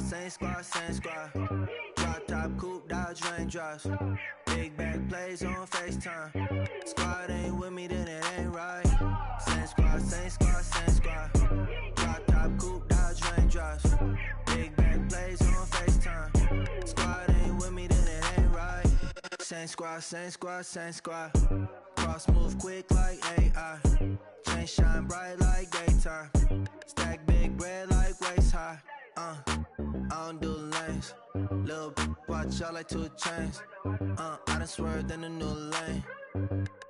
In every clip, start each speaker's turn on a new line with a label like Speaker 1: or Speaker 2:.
Speaker 1: same squad, same squad. Drop top, coupe, dodge, raindrops. Big back plays on FaceTime. Squad ain't with me, then it ain't right. Same squad, same squad, same squad. Drop top, coupe, dodge, raindrops. Big back plays on FaceTime. Squad ain't with me, then it ain't right. Same squad, same squad, same squad. Cross move quick like AI. Chain shine bright like daytime. Stack big bread like waist high. I don't do lanes. Little watch out like 2 chains. I done swerved in a new lane.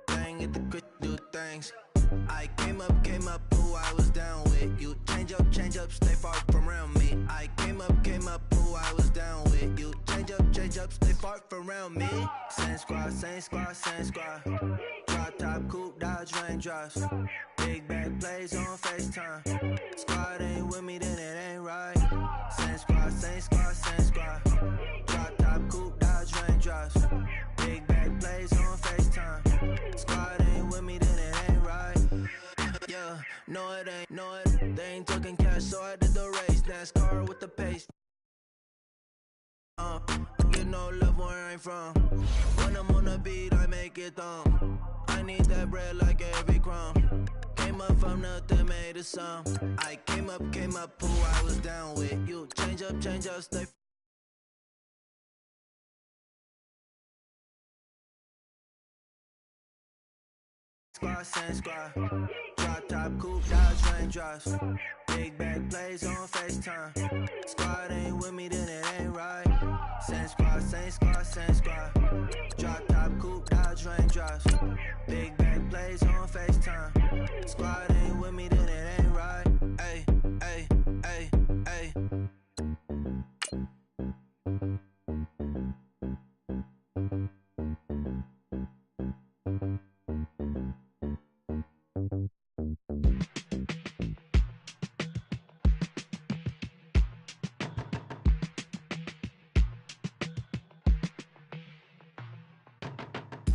Speaker 1: Bang at the crit, do things. I came up, who I was down with. You change up, stay far from around me. I came up, who I was down with. You change up, stay far from around me. Same squad, same squad, same squad. Drop top, coupe, dodge, raindrops. Big back plays on FaceTime. Squad ain't with me, then it ain't right. Same squad, same squad, same squad. Drop top, coupe, dodge, raindrops. Big back plays on FaceTime. Squad ain't with me, then it ain't right. Yeah, no it ain't, no it. They ain't talking cash, so I did the race. NASCAR with the pace. Get no love where I'm from. When I'm on the beat, I make it thumb. I need that bread like every crumb. Came up from nothing, made a sum. I came up, who I was down with. You change up, stay. Squad, same squad. Drop top, coupe, dodge, raindrops. Big back plays on FaceTime. Squad ain't with me, then it ain't right. Same squad, same squad, same squad. Drop top, coupe, dodge, raindrops. Big back plays on FaceTime. Squad ain't with me, then it ain't right. Ay, ay, ay, ay.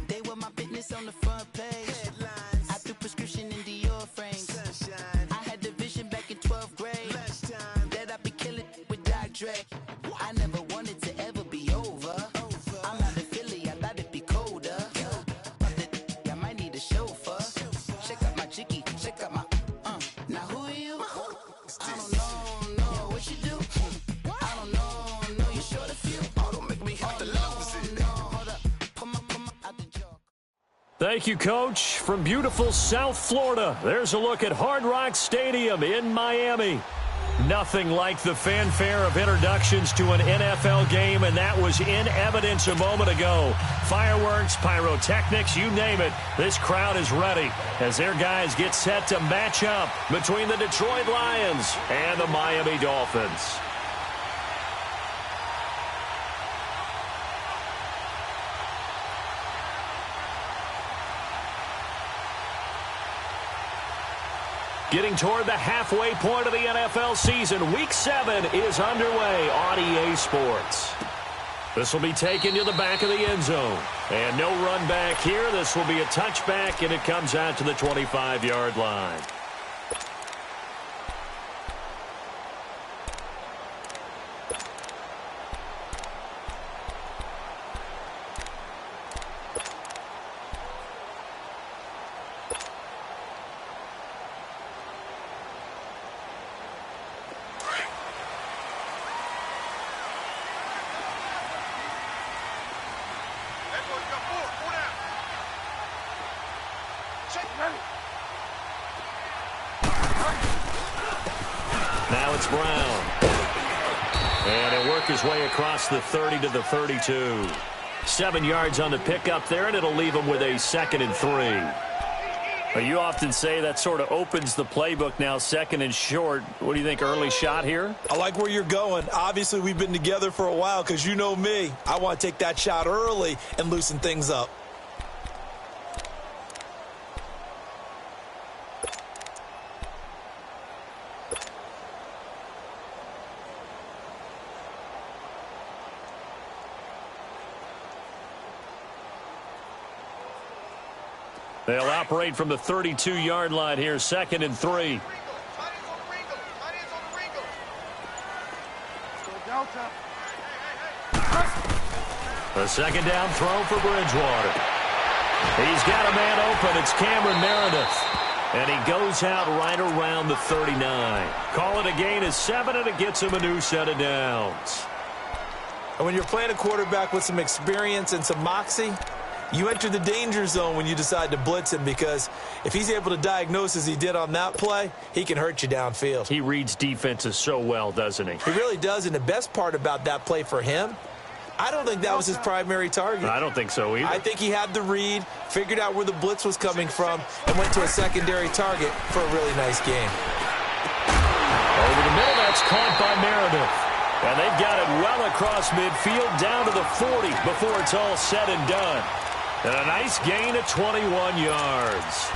Speaker 2: They were my business on the front page. Headlines. I threw prescription in Dior frames. Sunshine. I had the vision back in 12th grade. Lunchtime. That I'd be killing with Doc Dre. I never wanted to ever be over. I'm out of Philly, I thought it'd be colder. I might need a chauffeur. Check out my jiggy, check out my Now who are you? I don't know what you do. I don't know you short a few. Oh, don't make me have to lose it. Hold up, come on, out the joke.
Speaker 3: Thank you, Coach. From beautiful South Florida, there's a look at Hard Rock Stadium in Miami. Nothing like the fanfare of introductions to an NFL game, and that was in evidence a moment ago. Fireworks, pyrotechnics, you name it. This crowd is ready as their guys get set to match up between the Detroit Lions and the Miami Dolphins. Getting toward the halfway point of the NFL season, Week 7 is underway on EA Sports. This will be taken to the back of the end zone. And no run back here. This will be a touchback, and it comes out to the 25-yard line. Now it's Brown. And he'll work his way across the 30 to the 32. 7 yards on the pickup there, and it'll leave him with a 2nd and 3. You often say that sort of opens the playbook now, 2nd and short. What do you think, early shot here?
Speaker 4: I like where you're going. Obviously, we've been together for a while because you know me. I want to take that shot early and loosen things up.
Speaker 3: They'll operate from the 32-yard line here, 2nd and 3. A second down throw for Bridgewater. He's got a man open. It's Cameron Meredith. And he goes out right around the 39. Call it a gain of 7, and it gets him a new set of downs.
Speaker 4: And when you're playing a quarterback with some experience and some moxie, you enter the danger zone when you decide to blitz him, because if he's able to diagnose as he did on that play, he can hurt you downfield.
Speaker 3: He reads defenses so well, doesn't he?
Speaker 4: He really does, and the best part about that play for him, I don't think that was his primary target.
Speaker 3: I don't think so either.
Speaker 4: I think he had the read, figured out where the blitz was coming from, and went to a secondary target for a really nice game.
Speaker 3: Over the middle, that's caught by Meredith. And they've got it well across midfield, down to the 40 before it's all said and done. And a nice gain of 21 yards.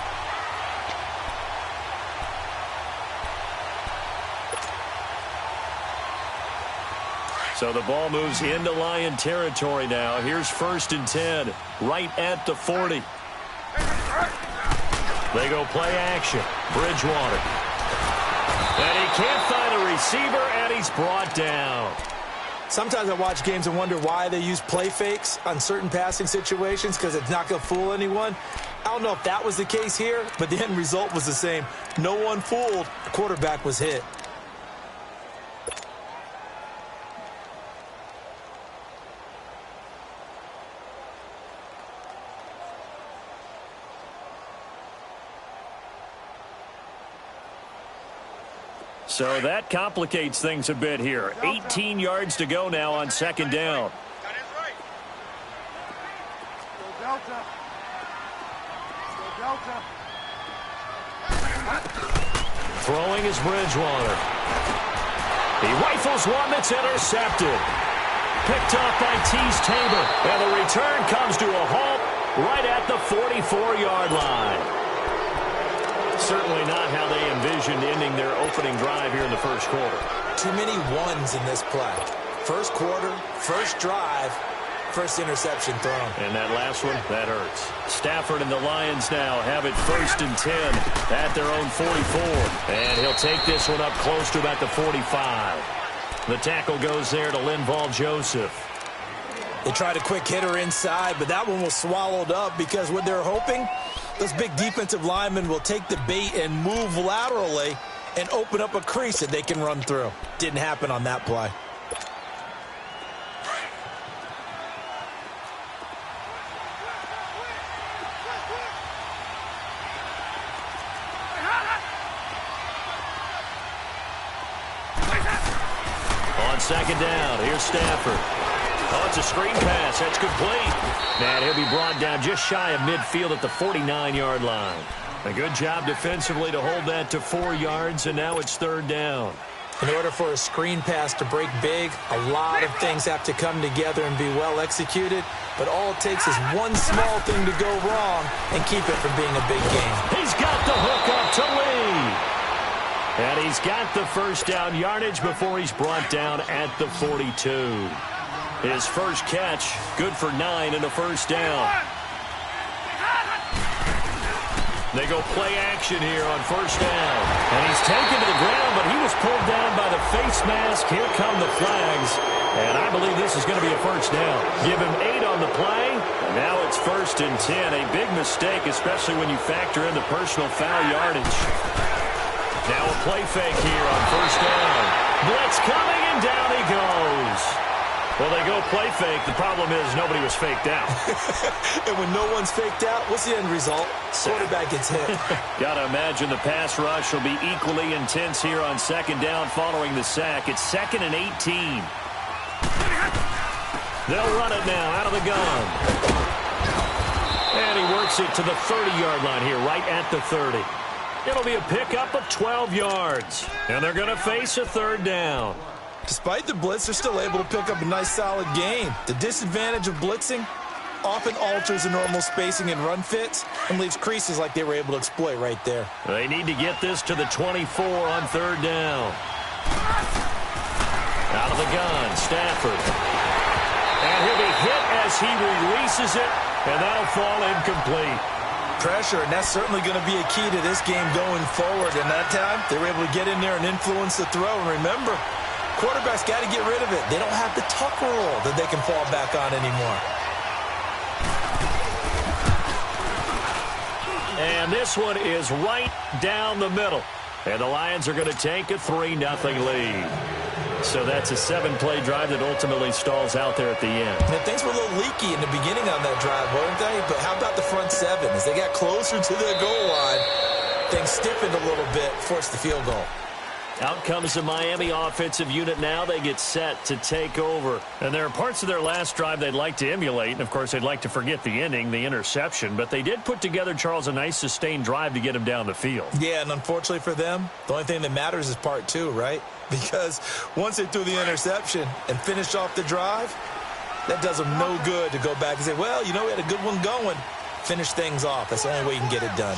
Speaker 3: So the ball moves into Lion territory now. Here's 1st and 10, right at the 40. They go play action. Bridgewater. And he can't find a receiver, and he's brought down.
Speaker 4: Sometimes I watch games and wonder why they use play fakes on certain passing situations, because it's not going to fool anyone. I don't know if that was the case here, but the end result was the same. No one fooled. The quarterback was hit.
Speaker 3: So that complicates things a bit here. 18 yards to go now on 2nd down. Throwing is Bridgewater. He rifles one that's intercepted. Picked off by Tease Tabor. And the return comes to a halt right at the 44-yard line. Certainly not how they envisioned ending their opening drive here in the first quarter.
Speaker 4: Too many ones in this play. First quarter, first drive, first interception thrown.
Speaker 3: And that last one, that hurts. Stafford and the Lions now have it 1st and 10 at their own 44. And he'll take this one up close to about the 45. The tackle goes there to Linval Joseph.
Speaker 4: They tried a quick hitter inside, but that one was swallowed up, because what they're hoping, those big defensive linemen will take the bait and move laterally and open up a crease that they can run through. Didn't happen on that play.
Speaker 3: On 2nd down, here's Stafford. Oh, it's a screen pass. That's complete. And he'll be brought down just shy of midfield at the 49-yard line. A good job defensively to hold that to 4 yards, and now it's 3rd down.
Speaker 4: In order for a screen pass to break big, a lot of things have to come together and be well executed, but all it takes is one small thing to go wrong and keep it from being a big game.
Speaker 3: He's got the hook up to Lee. And he's got the 1st down yardage before he's brought down at the 42. His first catch, good for 9 and a 1st down. They go play action here on 1st down. And he's taken to the ground, but he was pulled down by the face mask. Here come the flags. And I believe this is going to be a 1st down. Give him 8 on the play. And now it's 1st and 10. A big mistake, especially when you factor in the personal foul yardage. Now a play fake here on 1st down. Blitz coming, and down he goes. Well, they go play fake. The problem is nobody was faked out.
Speaker 4: And when no one's faked out, what's the end result? Quarterback gets hit.
Speaker 3: Got to imagine the pass rush will be equally intense here on 2nd down following the sack. It's 2nd and 18. They'll run it now out of the gun. And he works it to the 30-yard line here, right at the 30. It'll be a pickup of 12 yards. And they're going to face a 3rd down.
Speaker 4: Despite the blitz, they're still able to pick up a nice, solid gain. The disadvantage of blitzing often alters the normal spacing and run fits and leaves creases like they were able to exploit right there.
Speaker 3: They need to get this to the 24 on 3rd down. Out of the gun, Stafford. And he'll be hit as he releases it, and that'll fall incomplete.
Speaker 4: Pressure, and that's certainly going to be a key to this game going forward. And that time, they were able to get in there and influence the throw. And remember, quarterback's got to get rid of it. They don't have the tuck rule that they can fall back on anymore.
Speaker 3: And this one is right down the middle. And the Lions are going to take a 3-0 lead. So that's a 7-play drive that ultimately stalls out there at the end.
Speaker 4: And things were a little leaky in the beginning on that drive, weren't they? But how about the front seven? As they got closer to the goal line, things stiffened a little bit, forced the field goal.
Speaker 3: Out comes the Miami offensive unit now. They get set to take over. And there are parts of their last drive they'd like to emulate. And, of course, they'd like to forget the ending, the interception. But they did put together, Charles, a nice sustained drive to get him down the field.
Speaker 4: Yeah, and unfortunately for them, the only thing that matters is part two, right? Because once they threw the interception and finished off the drive, that does them no good to go back and say, well, you know, we had a good one going. Finish things off. That's the only way you can get it done.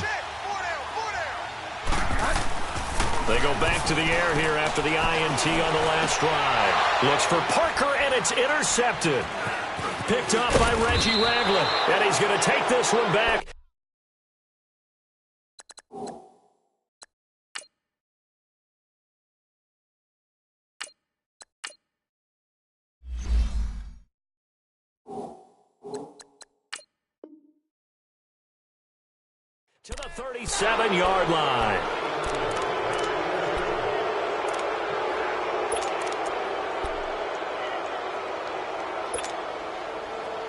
Speaker 3: They go back to the air here after the INT on the last drive. Looks for Parker, and it's intercepted. Picked up by Reggie Ragland, and he's going to take this one back. To the 37-yard line.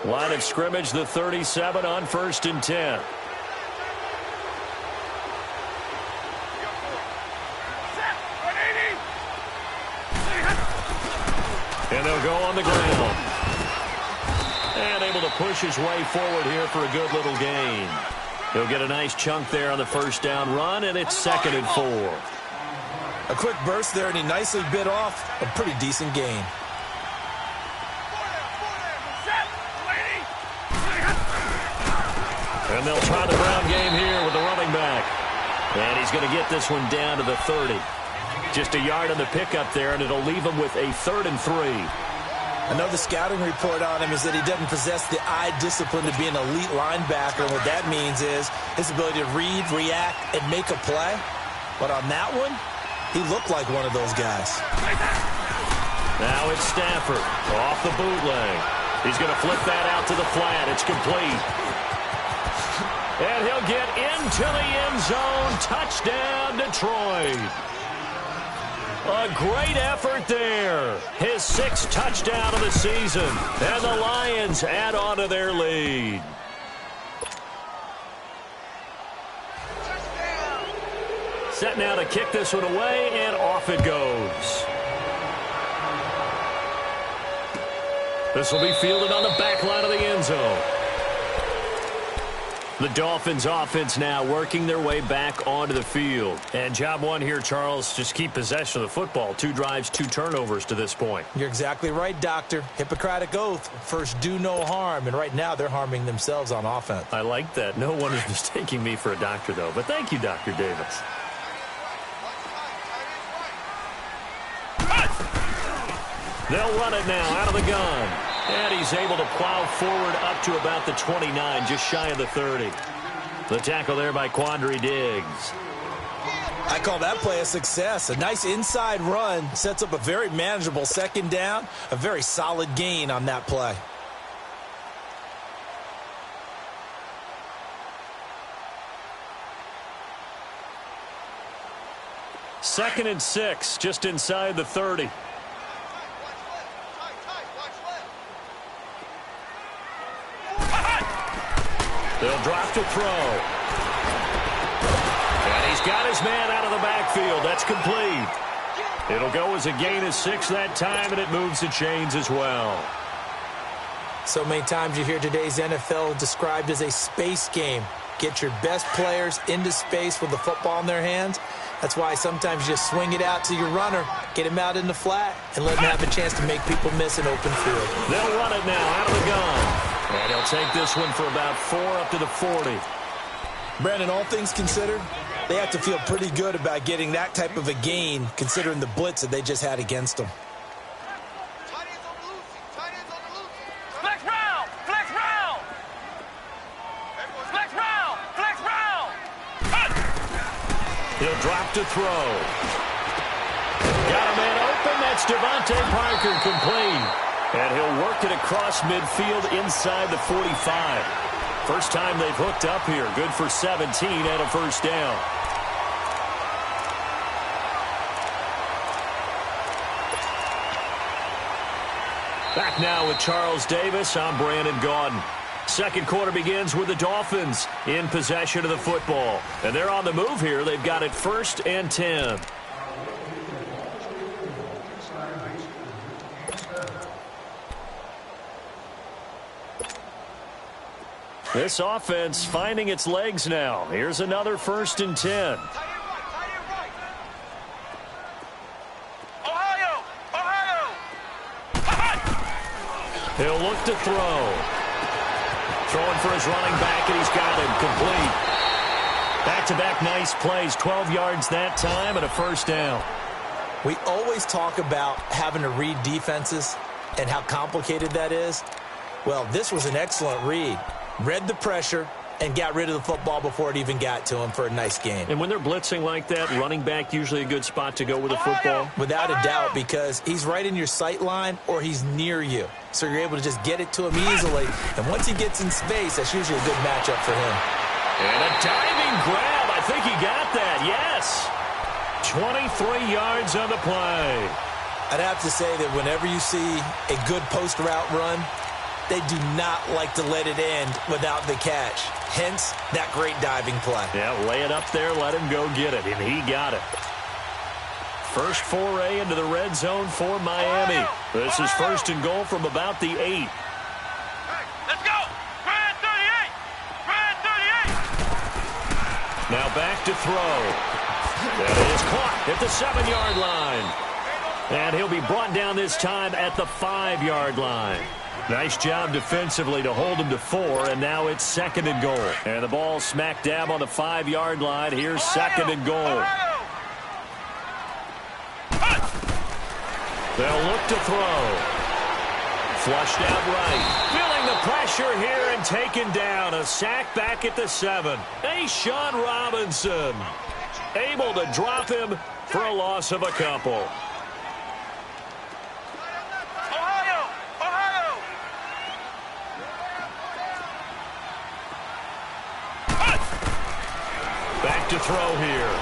Speaker 3: Line of scrimmage, the 37 on 1st and 10. And they'll go on the ground. And able to push his way forward here for a good little gain. He'll get a nice chunk there on the first down run, and it's 2nd and 4.
Speaker 4: A quick burst there, and he nicely bit off a pretty decent gain.
Speaker 3: And they'll try the ground game here with the running back. And he's going to get this one down to the 30. Just a yard on the pickup there, and it'll leave him with a 3rd and 3.
Speaker 4: Another scouting report on him is that he doesn't possess the eye discipline to be an elite linebacker. And what that means is his ability to read, react, and make a play. But on that one, he looked like one of those guys.
Speaker 3: Now it's Stafford off the bootleg. He's going to flip that out to the flat. It's complete. And he'll get into the end zone. Touchdown, Detroit. A great effort there. His 6th touchdown of the season. And the Lions add on to their lead. Set now to kick this one away, and off it goes. This will be fielded on the back line of the end zone. The Dolphins offense now working their way back onto the field. And job one here, Charles, just keep possession of the football. 2 drives, 2 turnovers to this point.
Speaker 4: You're exactly right, Doctor. Hippocratic oath. First, do no harm. And right now, they're harming themselves on offense.
Speaker 3: I like that. No one is mistaking me for a doctor, though. But thank you, Dr. Davis. They'll run it now out of the gun. And he's able to plow forward up to about the 29, just shy of the 30. The tackle there by Quandre Diggs.
Speaker 4: I call that play a success. A nice inside run sets up a very manageable 2nd down. A very solid gain on that play.
Speaker 3: Second and 6, just inside the 30. They'll drop to throw. And he's got his man out of the backfield. That's complete. It'll go as a gain of 6 that time, and it moves the chains as well.
Speaker 4: So many times you hear today's NFL described as a space game. Get your best players into space with the football in their hands. That's why sometimes you just swing it out to your runner, get him out in the flat, and let him have a chance to make people miss an open field.
Speaker 3: They'll run it now out of the gun. And he'll take this one for about 4 up to the 40.
Speaker 4: Brandon, all things considered, they have to feel pretty good about getting that type of a gain, considering the blitz that they just had against them.
Speaker 5: Flex round! Flex round! Flex round! Flex round!
Speaker 3: He'll drop to throw. Got a man open. That's Devontae Parker complete. And he'll work it across midfield inside the 45. First time they've hooked up here. Good for 17 and a first down. Back now with Charles Davis. I'm Brandon Gaudin. Second quarter begins with the Dolphins in possession of the football. And they're on the move here. They've got it 1st and 10. This offense finding its legs now. Here's another 1st and 10. He'll look to throw. Throwing for his running back, and he's got him complete. Back-to-back nice plays, 12 yards that time, and a first down.
Speaker 4: We always talk about having to read defenses and how complicated that is. Well, this was an excellent read. Read the pressure and got rid of the football before it even got to him for a nice gain.
Speaker 3: And when they're blitzing like that, running back usually a good spot to go with the football?
Speaker 4: Without a doubt, because he's right in your sight line or he's near you. So you're able to just get it to him easily. And once he gets in space, that's usually a good matchup for him.
Speaker 3: And a diving grab. I think he got that. Yes. 23 yards on the play.
Speaker 4: I'd have to say that whenever you see a good post route run, they do not like to let it end without the catch. Hence, that great diving play.
Speaker 3: Yeah, lay it up there, let him go get it, and he got it. First foray into the red zone for Miami. This is 1st and goal from about the 8.
Speaker 5: Let's go! Red 38! Red 38!
Speaker 3: Now back to throw. That is caught at the 7-yard line. And he'll be brought down this time at the 5-yard line. Nice job defensively to hold him to 4, and now it's 2nd and goal. And the ball smack dab on the 5-yard line. Here's 2nd and goal. They'll look to throw. Flushed out right. Feeling the pressure here and taken down. A sack back at the 7. Sean Robinson able to drop him for a loss of a couple. Back to throw here.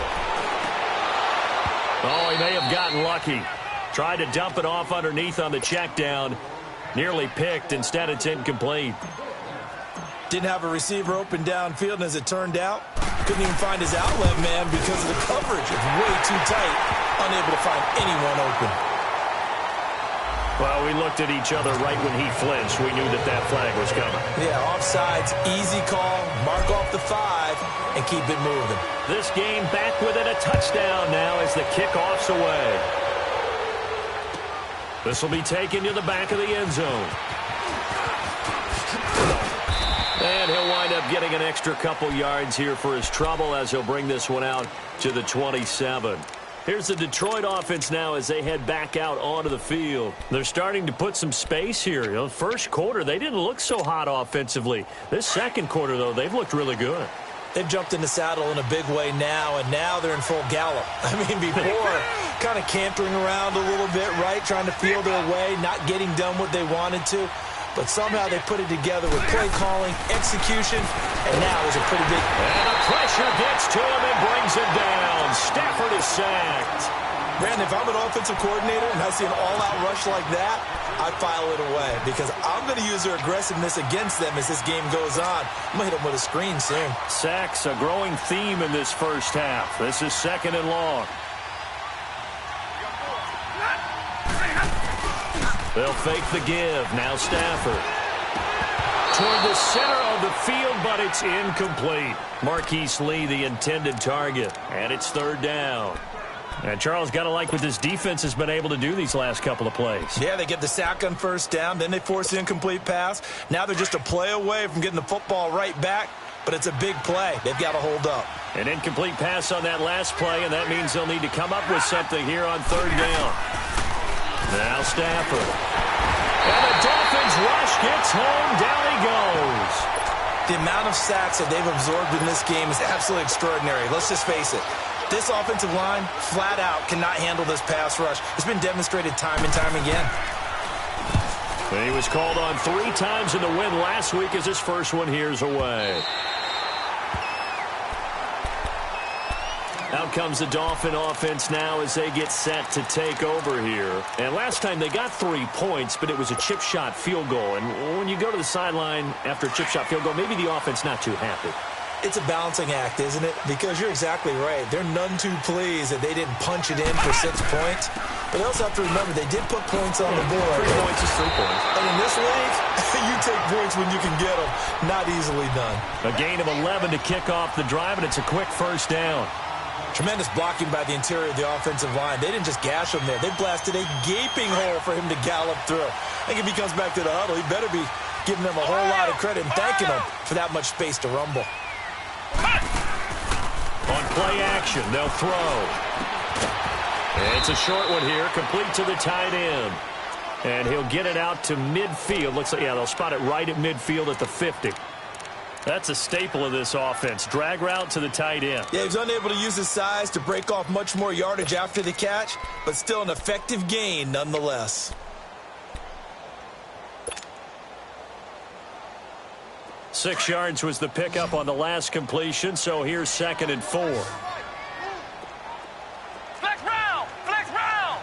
Speaker 3: Oh, he may have gotten lucky. Tried to dump it off underneath on the check down. Nearly picked. Instead, it's incomplete.
Speaker 4: Didn't have a receiver open downfield, and as it turned out, couldn't even find his outlet man because of the coverage. It's way too tight. Unable to find anyone open.
Speaker 3: Well, we looked at each other right when he flinched. We knew that that flag was coming.
Speaker 4: Yeah, offsides, easy call, mark off the 5, and keep it moving.
Speaker 3: This game back within a touchdown now as the kickoff's away. This will be taken to the back of the end zone. And he'll wind up getting an extra couple yards here for his trouble as he'll bring this one out to the 27. Here's the Detroit offense now as they head back out onto the field. They're starting to put some space here. You know, first quarter, they didn't look so hot offensively. This second quarter, though, they've looked really good.
Speaker 4: They've jumped in the saddle in a big way now, and now they're in full gallop. I mean, before, kind of cantering around a little bit, right, trying to feel their way, not getting done what they wanted to. But somehow they put it together with play calling, execution, and now is a pretty big...
Speaker 3: And the pressure gets to him and brings him down. Stafford is sacked.
Speaker 4: Brandon, if I'm an offensive coordinator and I see an all-out rush like that, I file it away because I'm going to use their aggressiveness against them as this game goes on. I'm going to hit them with a screen soon.
Speaker 3: Sacks, a growing theme in this first half. This is 2nd and long. They'll fake the give. Now Stafford. Toward the center of the field, but it's incomplete. Marquise Lee, the intended target. And it's 3rd down. And Charles, got to like what this defense has been able to do these last couple of plays.
Speaker 4: Yeah, they get the sack on 1st down. Then they force the incomplete pass. Now they're just a play away from getting the football right back. But it's a big play. They've got to hold up.
Speaker 3: An incomplete pass on that last play, and that means they'll need to come up with something here on 3rd down. Now Stafford. And the Dolphins rush gets home. Down he goes.
Speaker 4: The amount of sacks that they've absorbed in this game is absolutely extraordinary. Let's just face it. This offensive line, flat out, cannot handle this pass rush. It's been demonstrated time and time again.
Speaker 3: He was called on 3 times in the win last week as his first one here's away. Out comes the Dolphin offense now as they get set to take over here. And last time they got 3 points, but it was a chip shot field goal. And when you go to the sideline after a chip shot field goal, maybe the offense not too happy.
Speaker 4: It's a balancing act, isn't it? Because you're exactly right. They're none too pleased that they didn't punch it in for 6 points. But they also have to remember they did put points on the board.
Speaker 3: 3 points is 3 points.
Speaker 4: And in this league, you take points when you can get them. Not easily done.
Speaker 3: A gain of 11 to kick off the drive, and it's a quick first down.
Speaker 4: Tremendous blocking by the interior of the offensive line. They didn't just gash him there. They blasted a gaping hole for him to gallop through. I think if he comes back to the huddle, he better be giving them a whole lot of credit and thanking them for that much space to rumble.
Speaker 3: On play action, they'll throw. It's a short one here, complete to the tight end. And he'll get it out to midfield. Looks like, yeah, they'll spot it right at midfield at the 50. That's a staple of this offense. Drag route to the tight end.
Speaker 4: Yeah, he's unable to use his size to break off much more yardage after the catch, but still an effective gain nonetheless.
Speaker 3: 6 yards was the pickup on the last completion, so here's 2nd and 4.
Speaker 5: Flex round! Flex round!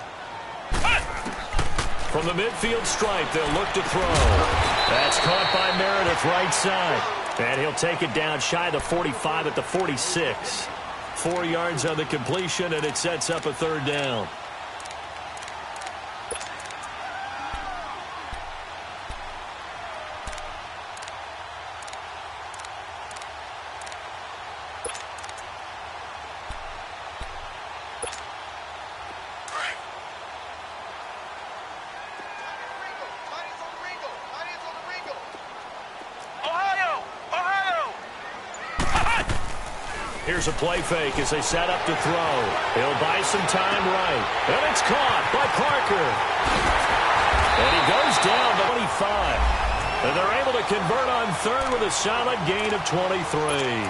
Speaker 3: From the midfield stripe, they'll look to throw. That's caught by Meredith right side. And he'll take it down shy of the 45 at the 46. 4 yards on the completion, and it sets up a 3rd down. Here's a play fake as they set up to throw. He'll buy some time right. And it's caught by Parker. And he goes down to 25. And they're able to convert on 3rd with a solid gain of 23.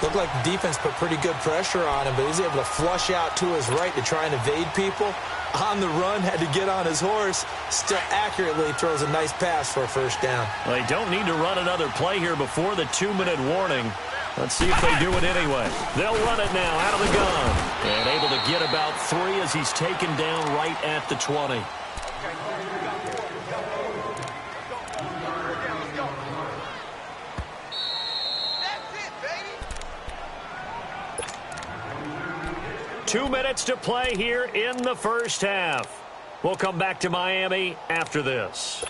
Speaker 4: Looked like the defense put pretty good pressure on him, but he's able to flush out to his right to try and evade people. On the run, had to get on his horse. Still accurately throws a nice pass for a 1st down.
Speaker 3: Well, they don't need to run another play here before the 2-minute warning. Let's see if they do it anyway. They'll run it now out of the gun. And able to get about 3 as he's taken down right at the 20.
Speaker 5: That's it, baby!
Speaker 3: 2 minutes to play here in the first half. We'll come back to Miami after this.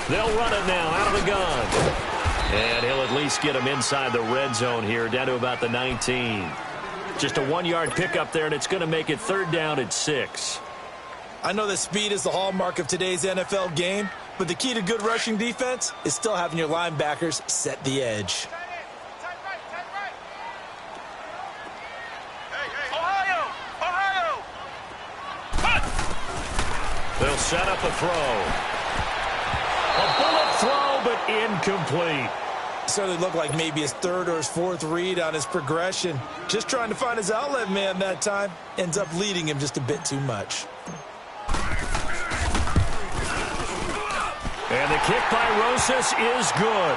Speaker 3: They'll run it now out of the gun. And he'll at least get him inside the red zone here, down to about the 19. Just a 1-yard pickup there, and it's going to make it 3rd down at 6.
Speaker 4: I know that speed is the hallmark of today's NFL game, but the key to good rushing defense is still having your linebackers set the edge.
Speaker 3: They'll set up a throw. A bullet throw, but incomplete.
Speaker 4: Certainly looked like maybe his 3rd or his 4th read on his progression. Just trying to find his outlet man that time. Ends up leading him just a bit too much.
Speaker 3: And the kick by Rosas is good.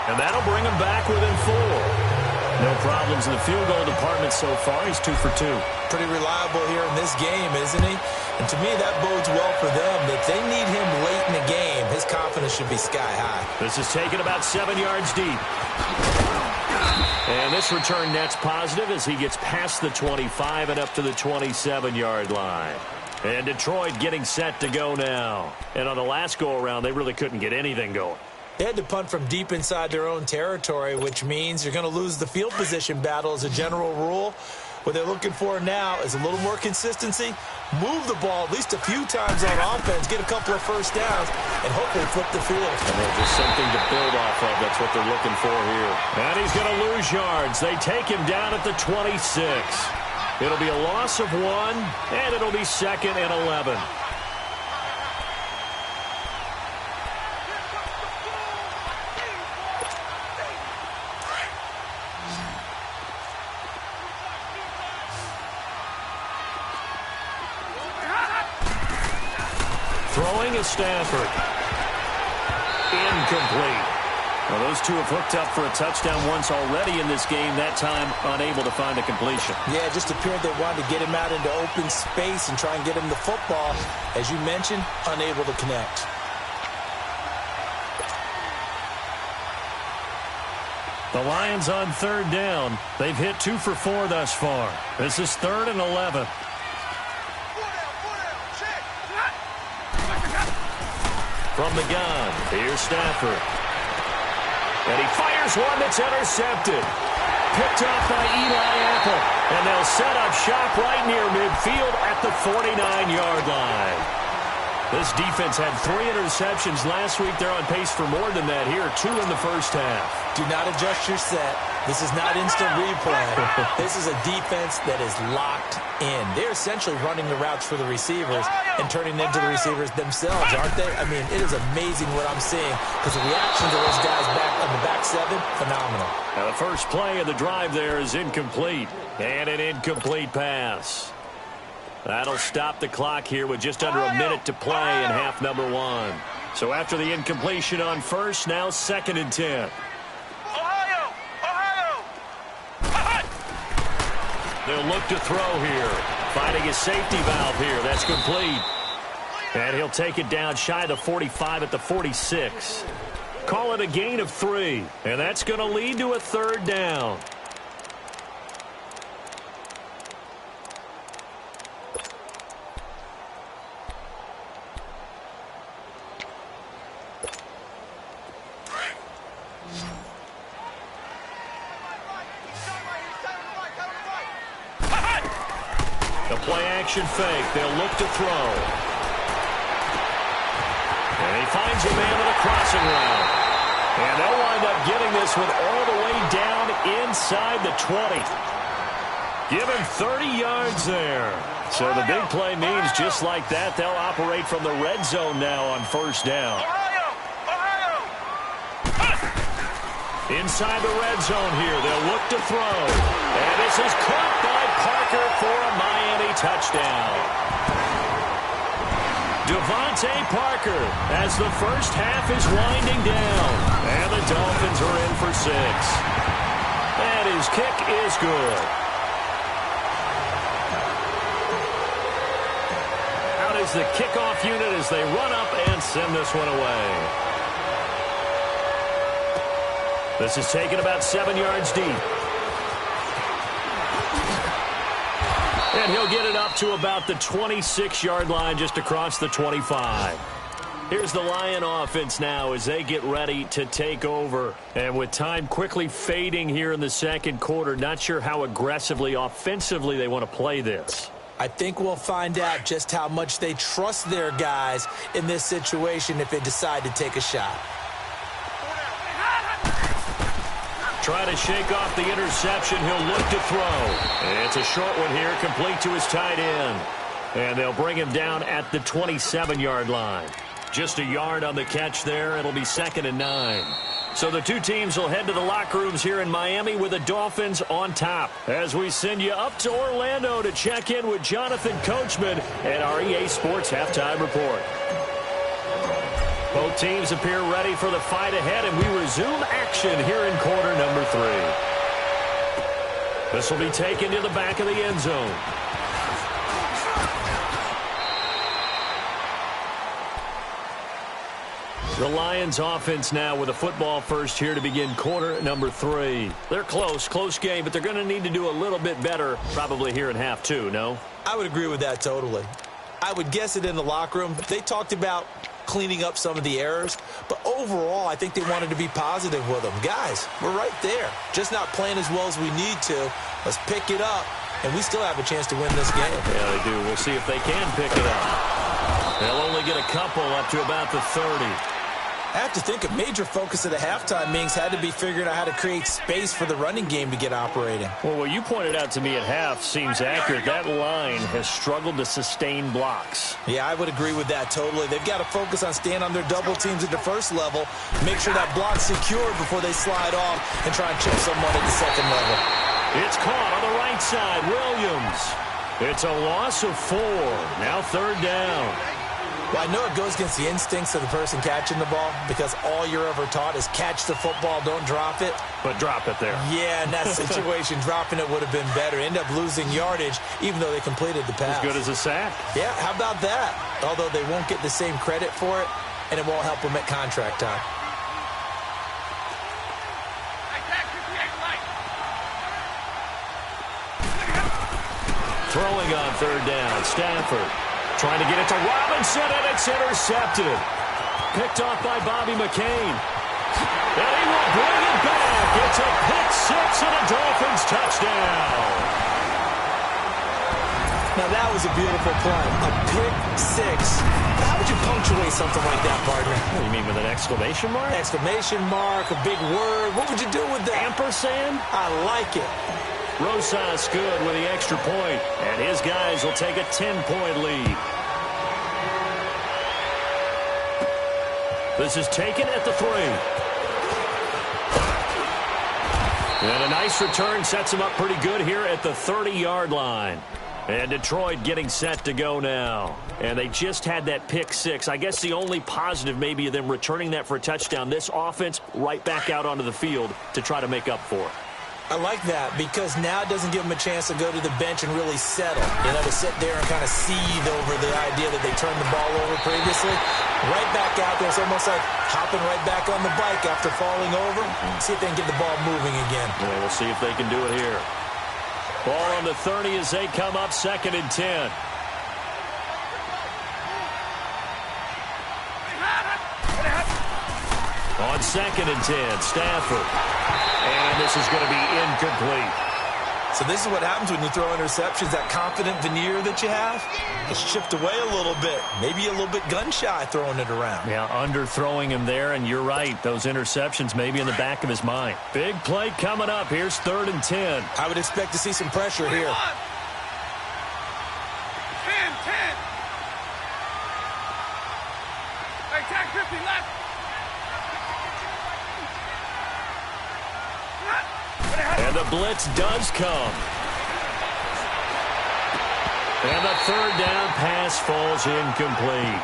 Speaker 3: And that'll bring him back within 4. No problems in the field goal department so far. He's 2 for 2.
Speaker 4: Pretty reliable here in this game, isn't he? And to me, that bodes well for them. If they need him late in the game, his confidence should be sky high.
Speaker 3: This is taken about 7 yards deep. And this return net's positive as he gets past the 25 and up to the 27-yard line. And Detroit getting set to go now. And on the last go-around, they really couldn't get anything going.
Speaker 4: They had to punt from deep inside their own territory, which means you're going to lose the field position battle as a general rule. What they're looking for now is a little more consistency, move the ball at least a few times on offense, get a couple of 1st downs, and hopefully flip the field.
Speaker 3: And there's just something to build off of. That's what they're looking for here. And he's going to lose yards. They take him down at the 26. It'll be a loss of 1, and it'll be 2nd and 11. Throwing is Stafford. Incomplete. Well, those two have hooked up for a touchdown once already in this game, that time unable to find a completion.
Speaker 4: Yeah, just appeared they wanted to get him out into open space and try and get him the football. As you mentioned, unable to connect.
Speaker 3: The Lions on 3rd down. They've hit 2 for 4 thus far. This is 3rd and 11. From the gun, here's Stafford. And he fires one that's intercepted. Picked off by Eli Apple. And they'll set up shop right near midfield at the 49-yard line. This defense had 3 interceptions last week. They're on pace for more than that here. 2 in the first half.
Speaker 4: Do not adjust your set. This is not instant replay. This is a defense that is locked in. They're essentially running the routes for the receivers and turning them into the receivers themselves, aren't they? I mean, it is amazing what I'm seeing because the reaction to those guys back on the back 7, phenomenal.
Speaker 3: Now the first play of the drive there is incomplete. And an incomplete pass. That'll stop the clock here with just under a minute to play in half number 1. So after the incompletion on first, now 2nd and 10. They'll look to throw here. Finding a safety valve here. That's complete. And he'll take it down shy of the 45 at the 46. Call it a gain of 3. And that's going to lead to a 3rd down. The play-action fake. They'll look to throw. And he finds a man with a crossing route. And they'll wind up getting this one all the way down inside the 20. Give him 30 yards there. So the big play means just like that, they'll operate from the red zone now on first down. Inside the red zone here, they'll look to throw. And this is caught by Parker for a Miami touchdown. Devontae Parker as the first half is winding down. And the Dolphins are in for 6. And his kick is good. Out is the kickoff unit as they run up and send this one away. This is taken about 7 yards deep. And he'll get it up to about the 26-yard line just across the 25. Here's the Lion offense now as they get ready to take over. And with time quickly fading here in the second quarter, not sure how aggressively, offensively they want to play this.
Speaker 4: I think we'll find out just how much they trust their guys in this situation if they decide to take a shot.
Speaker 3: Try to shake off the interception. He'll look to throw. It's a short one here, complete to his tight end. And they'll bring him down at the 27-yard line. Just a yard on the catch there. It'll be 2nd and 9. So the two teams will head to the locker rooms here in Miami with the Dolphins on top. As we send you up to Orlando to check in with Jonathan Coachman at our EA Sports Halftime Report. Both teams appear ready for the fight ahead, and we resume action here in quarter number 3. This will be taken to the back of the end zone. The Lions offense now with a football first here to begin quarter number 3. They're close game, but they're going to need to do a little bit better probably here in half 2, no?
Speaker 4: I would agree with that totally. I would guess it in the locker room. They talked about cleaning up some of the errors, but overall I think they wanted to be positive with them. Guys, we're right there, just not playing as well as we need to. Let's pick it up, and we still have a chance to win this game.
Speaker 3: Yeah, they do. We'll see if they can pick it up. They'll only get a couple up to about the 30.
Speaker 4: I have to think a major focus of the halftime meetings had to be figuring out how to create space for the running game to get operating.
Speaker 3: Well, what you pointed out to me at half seems accurate. That line has struggled to sustain blocks.
Speaker 4: Yeah, I would agree with that totally. They've got to focus on staying on their double teams at the first level, make sure that block's secured before they slide off and try and chip someone at the second level.
Speaker 3: It's caught on the right side. Williams. It's a loss of 4. Now third down.
Speaker 4: Well, I know it goes against the instincts of the person catching the ball because all you're ever taught is catch the football, don't drop it.
Speaker 3: But drop it there.
Speaker 4: Yeah, in that situation, dropping it would have been better. End up losing yardage even though they completed the pass.
Speaker 3: As good as a sack.
Speaker 4: Yeah, how about that? Although they won't get the same credit for it, and it won't help them at contract time.
Speaker 3: Throwing on third down, Stafford trying to get it to Robinson, and it's intercepted. Picked off by Bobby McCain. And he will bring it back. It's a pick-6 and a Dolphins touchdown.
Speaker 4: Now that was a beautiful play. A pick-6. How would you punctuate something like that, partner?
Speaker 3: What do you mean, with an exclamation mark?
Speaker 4: Exclamation mark, a big word. What would you do with that?
Speaker 3: Ampersand?
Speaker 4: I like it.
Speaker 3: Rosas good with the extra point, and his guys will take a 10-point lead. This is taken at the 3. And a nice return sets him up pretty good here at the 30-yard line. And Detroit getting set to go now. And they just had that pick-6. I guess the only positive maybe of them returning that for a touchdown. This offense right back out onto the field to try to make up for it.
Speaker 4: I like that because now it doesn't give them a chance to go to the bench and really settle. You know, to sit there and kind of seethe over the idea that they turned the ball over previously. Right back out there. It's almost like hopping right back on the bike after falling over. See if they can get the ball moving again.
Speaker 3: Yeah, we'll see if they can do it here. Ball on the 30 as they come up 2nd and 10. On 2nd and 10, Stafford. And this is going to be incomplete.
Speaker 4: So this is what happens when you throw interceptions. That confident veneer that you have, it's chipped away a little bit. Maybe a little bit gun-shy throwing it around.
Speaker 3: Yeah, underthrowing him there, and you're right. Those interceptions maybe in the back of his mind. Big play coming up. Here's 3rd and 10.
Speaker 4: I would expect to see some pressure here.
Speaker 5: 10. Hey, tag 50 left.
Speaker 3: And the blitz does come. And the 3rd down pass falls incomplete.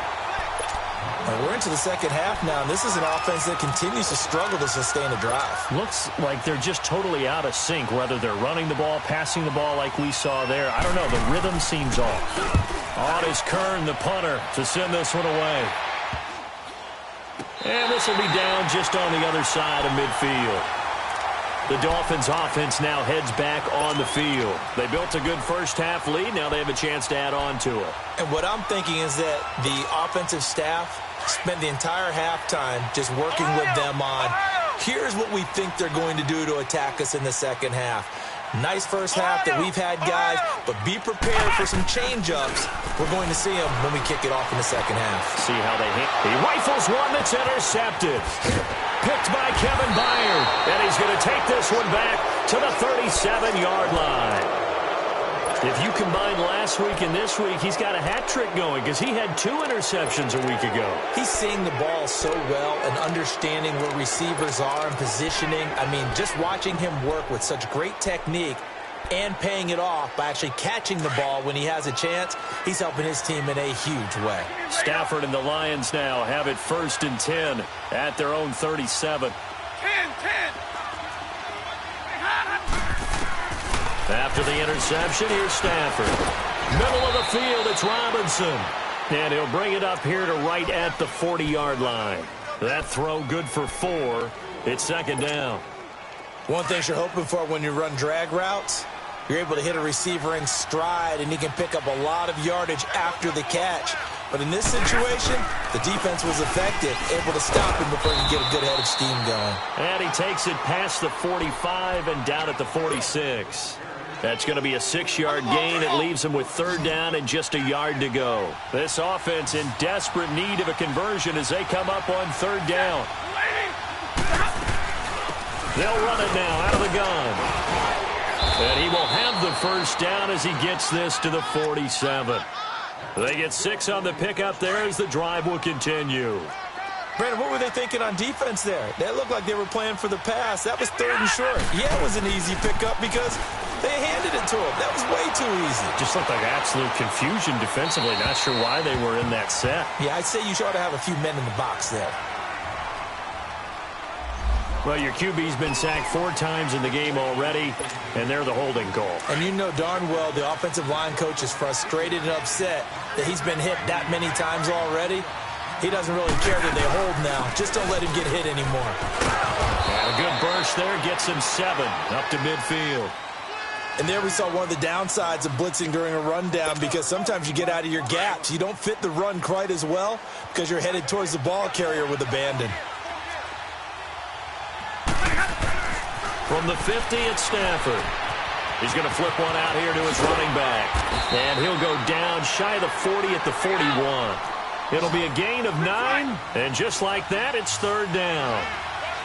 Speaker 4: Well, we're into the second half now, and this is an offense that continues to struggle to sustain a drive.
Speaker 3: Looks like they're just totally out of sync, whether they're running the ball, passing the ball like we saw there. I don't know. The rhythm seems off. On is Kern, the punter, to send this one away. And this will be down just on the other side of midfield. The Dolphins offense now heads back on the field. They built a good first half lead. Now they have a chance to add on to it.
Speaker 4: And what I'm thinking is that the offensive staff spent the entire halftime just working with them on, here's what we think they're going to do to attack us in the second half. Nice first half that we've had, guys, but be prepared for some change-ups. We're going to see them when we kick it off in the second half.
Speaker 3: See how they hit. He rifles one that's intercepted. Picked by Kevin Byard. And he's going to take this one back to the 37-yard line. If you combine last week and this week, he's got a hat trick going because he had 2 interceptions a week ago.
Speaker 4: He's seeing the ball so well and understanding where receivers are and positioning. I mean, just watching him work with such great technique and paying it off by actually catching the ball when he has a chance, he's helping his team in a huge way.
Speaker 3: Stafford and the Lions now have it 1st and 10 at their own 37.
Speaker 5: 10.
Speaker 3: After the interception, here's Stafford. Middle of the field, it's Robinson. And he'll bring it up here to right at the 40-yard line. That throw good for 4. It's 2nd down.
Speaker 4: One thing you're hoping for when you run drag routes, you're able to hit a receiver in stride, and he can pick up a lot of yardage after the catch. But in this situation, the defense was effective, able to stop him before he could get a good head of steam going.
Speaker 3: And he takes it past the 45 and down at the 46. That's going to be a 6-yard gain. It leaves them with 3rd down and just a yard to go. This offense in desperate need of a conversion as they come up on 3rd down. They'll run it now out of the gun. And he will have the 1st down as he gets this to the 47. They get 6 on the pickup there as the drive will continue.
Speaker 4: Brandon, what were they thinking on defense there? They looked like they were playing for the pass. That was 3rd and short. Yeah, it was an easy pickup because they handed it to him. That was way too easy.
Speaker 3: Just looked like absolute confusion defensively. Not sure why they were in that set.
Speaker 4: Yeah, I'd say you ought to have a few men in the box there.
Speaker 3: Well, your QB's been sacked 4 times in the game already, and they're the holding call.
Speaker 4: And you know darn well the offensive line coach is frustrated and upset that he's been hit that many times already. He doesn't really care that they hold now. Just don't let him get hit anymore.
Speaker 3: And a good burst there gets him 7 up to midfield.
Speaker 4: And there we saw one of the downsides of blitzing during a rundown because sometimes you get out of your gaps. You don't fit the run quite as well because you're headed towards the ball carrier with abandon.
Speaker 3: From the 50, it's Stafford. He's going to flip one out here to his running back. And he'll go down shy of the 40 at the 41. It'll be a gain of 9, and just like that, it's 3rd down.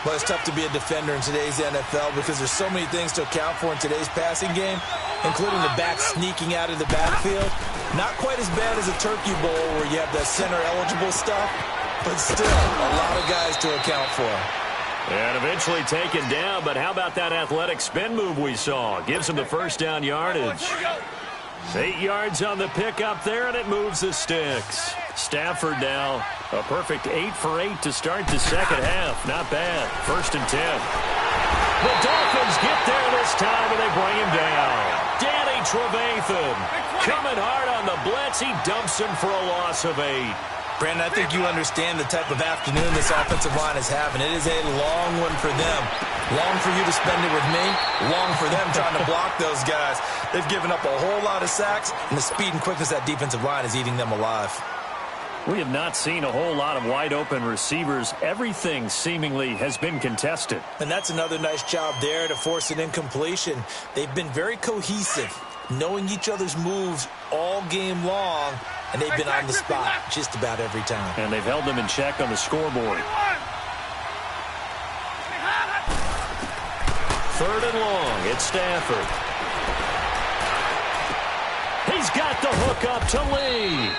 Speaker 4: Well, it's tough to be a defender in today's NFL because there's so many things to account for in today's passing game, including the back sneaking out of the backfield. Not quite as bad as a Turkey Bowl where you have the center-eligible stuff, but still a lot of guys to account for.
Speaker 3: And eventually taken down, but how about that athletic spin move we saw? Gives him the 1st down yardage. 8 yards on the pickup there, and it moves the sticks. Stafford now, a perfect 8 for 8 to start the 2nd half. Not bad. 1st and 10. The Dolphins get there this time, and they bring him down. Danny Trevathan coming hard on the blitz. He dumps him for a loss of 8.
Speaker 4: Brandon, I think you understand the type of afternoon this offensive line is having. It is a long one for them. Long for you to spend it with me. Long for them trying to block those guys. They've given up a whole lot of sacks, and the speed and quickness of that defensive line is eating them alive.
Speaker 3: We have not seen a whole lot of wide-open receivers. Everything seemingly has been contested.
Speaker 4: And that's another nice job there to force an incompletion. They've been very cohesive, knowing each other's moves all game long, and they've been on the spot just about every time.
Speaker 3: And they've held them in check on the scoreboard. 3rd and long. It's Stafford. He's got the hook up to Lee.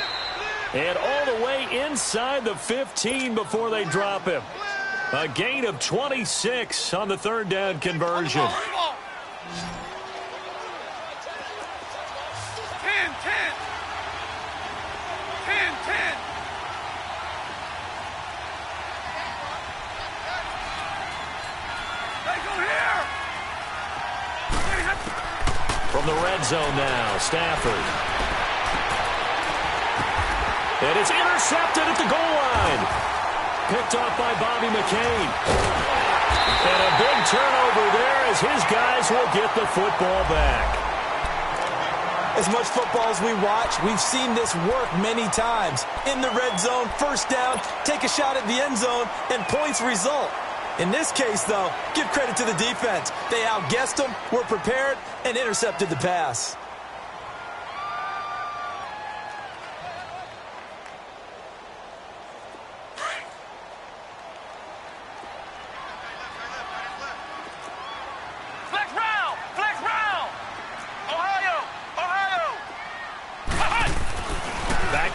Speaker 3: And all the way inside the 15 before they drop him. A gain of 26 on the 3rd down conversion.
Speaker 5: 10-10. They go here.
Speaker 3: From the red zone now, Stafford. And it's intercepted at the goal line. Picked off by Bobby McCain. And a big turnover there as his guys will get the football back.
Speaker 4: As much football as we watch, we've seen this work many times. In the red zone, 1st down, take a shot at the end zone, and points result. In this case, though, give credit to the defense. They outguessed them, were prepared, and intercepted the pass.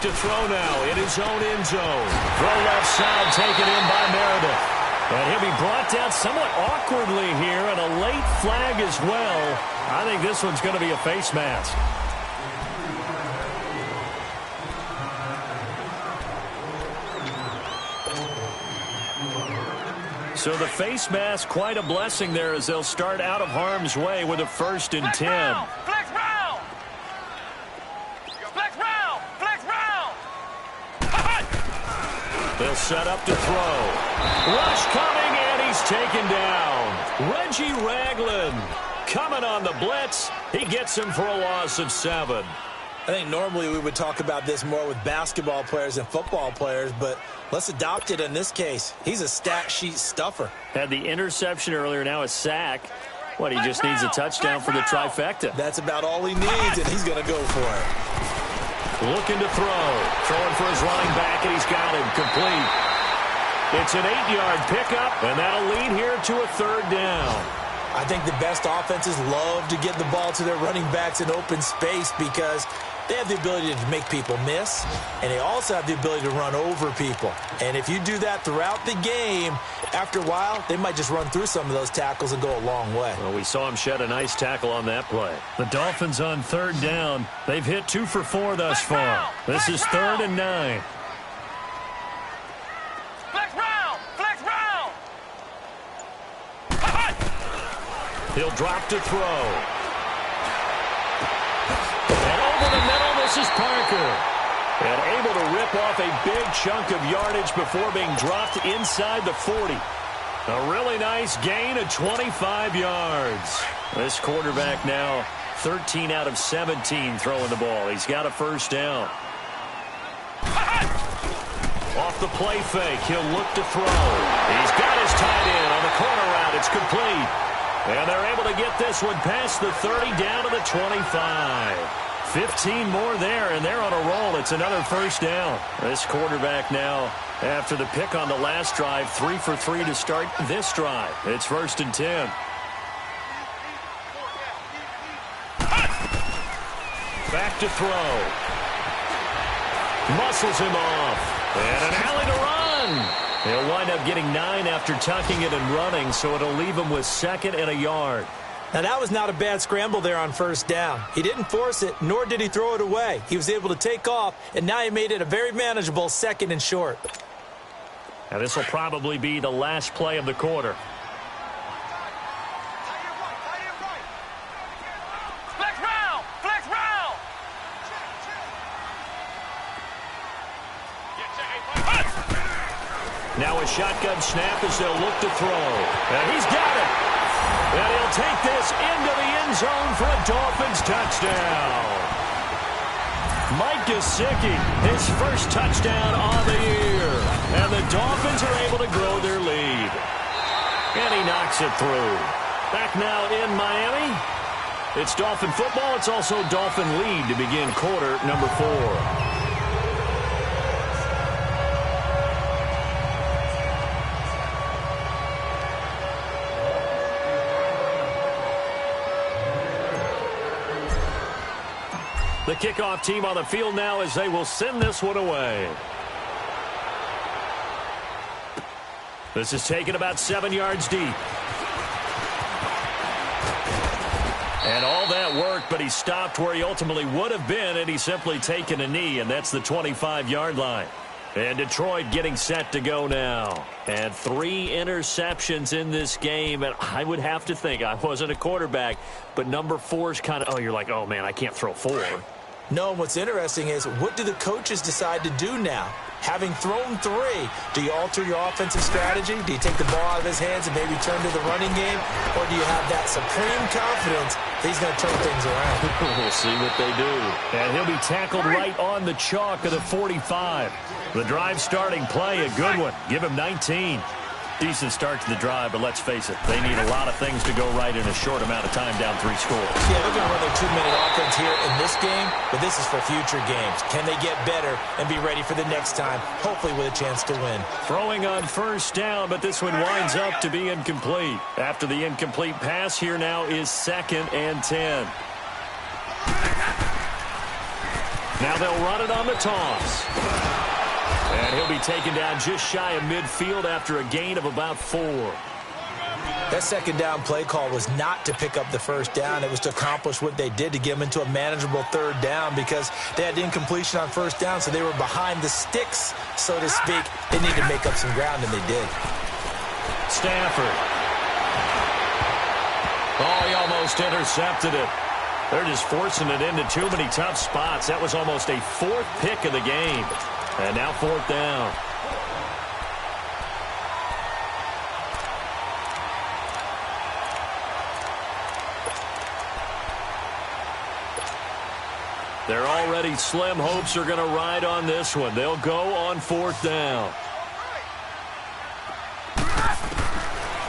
Speaker 3: To throw now in his own end zone. Throw left side taken in by Meredith. And he'll be brought down somewhat awkwardly here, and a late flag as well. I think this one's going to be a face mask. So the face mask, quite a blessing there as they'll start out of harm's way with a 1st and 10. They'll set up to throw. Rush coming, and he's taken down. Reggie Ragland coming on the blitz. He gets him for a loss of 7.
Speaker 4: I think normally we would talk about this more with basketball players and football players, but let's adopt it in this case. He's a stat sheet stuffer.
Speaker 3: Had the interception earlier, now a sack. What, he just needs a touchdown for the trifecta.
Speaker 4: That's about all he needs, and he's going to go for it.
Speaker 3: Looking to throw. Throwing for his running back, and he's got him. Complete. It's an 8-yard pickup, and that'll lead here to a third down.
Speaker 4: I think the best offenses love to get the ball to their running backs in open space because they have the ability to make people miss, and they also have the ability to run over people. And if you do that throughout the game, after a while, they might just run through some of those tackles and go a long way.
Speaker 3: Well, we saw him shed a nice tackle on that play. The Dolphins on third down. They've hit 2 for 4 thus far. This is 3rd and 9. He'll drop to throw. And over the middle, this is Parker. And able to rip off a big chunk of yardage before being dropped inside the 40. A really nice gain of 25 yards. This quarterback now 13 out of 17 throwing the ball. He's got a first down. Off the play fake, he'll look to throw. He's got his tight end on the corner route. It's complete. And they're able to get this one past the 30 down to the 25. 15 more there, and they're on a roll. It's another first down. This quarterback now, after the pick on the last drive, 3 for 3 to start this drive. It's 1st and 10. Back to throw. Muscles him off. And an alley to run. He'll wind up getting 9 after tucking it and running, so it'll leave him with 2nd and a yard.
Speaker 4: Now, that was not a bad scramble there on first down. He didn't force it, nor did he throw it away. He was able to take off, and now he made it a very manageable 2nd and short.
Speaker 3: Now, this will probably be the last play of the quarter. Now a shotgun snap as they'll look to throw. And he's got it. And he'll take this into the end zone for a Dolphins touchdown. Mike Gesicki, his first touchdown of the year. And the Dolphins are able to grow their lead. And he knocks it through. Back now in Miami. It's Dolphin football. It's also Dolphin lead to begin quarter number 4. The kickoff team on the field now as they will send this one away. This is taken about 7 yards deep. And all that worked, but he stopped where he ultimately would have been, and he's simply taken a knee, and that's the 25-yard line. And Detroit getting set to go now. And 3 interceptions in this game, and I would have to think, I wasn't a quarterback, but number 4 is kind of, you're like, oh, man, I can't throw 4.
Speaker 4: No, and what's interesting is, what do the coaches decide to do now? Having thrown 3, do you alter your offensive strategy? Do you take the ball out of his hands and maybe turn to the running game? Or do you have that supreme confidence that he's going to turn things around?
Speaker 3: We'll see what they do. And he'll be tackled right on the chalk of the 45. The drive starting play, a good one. Give him 19. Decent start to the drive, but let's face it, they need a lot of things to go right in a short amount of time down 3 scores.
Speaker 4: Yeah, they're going to run their 2-minute offense here in this game, but this is for future games. Can they get better and be ready for the next time, hopefully with a chance to win?
Speaker 3: Throwing on first down, but this one winds up to be incomplete. After the incomplete pass, here now is 2nd and 10. Now they'll run it on the toss. And he'll be taken down just shy of midfield after a gain of about 4.
Speaker 4: That 2nd down play call was not to pick up the first down. It was to accomplish what they did, to get them into a manageable 3rd down, because they had incompletion on first down, so they were behind the sticks, so to speak. They needed to make up some ground, and they did.
Speaker 3: Stafford. Oh, he almost intercepted it. They're just forcing it into too many tough spots. That was almost a 4th pick of the game. And now 4th down. They're already slim hopes are going to ride on this one. They'll go on 4th down.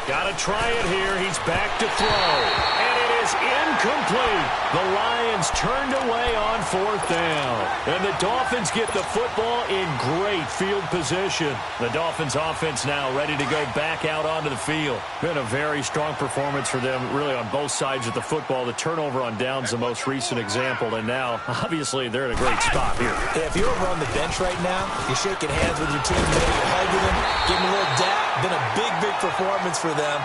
Speaker 3: Got to try it here. He's back to throw. And it is incomplete. The Lions turned away on 4th down. And the Dolphins get the football in great field position. The Dolphins offense now ready to go back out onto the field. Been a very strong performance for them, really on both sides of the football. The turnover on downs, the most recent example. And now, obviously, they're in a great spot here.
Speaker 4: Yeah, if you're over on the bench right now, you're shaking hands with your team, maybe you're hugging them, giving a little dap. Been a big, big performance for them.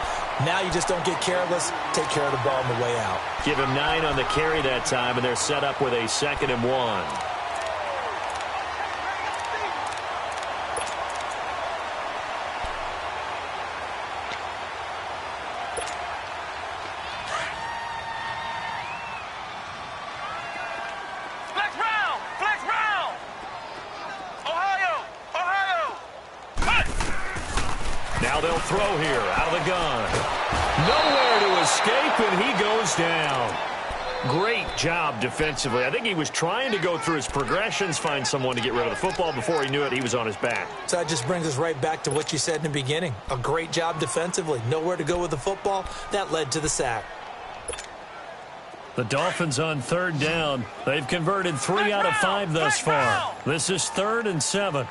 Speaker 4: Now you just don't get careless. Take care of the ball on the way out.
Speaker 3: Give him 9 on the carry that time, and they're set up with a 2nd and 1. Now they'll throw here out of the gun. Nowhere to escape, and he goes down. Great job defensively. I think he was trying to go through his progressions, find someone to get rid of the football. Before he knew it, he was on his back.
Speaker 4: So that just brings us right back to what you said in the beginning. A great job defensively. Nowhere to go with the football. That led to the sack.
Speaker 3: The Dolphins on 3rd down. They've converted 3 out of 5 thus far. This is 3rd and 7.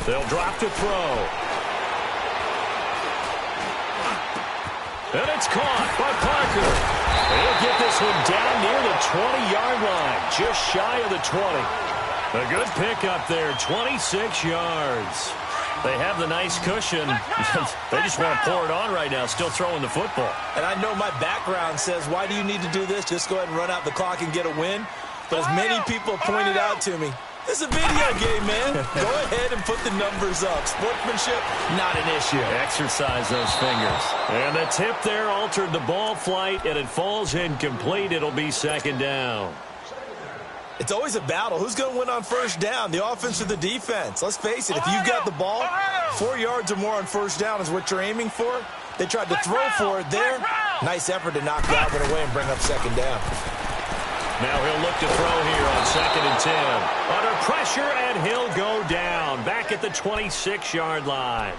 Speaker 3: They'll drop to throw. And it's caught by Parker. They'll get this one down near the 20-yard line, just shy of the 20. A good pickup there, 26 yards. They have the nice cushion. They just want to pour it on right now, still throwing the football.
Speaker 4: And I know my background says, why do you need to do this? Just go ahead and run out the clock and get a win. But as many people pointed out to me, this is a video game, man. Go ahead and put the numbers up. Sportsmanship, not an issue.
Speaker 3: Exercise those fingers. And the tip there altered the ball flight, and it falls incomplete. It'll be 2nd down.
Speaker 4: It's always a battle. Who's going to win on 1st down, the offense or the defense? Let's face it, if you've got the ball, 4 yards or more on 1st down is what you're aiming for. They tried to throw for it there. Nice effort to knock that one away and bring up 2nd down.
Speaker 3: Now he'll look to throw here on 2nd and 10. Under pressure, and he'll go down. Back at the 26-yard line.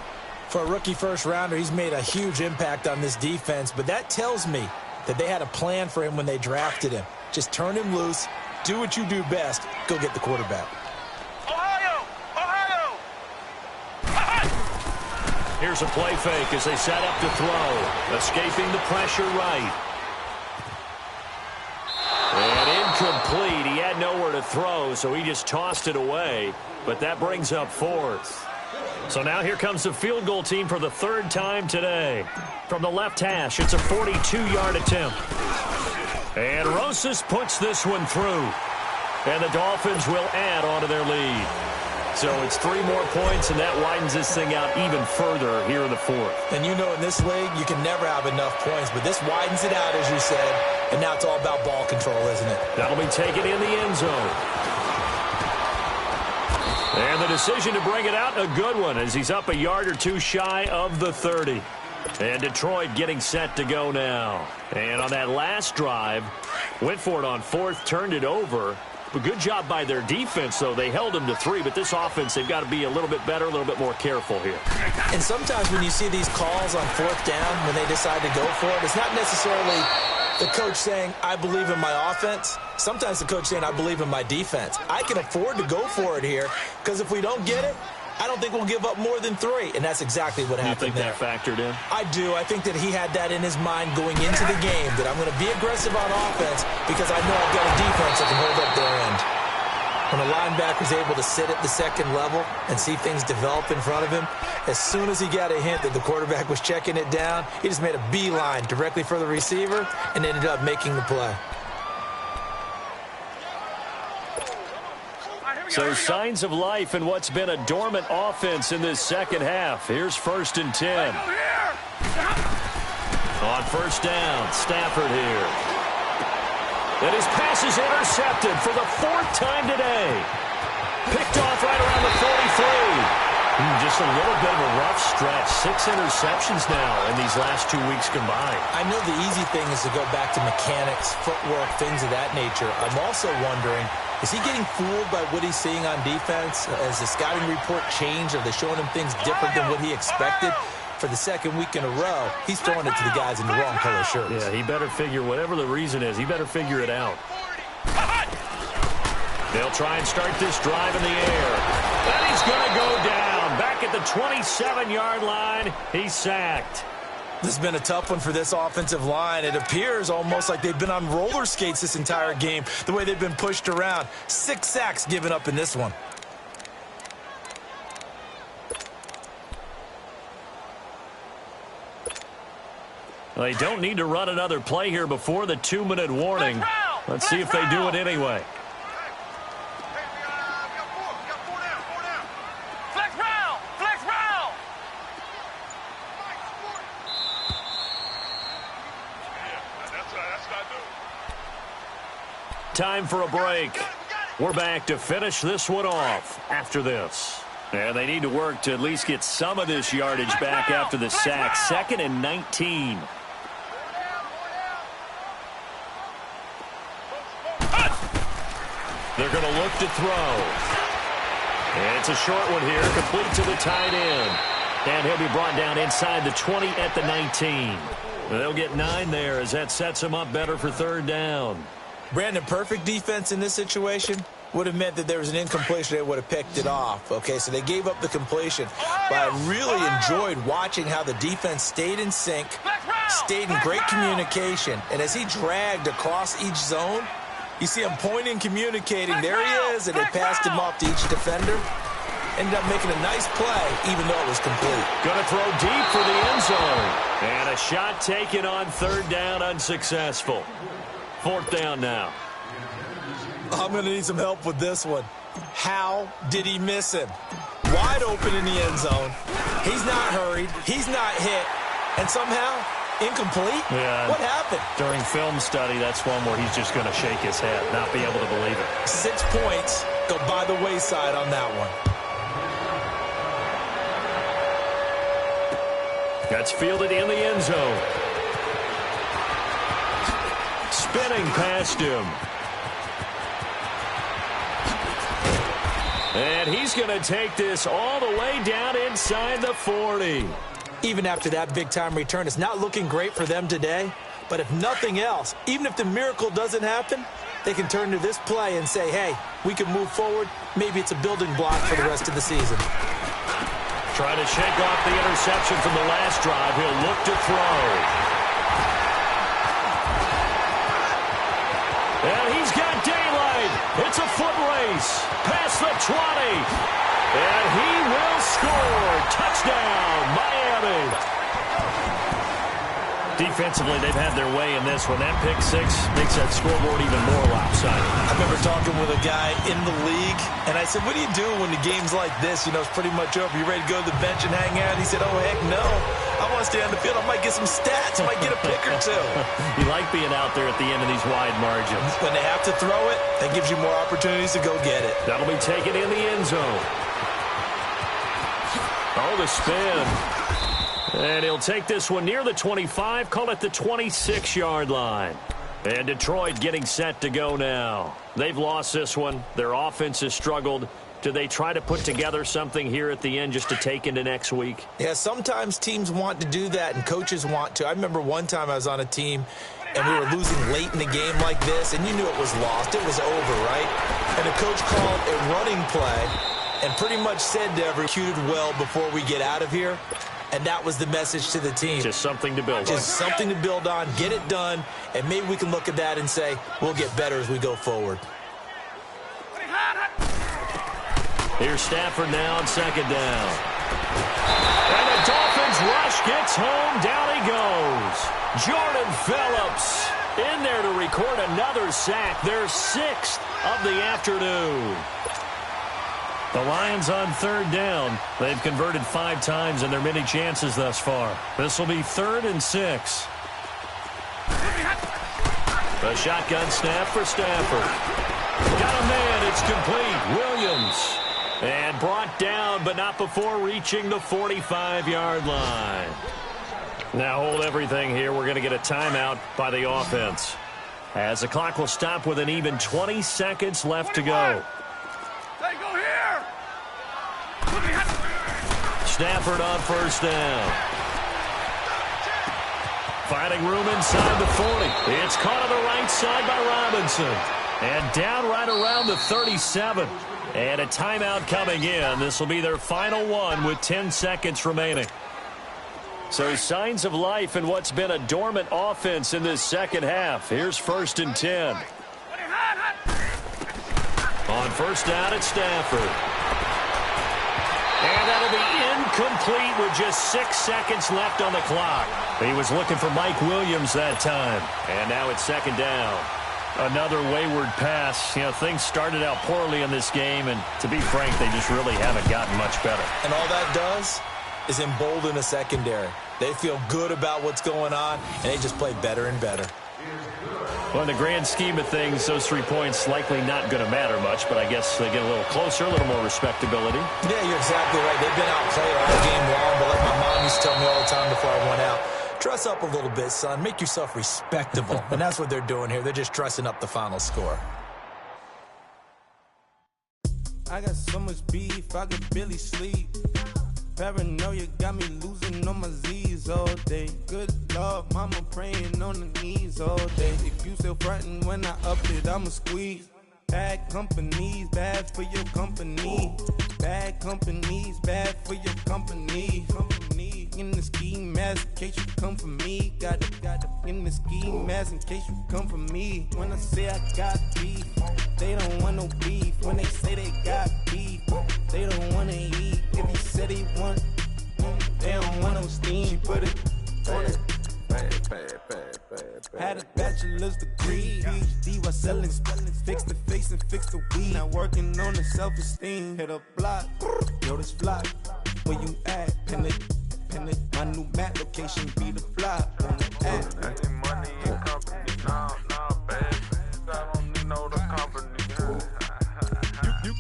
Speaker 4: For a rookie first-rounder, he's made a huge impact on this defense, but that tells me that they had a plan for him when they drafted him. Just turn him loose, do what you do best, go get the quarterback.
Speaker 3: Here's a play fake as they set up to throw. Escaping the pressure right. And incomplete. He had nowhere to throw, so he just tossed it away. But that brings up 4th. So now here comes the field goal team for the 3rd time today. From the left hash, it's a 42-yard attempt. And Rosas puts this one through. And the Dolphins will add on to their lead. So it's 3 more points, and that widens this thing out even further here in the 4th.
Speaker 4: And you know in this league, you can never have enough points, but this widens it out, as you said, and now it's all about ball control, isn't it?
Speaker 3: That'll be taken in the end zone. And the decision to bring it out, a good one, as he's up a yard or 2 shy of the 30. And Detroit getting set to go now. And on that last drive, went for it on 4th, turned it over. But good job by their defense, though. They held them to 3, but this offense, they've got to be a little bit better, a little bit more careful here.
Speaker 4: And sometimes when you see these calls on 4th down, when they decide to go for it, it's not necessarily the coach saying, I believe in my offense. Sometimes the coach saying, I believe in my defense. I can afford to go for it here, because if we don't get it, I don't think we'll give up more than 3, and that's exactly what happened there.
Speaker 3: You think that factored in?
Speaker 4: I do. I think that he had that in his mind going into the game, that I'm going to be aggressive on offense because I know I've got a defense that can hold up their end. When a linebacker is able to sit at the 2nd level and see things develop in front of him, as soon as he got a hint that the quarterback was checking it down, he just made a beeline directly for the receiver and ended up making the play.
Speaker 3: So signs of life in what's been a dormant offense in this 2nd half. Here's 1st and 10. On 1st down, Stafford here. And his pass is intercepted for the 4th time today. Picked off right around the 43. Just a little bit of a rough stretch. 6 interceptions now in these last 2 weeks combined.
Speaker 4: I know the easy thing is to go back to mechanics, footwork, things of that nature. I'm also wondering, is he getting fooled by what he's seeing on defense? Has the scouting report changed? Are they showing him things different than what he expected? For the second week in a row, he's throwing it to the guys in the wrong color shirts.
Speaker 3: Yeah, he better figure, whatever the reason is, he better figure it out. They'll try and start this drive in the air. And he's going to go down. Back at the 27-yard line, he's sacked.
Speaker 4: This has been a tough one for this offensive line. It appears almost like they've been on roller skates this entire game, the way they've been pushed around. 6 sacks given up in this one.
Speaker 3: Well, they don't need to run another play here before the 2-minute warning. Let's see if they do it anyway. Time for a break. We're back to finish this one off after this. And they need to work to at least get some of this yardage back after the sack. 2nd and 19. They're going to look to throw. And it's a short one here, complete to the tight end. And he'll be brought down inside the 20 at the 19. They'll get 9 there as that sets him up better for 3rd down.
Speaker 4: Brandon, perfect defense in this situation would have meant that there was an incompletion. They would have picked it off. Okay, so they gave up the completion. But I really enjoyed watching how the defense stayed in sync, stayed in great communication. And as he dragged across each zone, you see him pointing, communicating. There he is, and they passed him off to each defender. Ended up making a nice play, even though it was complete.
Speaker 3: Going to throw deep for the end zone. And a shot taken on 3rd down, unsuccessful. 4th down now.
Speaker 4: I'm going to need some help with this one. How did he miss him? Wide open in the end zone. He's not hurried. He's not hit. And somehow, incomplete?
Speaker 3: Yeah.
Speaker 4: What happened?
Speaker 3: During film study, that's one where he's just going to shake his head, not be able to believe it.
Speaker 4: 6 points go by the wayside on that one.
Speaker 3: That's fielded in the end zone. Spinning past him. And he's going to take this all the way down inside the 40.
Speaker 4: Even after that big-time return, it's not looking great for them today. But if nothing else, even if the miracle doesn't happen, they can turn to this play and say, hey, we can move forward. Maybe it's a building block for the rest of the season.
Speaker 3: Trying to shake off the interception from the last drive. He'll look to throw. And he's got daylight. It's a foot race. Past the 20. And he will score. Touchdown, Miami. Defensively, they've had their way in this one. That pick 6 makes that scoreboard even more lopsided.
Speaker 4: I remember talking with a guy in the league, and I said, what do you do when the game's like this? You know, it's pretty much over. You ready to go to the bench and hang out? He said, oh, heck no. I want to stay on the field. I might get some stats. I might get a pick or 2.
Speaker 3: You like being out there at the end of these wide margins.
Speaker 4: When they have to throw it, that gives you more opportunities to go get it.
Speaker 3: That'll be taken in the end zone. Oh, the spin. And he'll take this one near the 25, call it the 26-yard line. And Detroit getting set to go now. They've lost this one. Their offense has struggled. Do they try to put together something here at the end just to take into next week?
Speaker 4: Yeah, sometimes teams want to do that and coaches want to. I remember one time I was on a team and we were losing late in the game like this, and you knew it was lost. It was over, right? And the coach called a running play and pretty much said to executed well before we get out of here. And that was the message to the team.
Speaker 3: Just something to build on.
Speaker 4: Just something to build on, get it done, and maybe we can look at that and say, we'll get better as we go forward.
Speaker 3: Here's Stafford now on 2nd down. And the Dolphins rush gets home. Down he goes. Jordan Phillips in there to record another sack. Their 6th of the afternoon. The Lions on 3rd down. They've converted 5 times in their many chances thus far. This will be 3rd and 6. A shotgun snap for Stafford. Got a man. It's complete. Williams. And And brought down, but not before reaching the 45-yard line. Now hold everything here. We're going to get a timeout by the offense, as the clock will stop with an even 20 seconds left to go.
Speaker 5: They go here.
Speaker 3: Stafford on first down. Finding room inside the 40. It's caught on the right side by Robinson. And down right around the 37. And a timeout coming in. This will be their final one with 10 seconds remaining. So signs of life in what's been a dormant offense in this second half. Here's 1st and 10. On first down, it's Stafford. And that'll be incomplete with just 6 seconds left on the clock. He was looking for Mike Williams that time. And now it's 2nd down. Another wayward pass. You know, things started out poorly in this game, and to be frank, they just really haven't gotten much better.
Speaker 4: And all that does is embolden the secondary. They feel good about what's going on, and they just play better and better.
Speaker 3: Well, in the grand scheme of things, those 3 points likely not going to matter much, but I guess they get a little closer, a little more respectability.
Speaker 4: Yeah, you're exactly right. They've been outplayed all game long, but like my mom used to tell me all the time before I went out, dress up a little bit, son. Make yourself respectable. And that's what they're doing here. They're just dressing up the final score.
Speaker 6: I got so much beef, I could barely sleep. Paranoia got me losing on my Z's all day. Good Lord, mama praying on the knees all day. If you still frontin' when I up it, I'ma squeeze. Bad companies, bad for your company. Bad companies, bad for your company. In the ski mask in case you come for me. Got it in the ski mask in case you come for me. When I say I got beef, they don't want no beef. When they say they got beef, they don't want to eat. If he said he want, they don't want no steam. She put it on it. Had a bachelor's degree, PhD while selling, fix the face and fix the weed. Now working on the self-esteem. Hit a block, yo this fly. Where you at? Pin it. My new map location be the fly on the app.
Speaker 5: I need money and company, nah, baby. I don't need no the company.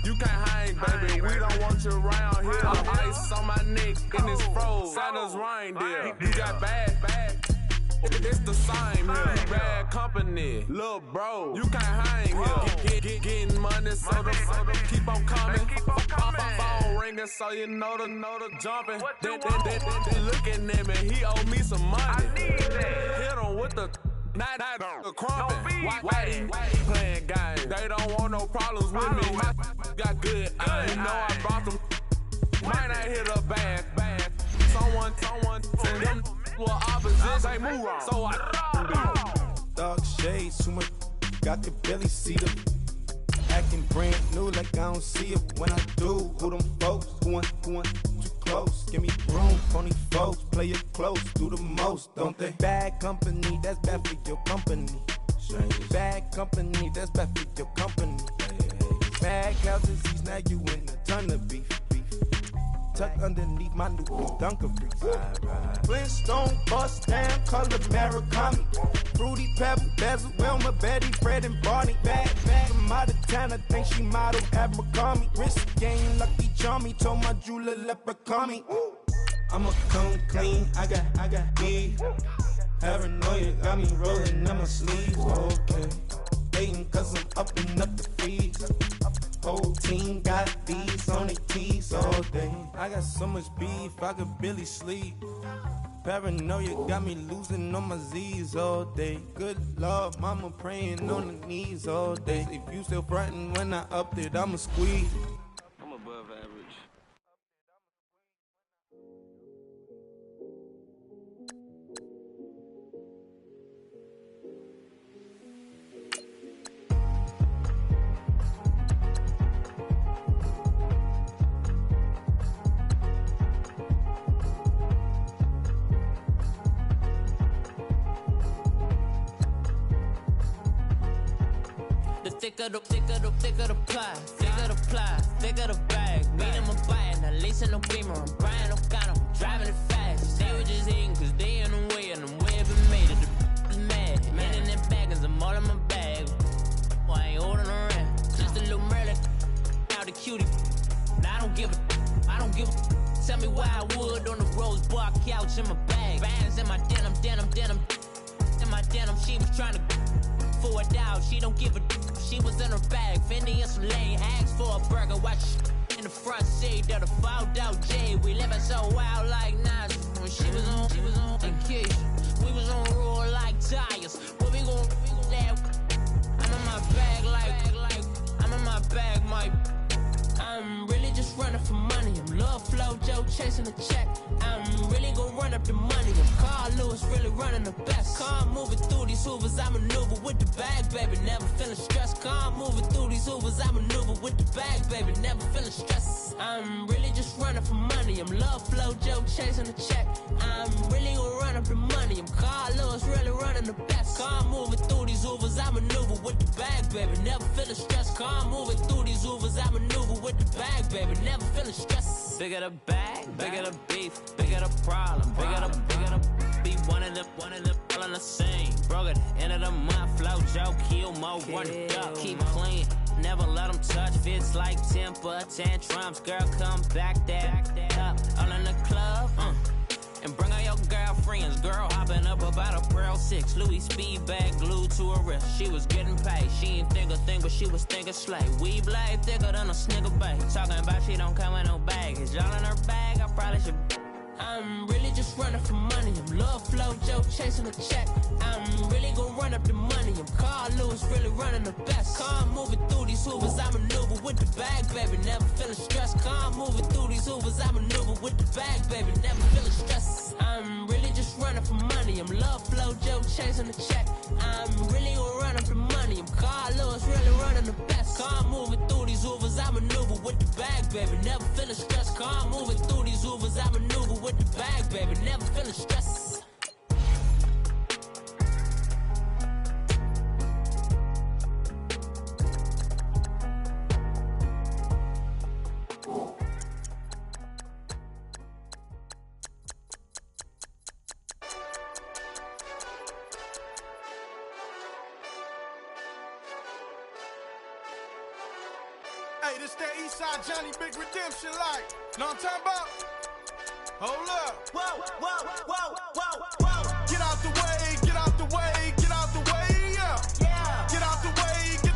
Speaker 5: You can't hang, baby. We don't want you around here. Ice on my neck in this froze. Santa's reindeer. You got bad. It's the same here. Bad company, little bro. You can't hang here. Getting money, so the keep on coming. Phone ringing, so you know the jumping. They looking at me. He owe me some money. Hit him with the. Not the crumping. Why they playing games? They don't want no problems with me. My got good. You know I brought them. Might not hit a bad. Someone send them. Well, opposition, move wrong. So I
Speaker 6: dark shades, too much. Got the belly see them. Acting brand new like I don't see it when I do. Who them folks? Going too close. Give me room, phony folks. Play it close, do the most, don't they? Bad company, that's bad for your company. Bad company, that's bad for your company. Bad cow disease, now you in a ton of beef. Tucked underneath my new Dunkarees. Flintstone, bust down, color Murakami. Fruity Pebble, Bezel, Wilma, Betty, Fred, and Barney. Bad from out of town, I think she model at McCarmy. Wrist game, Lucky Charmy, told my jeweler, leprechaun me. I'ma come clean, I got beef. Paranoia got me rolling on my sleeves, okay. Hating cause I'm upping up the fees. Whole team got these on their tees all day. I got so much beef, I could barely sleep. Paranoia got me losing on my Z's all day. Good Lord, mama praying on the knees all day. If you still frontin' when I up it, I'ma squeeze.
Speaker 5: I'm above average.
Speaker 2: Thicker the pie, thicker the bag. Mean I'm a buyer, now lacing no beamer. I'm Brian O'Connor, I'm driving it fast. They were just hating cause they in the way, and I'm way up and made it. The is mad, man in that bag, cause I'm all in my bag. Why I ain't holding around? Just a little Merlin, out the cutie. Now I don't give a. Tell me why I would on the rose bar couch in my bag. Bands in my denim. In my denim, she was trying to for it out. She don't give a. She was in her bag. Fendi and some lane. Asked for a burger. Watch in the front seat of the fouled out J. We living so wild like Nas. When she was on vacation. We was on roll like tires. What we gon' that? I'm in my bag like I'm in my bag, my. I'm really just running for money. I'm Love Flow Joe chasing the check. I'm really gon' run up the money. I'm Carl Lewis really running the best. Car moving through these hoovers, I maneuver with the bag, baby. Never feeling stressed. Car moving through these hoovers, I maneuver with the bag, baby. Never feeling stressed. I'm really just running for money. I'm Love Flow Joe chasing the check. I'm really gon' run up the money. I'm Carl Lewis really running the best. Car moving through these hoovers, I maneuver with the bag, baby. Never feeling stressed. Car moving through these hoovers, I maneuver with the bag, baby. Never feeling stressed. Bigger the bag, bigger the beef, bigger the problem, bigger the be one of the all on the same. Broke at the end of the month, Flow Joe, kill more, run it up, keep clean. Never let them touch, fits like temper tantrums. Girl, come back that up, all in the club, and bring all your girlfriends. Girl hopping up about a Pearl 6 Louis speed bag glued to her wrist. She was getting paid. She ain't think a thing, but she was thinking slay. We blade thicker than a snigger bag. Talking about she don't come with no baggage. All in her bag, I probably should. I'm really just running for money. I'm Love Flow Joe chasing a check. I'm really gon' run up the money. I'm Carl Lewis really running the best. Car moving through these hoovers, I maneuver with the bag, baby. Never feeling stressed. Car moving through these hoovers, I maneuver with the bag, baby. Never feeling stressed. I'm really just running for money. I'm Love Flow Joe chasing the check. I'm really gon' run up the money. I'm Carl Lewis really running the best. Car moving through these hoovers, I maneuver with the bag, baby. Never feeling stressed. Car moving through these hoovers, I maneuver with the bag, baby. Never feeling stressed.
Speaker 6: Hey, this that Eastside Johnny Big Redemption like. Know what I'm talking about? Hold up.
Speaker 2: Whoa, whoa, whoa, whoa, whoa.
Speaker 6: Get out the way, get out the way, get out the way, yeah.
Speaker 2: Yeah.
Speaker 6: Get out the way, get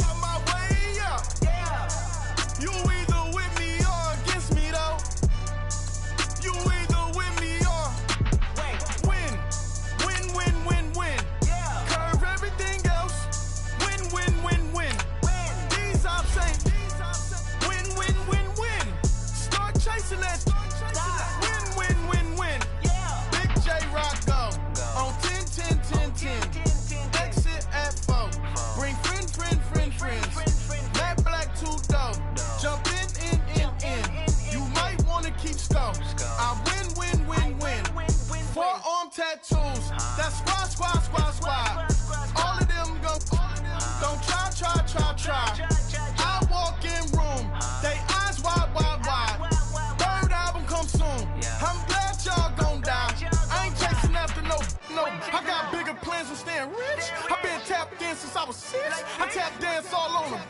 Speaker 6: out my way, yeah.
Speaker 2: Yeah.
Speaker 6: You either with me or against me, though. You either with me or win. Win, win, win, win.
Speaker 2: Yeah.
Speaker 6: Curve everything else. Win, win, win, win. These options ain't win, win, win, win. Start chasing that. Win, win, win, win.
Speaker 2: Yeah.
Speaker 6: Big J Rock go on 10, 10, 10, 10. Exit at 4. Bring friends. Matt Black 2 dough. Jump in. You might wanna keep score. I win. 4-arm tattoos. That's squad. All of them go. Don't try. I walk in room. They eyes wide. Third album come soon. I'm glad y'all gon' die. I ain't chasing after no. I got bigger plans than staying rich. I been tapped in since I was 6. I tap dance all on them.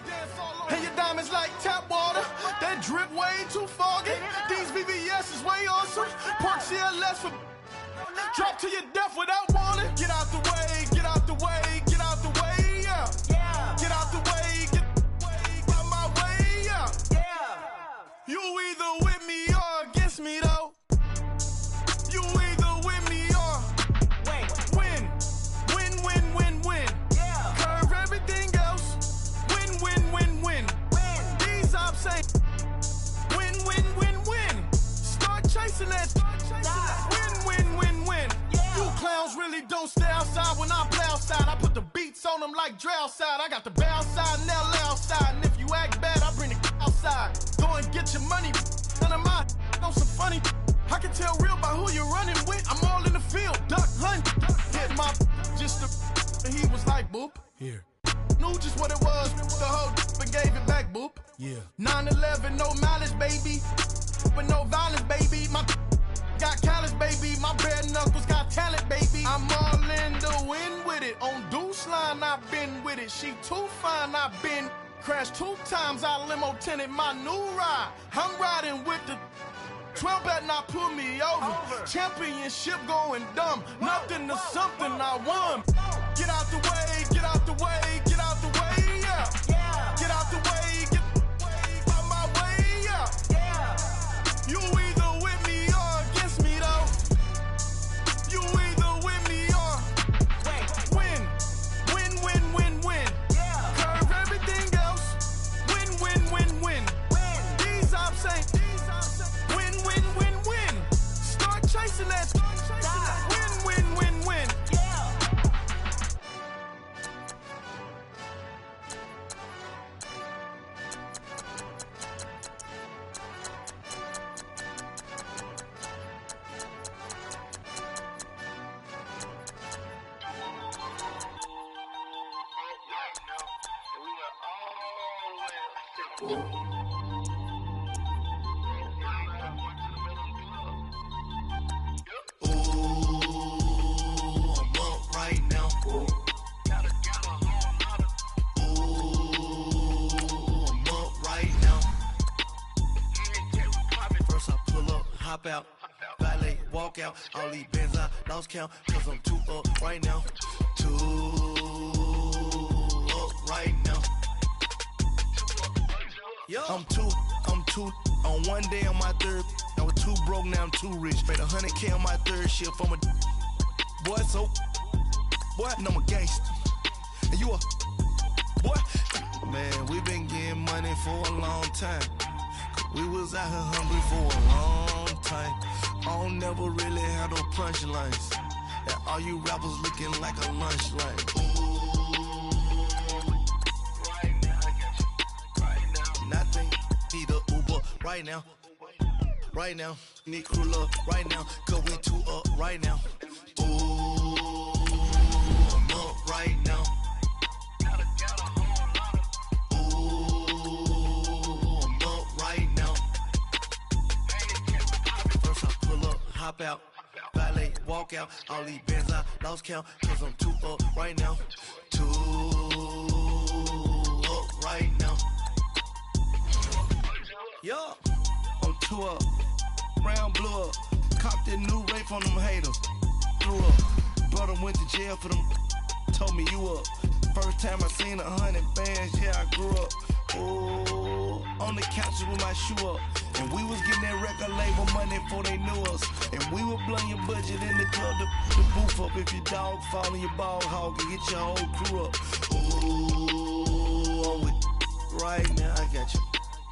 Speaker 6: And your diamonds like tap water. That drip way too foggy. These BBS is way awesome. Park CLS for drop to your death without warning. Get out the way, get out the way, get out the way, yeah.
Speaker 2: Yeah.
Speaker 6: Get out the way, get out my way, yeah.
Speaker 2: Yeah.
Speaker 6: You either with me or against me, though. You either with me or win. Win.
Speaker 2: Yeah.
Speaker 6: Curve everything else. Win. These ops ain't win. Start chasing that. Win.
Speaker 2: Yeah.
Speaker 6: You clowns really don't stay outside when I play outside. I put the beats on them like Dre side. I got the bow side and LA outside. And if you act bad, I bring the outside. Go and get your money. None of my know some funny. I can tell real by who you're running with. I'm all in the field. Duck hunt. Hit my just the. And he was like, boop. Here. Knew just what it was. The whole and gave it back, boop. Yeah. 9/11, no mileage, baby. But no violence, baby. My got callous, baby. My bare knuckles got talent, baby. I'm all in the wind with it. On Deuce line, I've been with it. She too fine, I've been. Crashed 2 times, I limo tinted my new ride. I'm riding with the 12 better not pull me over. Championship going dumb. Nothing to something I won. Get out the way, get out the way, get out the way, yeah. Get out the way, get out my way, yeah. You either with me or against me though. You either with me or win. Win, win, win, win. Curve everything else. Win, win, win, win. These ops ain't win, win, win, win. Start chasing that. Win, win, win, win. Out, valet, walk out, all these bands I lost count, cause I'm 2 up right now, 2 up right now. Yo. I'm two on one day on my third, I was 2 broke, now I'm 2 rich, made 100K on my third shift, I'm a boy, so, boy, and I'm a gangster, and you a, boy, man, we been getting money for a long time. We was out here hungry for a long time. I don't never really have no punchlines. And all you rappers looking like a lunch line. Right now, I got you. Right now. Nothing. Need a Uber right now. Right now. Need crew love right now. Cause we 2 up right now. Ooh, I'm up right now. Hop out, valet, walk out, all these bands I lost count, cause I'm 2 up right now, 2 up right now. Yo, I'm 2 up, round blew up, copped that new rape on them haters, threw up, brother went to jail for them, told me you up, first time I seen 100 bands, yeah I grew up, ooh, on the couches with my shoe up. And we was getting that record label money before they knew us. And we were blowing your budget in the club, the booth up. If your dog fall in your ball hog and get your whole crew up. Ooh, I'm with right now, I got you.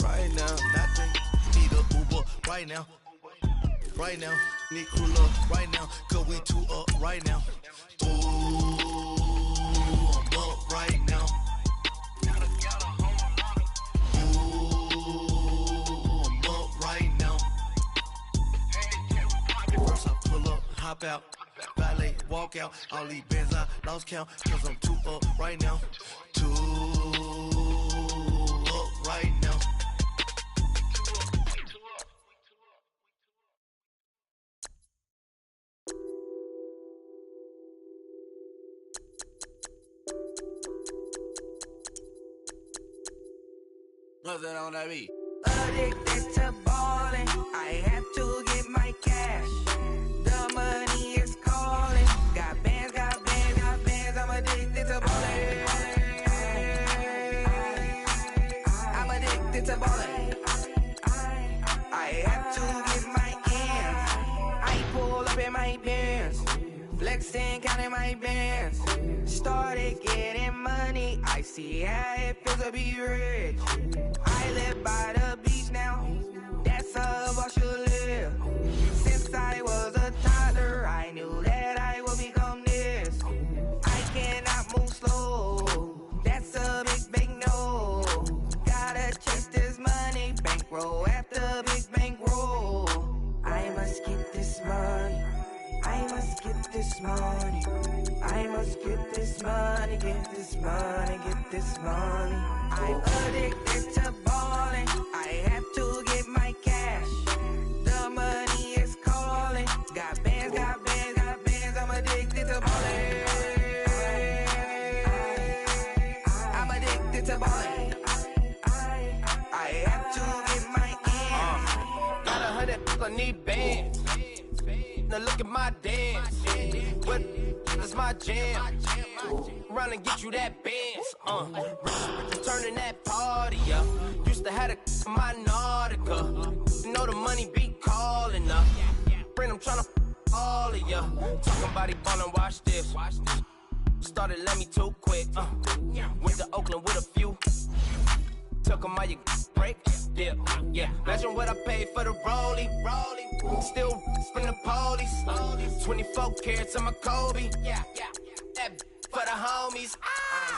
Speaker 6: Right now, nothing. Need a Uber right now. Right now, need crew love right now. Cause we 2 up right now. Ooh, I'm up right now. Hop out, valet, walk out, all these bands I lost count, cause I'm 2 up right now, 2 up right now.
Speaker 1: What's that on that beat?
Speaker 7: Addicted to ballin', I have to get my cash. The money is calling. Got bands, I'm addicted to ballin'. I'm addicted to ballin'. I have to get my ends. I pull up in my Benz, flexing, counting my bands. Started getting money, I see how it feels to be rich. I live by the beach now, that's how I should live. Since I was a toddler, I knew that I would become this. I cannot move slow, that's a big no. Gotta chase this money, bankroll after big bankroll. I must get this money, I must get this money, I must get this money, get this money, get this money. I'm addicted to ballin', I have to get my cash. The money is calling. Got bands, I'm addicted to ballin'. I'm addicted to ballin'. I have to get my ends.
Speaker 8: Got 100, I need bands. Now look at my dance. What is my jam? Run and get you that bands. Turning that party up. Used to have a my Nautica. You know the money be calling up. Friend, I'm tryna all of ya. Talking about he ballin', watch this. Started let me too quick. Went to Oakland with a few. Took 'em all you break. Yeah. Imagine what I paid for the rollie. Still from the police. 24 carats on my Kobe. That for the homies.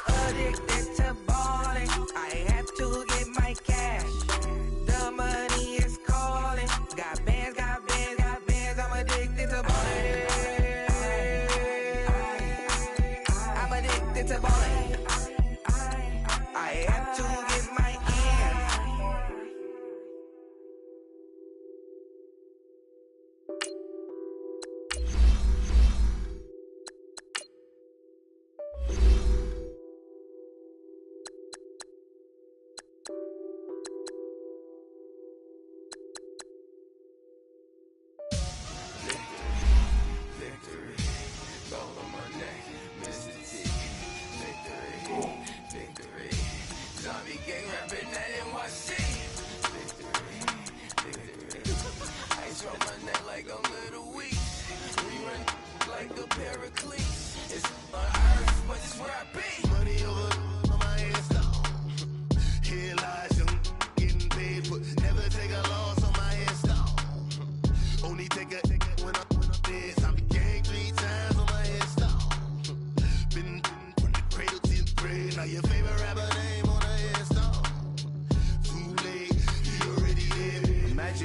Speaker 7: I'm addicted to balling. I have to get my cash. The money is calling. Got bands, got bands, got bands. I'm addicted to balling. I'm addicted to balling. I have to get my ends.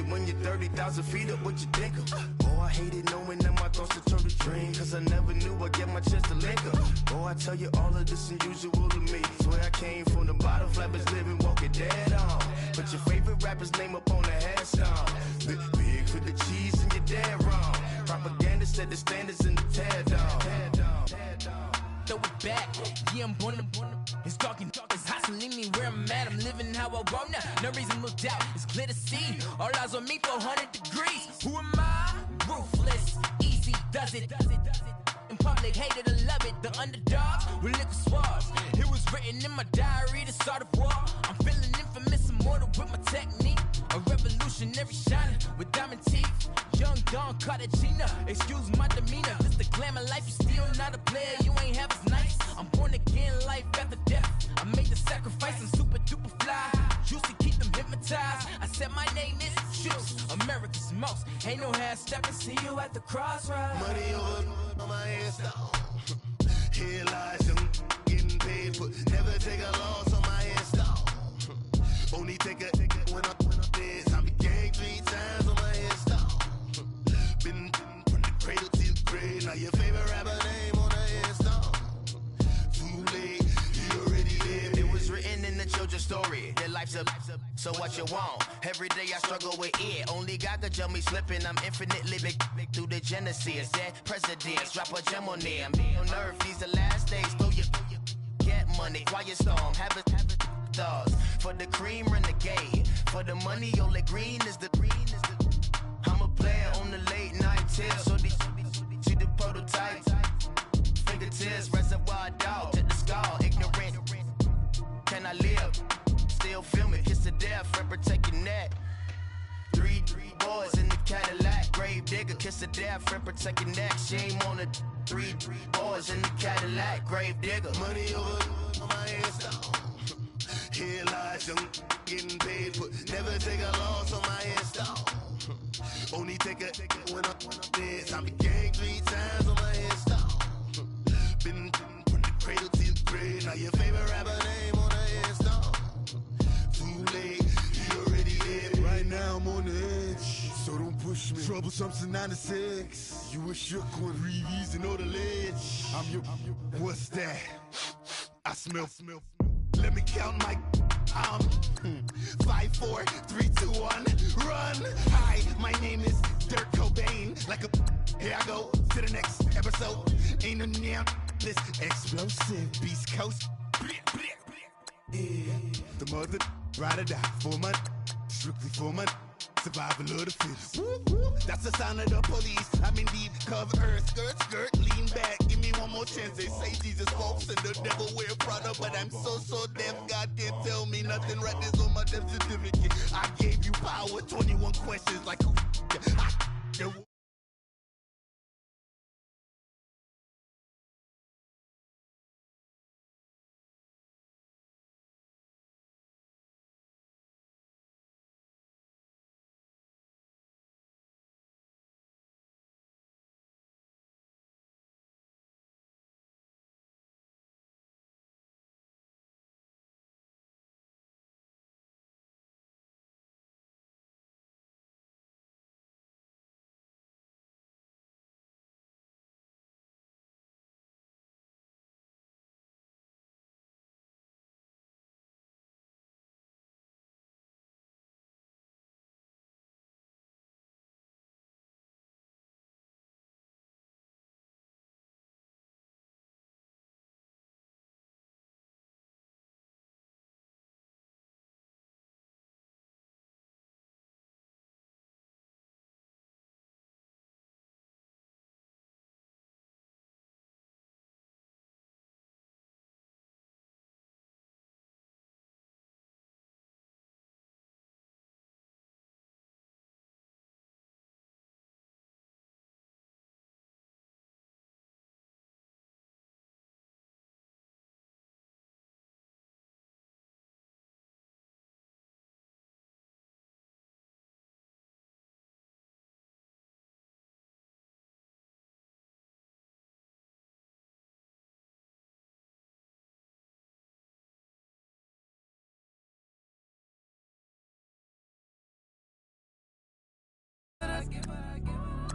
Speaker 9: When you're 30,000 feet up, what you think of? Oh, I hated knowing that my thoughts to turn to dream, cause I never knew I'd get my chance to link up. Oh, I tell you all of this unusual to me. Swear I came from the bottom, flappers living, walking dead on. Put your favorite rapper's name up on the headstone. Big for the cheese and you're dead wrong. Propaganda set the standards in the tear down.
Speaker 2: Throw it back, yeah, I'm born to. It's talking, it's hustling me where I'm at. I'm living how I want now. No reason to look out, it's clear to see. All eyes on me, 400 degrees. Who am I? Ruthless, easy does it. In public, hated to love it. The underdogs with liquor swabs. It was written in my diary to start a war. I'm feeling infamous, immortal with my technique. A revolutionary shining with diamond teeth. Young Don Cartagena, excuse my demeanor. This the glamour life, you still not a player. You ain't half as nice. I'm born again, life after death. I made the sacrifice, I'm super duper fly. Used to keep them hypnotized. I said my name is Juice, America's most. Ain't no half stepping, see you at the crossroads.
Speaker 9: Money over on my headstone. Here lies young, getting paid, but never take a loss on my headstone. Only take a when I'm dead. I be gang 3 times on my headstone. Been from the cradle to the grave. Now your favorite rapper name on the headstone. Too late, you already lived. It was written in the children's story. Their life's a so what you want? Every day I struggle with it. Only God could jump me slipping. I'm infinitely big through the genesis. Dead presidents, drop a gem on them. On earth, these the last days. Throw your get money, quiet storm. Have it thoughts. For the cream, renegade. For the money, only green is the green is the. I'm a player on the late night till. So these see the prototype. Fingertips, reservoir dog to the skull. Ignorant. Can I live? Still film it, kiss to death, friend, protect your neck. Three boys in the Cadillac, grave digger, kiss to death, friend, protect your neck. Shame on the three boys in the Cadillac, grave digger. Money over on my headstone. Here lies young, getting paid, but never take a loss on my headstone. Only take a when I'm dead. I be gang 3 times on my headstone. Been from the cradle to the grave. Now your favorite rapper name on the headstone. Too late, you already lived. Right now I'm on the edge, so don't push me. Troublesome to 96. You a shook one, breeze and know the ledge. I'm your, what's that? I smell. Let me count my 5, 4, 3, 2, 1, run. Hi, my name is Dirk Cobain. Like a here I go to the next episode. Ain't no damn this explosive Beast Coast. Yeah. The mother Ride or die for my strictly for my survival of the fittest. That's the sound of the police. I'm in deep cover earth, skirt, lean back. Give me one more chance. They say Jesus walks and the devil wear Prada, but I'm so deaf. God can't tell me nothing. Right this on my death certificate. I gave you power. 21 questions like who?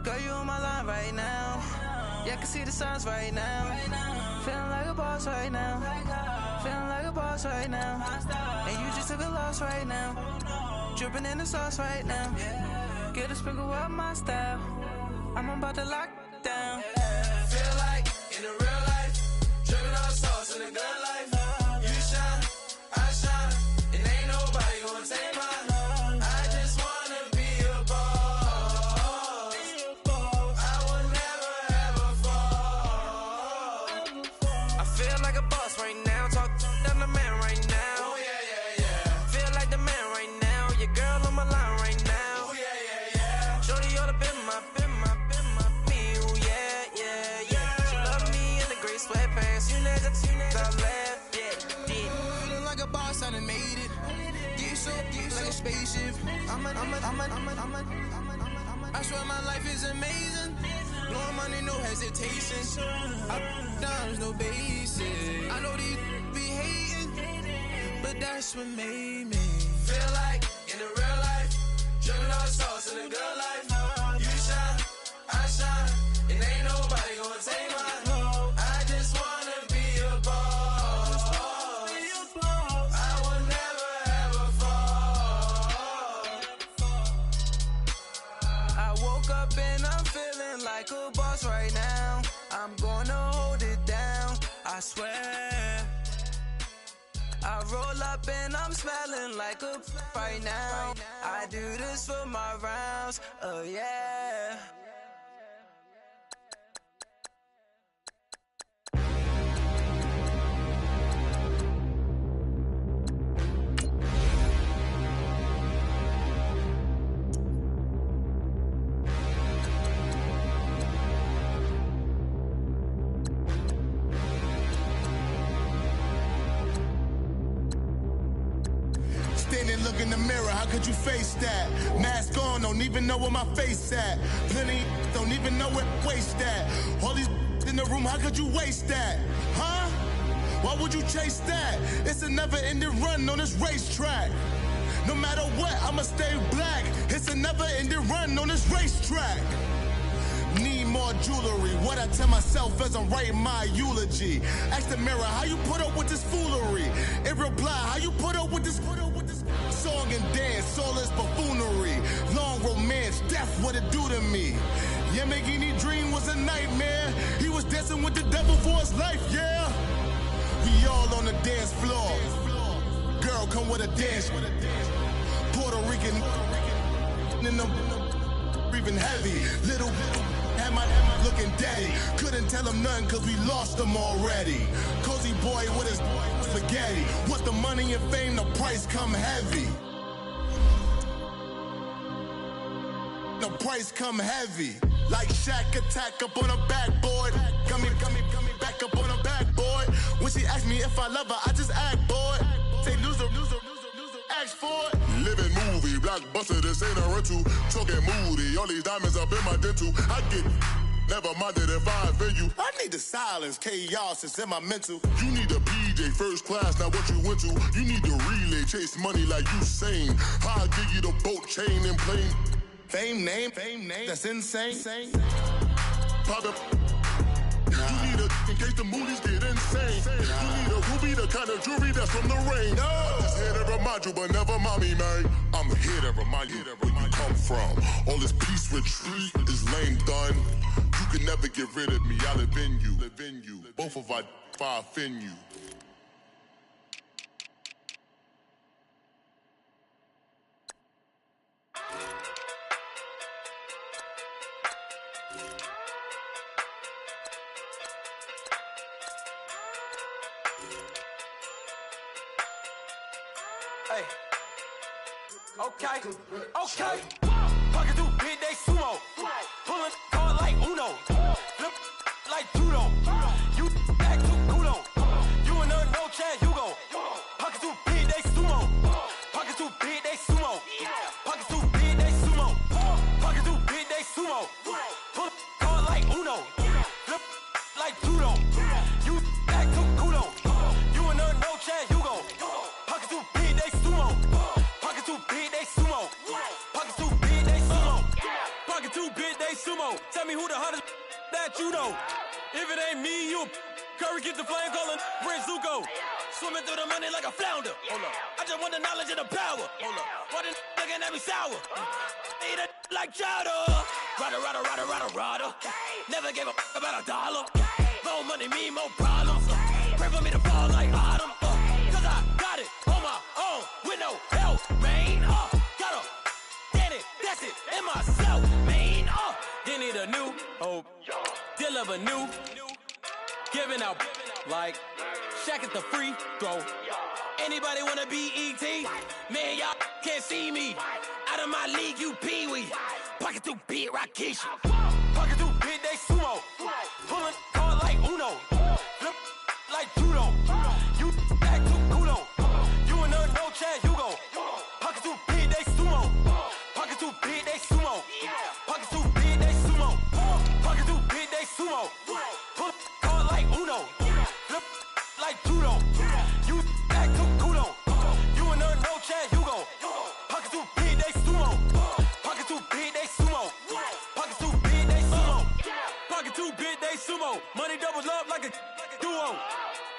Speaker 7: Girl, you on my line right now. Yeah, I can see the signs right now. Feeling like a boss right now. Feeling like a boss right now. And you just took a loss right now. Dripping in the sauce right now. Get a sprinkle up my style. I'm about to lock down.
Speaker 10: Feel like in the real life, dripping on sauce in the good life. You shine, I shine, and ain't nobody gonna take mine. I just wanna be a boss. I will never ever fall.
Speaker 7: I feel like a boss right now. Talk down the man right now.
Speaker 10: Oh yeah, yeah, yeah.
Speaker 7: Feel like the man right now. Your girl on my line right now.
Speaker 10: Oh yeah, yeah, yeah.
Speaker 7: Shorty all up in my me. Ooh yeah, yeah, yeah. She love me in the gray sweatpants. You never left, yeah.
Speaker 10: Feeling like a boss, I done made it. Get so like a spaceship. I swear my life is amazing. Blowing money, no hesitation. Up, downs, no basic. I know these be hating, but that's what made me
Speaker 7: Feel like
Speaker 10: in the real life, dripping on sauce in the good life. You shine, I shine, and ain't nobody gonna take mine. I just wanna be a boss. I will never ever fall.
Speaker 7: I woke up and I'm feeling like a boss right now. I'm gonna hold it down, I swear. I roll up and I'm smelling like a right now. I do this for my rounds, oh yeah.
Speaker 9: Standing, look in the mirror, how could you face that? Mask on, don't even know where my face at. Plenty, don't even know where waste at. All these in the room, how could you waste that? Huh? Why would you chase that? It's a never-ending run on this racetrack. No matter what, I'ma stay black. It's a never-ending run on this racetrack. Need more jewelry, what I tell myself as I'm writing my eulogy. Ask the mirror, how you put up with this foolery? It reply, how you put up with this song and dance, all this buffoonery. Long romance, death, what it do to me? Yamagini dream was a nightmare. He was dancing with the devil for his life, yeah. We all on the dance floor. Girl, come with a dance. Puerto Rican in them breathing heavy. Little had my looking daddy. Couldn't tell him nothing cause we lost him already. Cozy boy with his spaghetti. Want the money and fame, the price come heavy. The price come heavy. Like Shaq attack up on a backboard. Gummy, back up on a backboard. When she asked me if I love her, I just act bored. Say loser, ask for it. Living movie, blockbuster, this ain't a rental. Talking moody, all these diamonds up in my dental. I get never minded if I offend you. I need the silence, chaos is in my mental. You need a PJ, first class, not what you went to. You need the relay, chase money like you sane. I'll give you the boat, chain, and plane. Fame name, that's insane. Pop it. You need a, in case the movies get insane. You need a ruby, the kind of jewelry that's from the rain. I'm just here to remind you, but never mommy, man. I'm here to remind you where you come from. All this peace retreat is lame done. You can never get rid of me, I live in you. Both of our offend you.
Speaker 8: Hey. Okay. Pocket too big, they sumo. Pulling hard like Uno. Flip like judo. You act too kudo. You and her no Chad Hugo. Pocket too big, they sumo. Pocket too big, they sumo. Pocket too big, they sumo. Pocket too big, they sumo. Pull hard like Uno. Flip like judo. You act too kudo. You and her no Chad Hugo. Pocket too big, they sumo. Pocket too big, they sumo. Pocket too big, they sumo. Pocket too big, they sumo. Tell me who the hottest that you know. If it ain't me, you Curry keep the flame calling Prince Zuko. Swimming through the money like a flounder. Hold up. I just want the knowledge and the power. Hold up. Why the looking at me sour? Eat it like chowder. Rada. Never gave a about a dollar. More money, me, more problems. Pray for me to fall like autumn. Cause I got it on my own with no help, man. Gotta get it, that's it, in myself, man. They need a new hope, deliver new, giving out like Shaq at the free throw. Anybody wanna be E.T.? Man, y'all can't see me. Out of my league, you pee-wee. Pocket too big, Rakishi. Pocket too big, they sumo. Pulling hard like Uno. Flip like judo. You act too kudo. You and her no Chad Hugo. Pocket too big, they sumo. Pocket too big, they sumo. Pocket too big, they sumo. Pocket too big, they sumo. Pull hard like Uno. Flip like judo. You act too kudo. You and her no Chad Hugo. Pocket too big, they sumo. Pocket too big, they sumo. Pocket too big, they sumo. Pocket too big, they sumo. Money doubles up like a duo.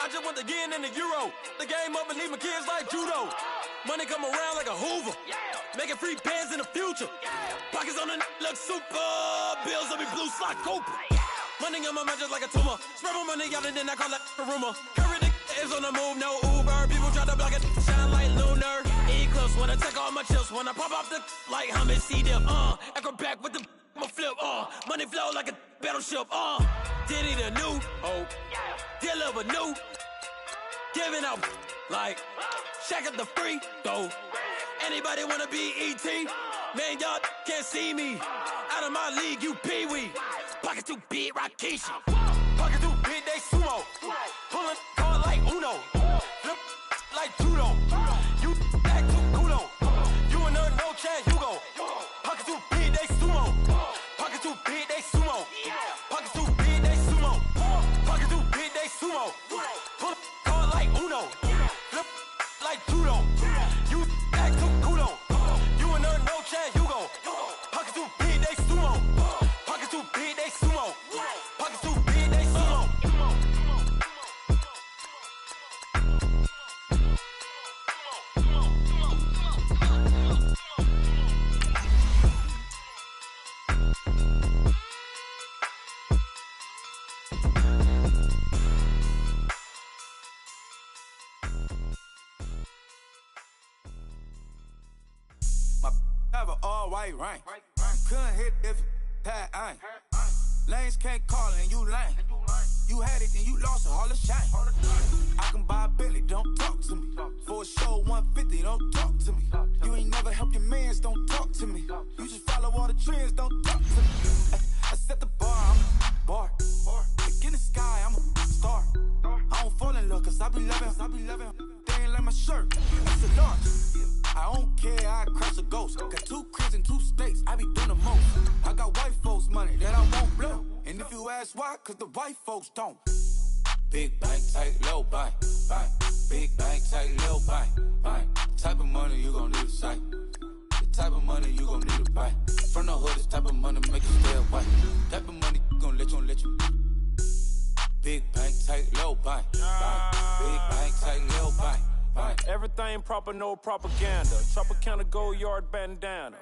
Speaker 8: I just want the yen and the euro. The game up and leave my kids like judo. Money come around like a Hoover. Making free bands in the future. Pockets on the look super. Bills on me blue slot Cooper. Money on my mind just like a tumor. Spread my money out and then I call that a rumor. Curry the is on the move, no Uber. People try to block it, shine like lunar. Eclipse when I take all my chips. When I pop off the like Hummus C-Dip. Acrobat with the my flip. Money flow like a battleship. Diddy the new hope. Deliver new. Giving out like Shaq at the free throw. Anybody wanna be E.T.? Man, y'all can't see me. Out of my league, you pee-wee. Pocket too big, Rakishi. Pocket too big, they sumo. Pulling hard like Uno. Flip like judo. You act too kudo. You and her no Chad Hugo. Pocket too big, they sumo. Pocket too big, they sumo. Pocket too big, they sumo. Pocket too big, they sumo. Pull hard like Uno. Flip like judo. You act too kudo. You and her no Chad Hugo. Pocket too big, they sumo. Pocket too big, they sumo. Pocket too big, they sumo.
Speaker 6: have an all-white rank. Couldn't hit if it had ain't. Lanes can't call it and you lame. You had it and you lost it, all the shame. I can buy a Bentley, don't talk to me. For a show 150, don't talk to me. You ain't never helped your mans, don't talk to me. You just follow all the trends, don't talk to me. I set the bar, I'm a bar. Like in the sky, I'm a star. I don't fall in love, cause I be loving. They ain't like my shirt, it's a large. I don't care, I crash a ghost. Got 2 cribs in 2 states, I be doing the most. I got white folks' money that I won't blow. And if you ask why, cause the white folks don't. Big bank, tight, low bank, bank. Big bank, tight, low bank, bank. Type of money you gon' need to sight. The type of money you gon' need to buy. From the hood, this type of money make you stay away. Type of money gon' let you. Big bank, tight, low bank, bank. Big bank, tight, low bank.
Speaker 5: Everything proper, no propaganda. Tropicana gold yard bandana.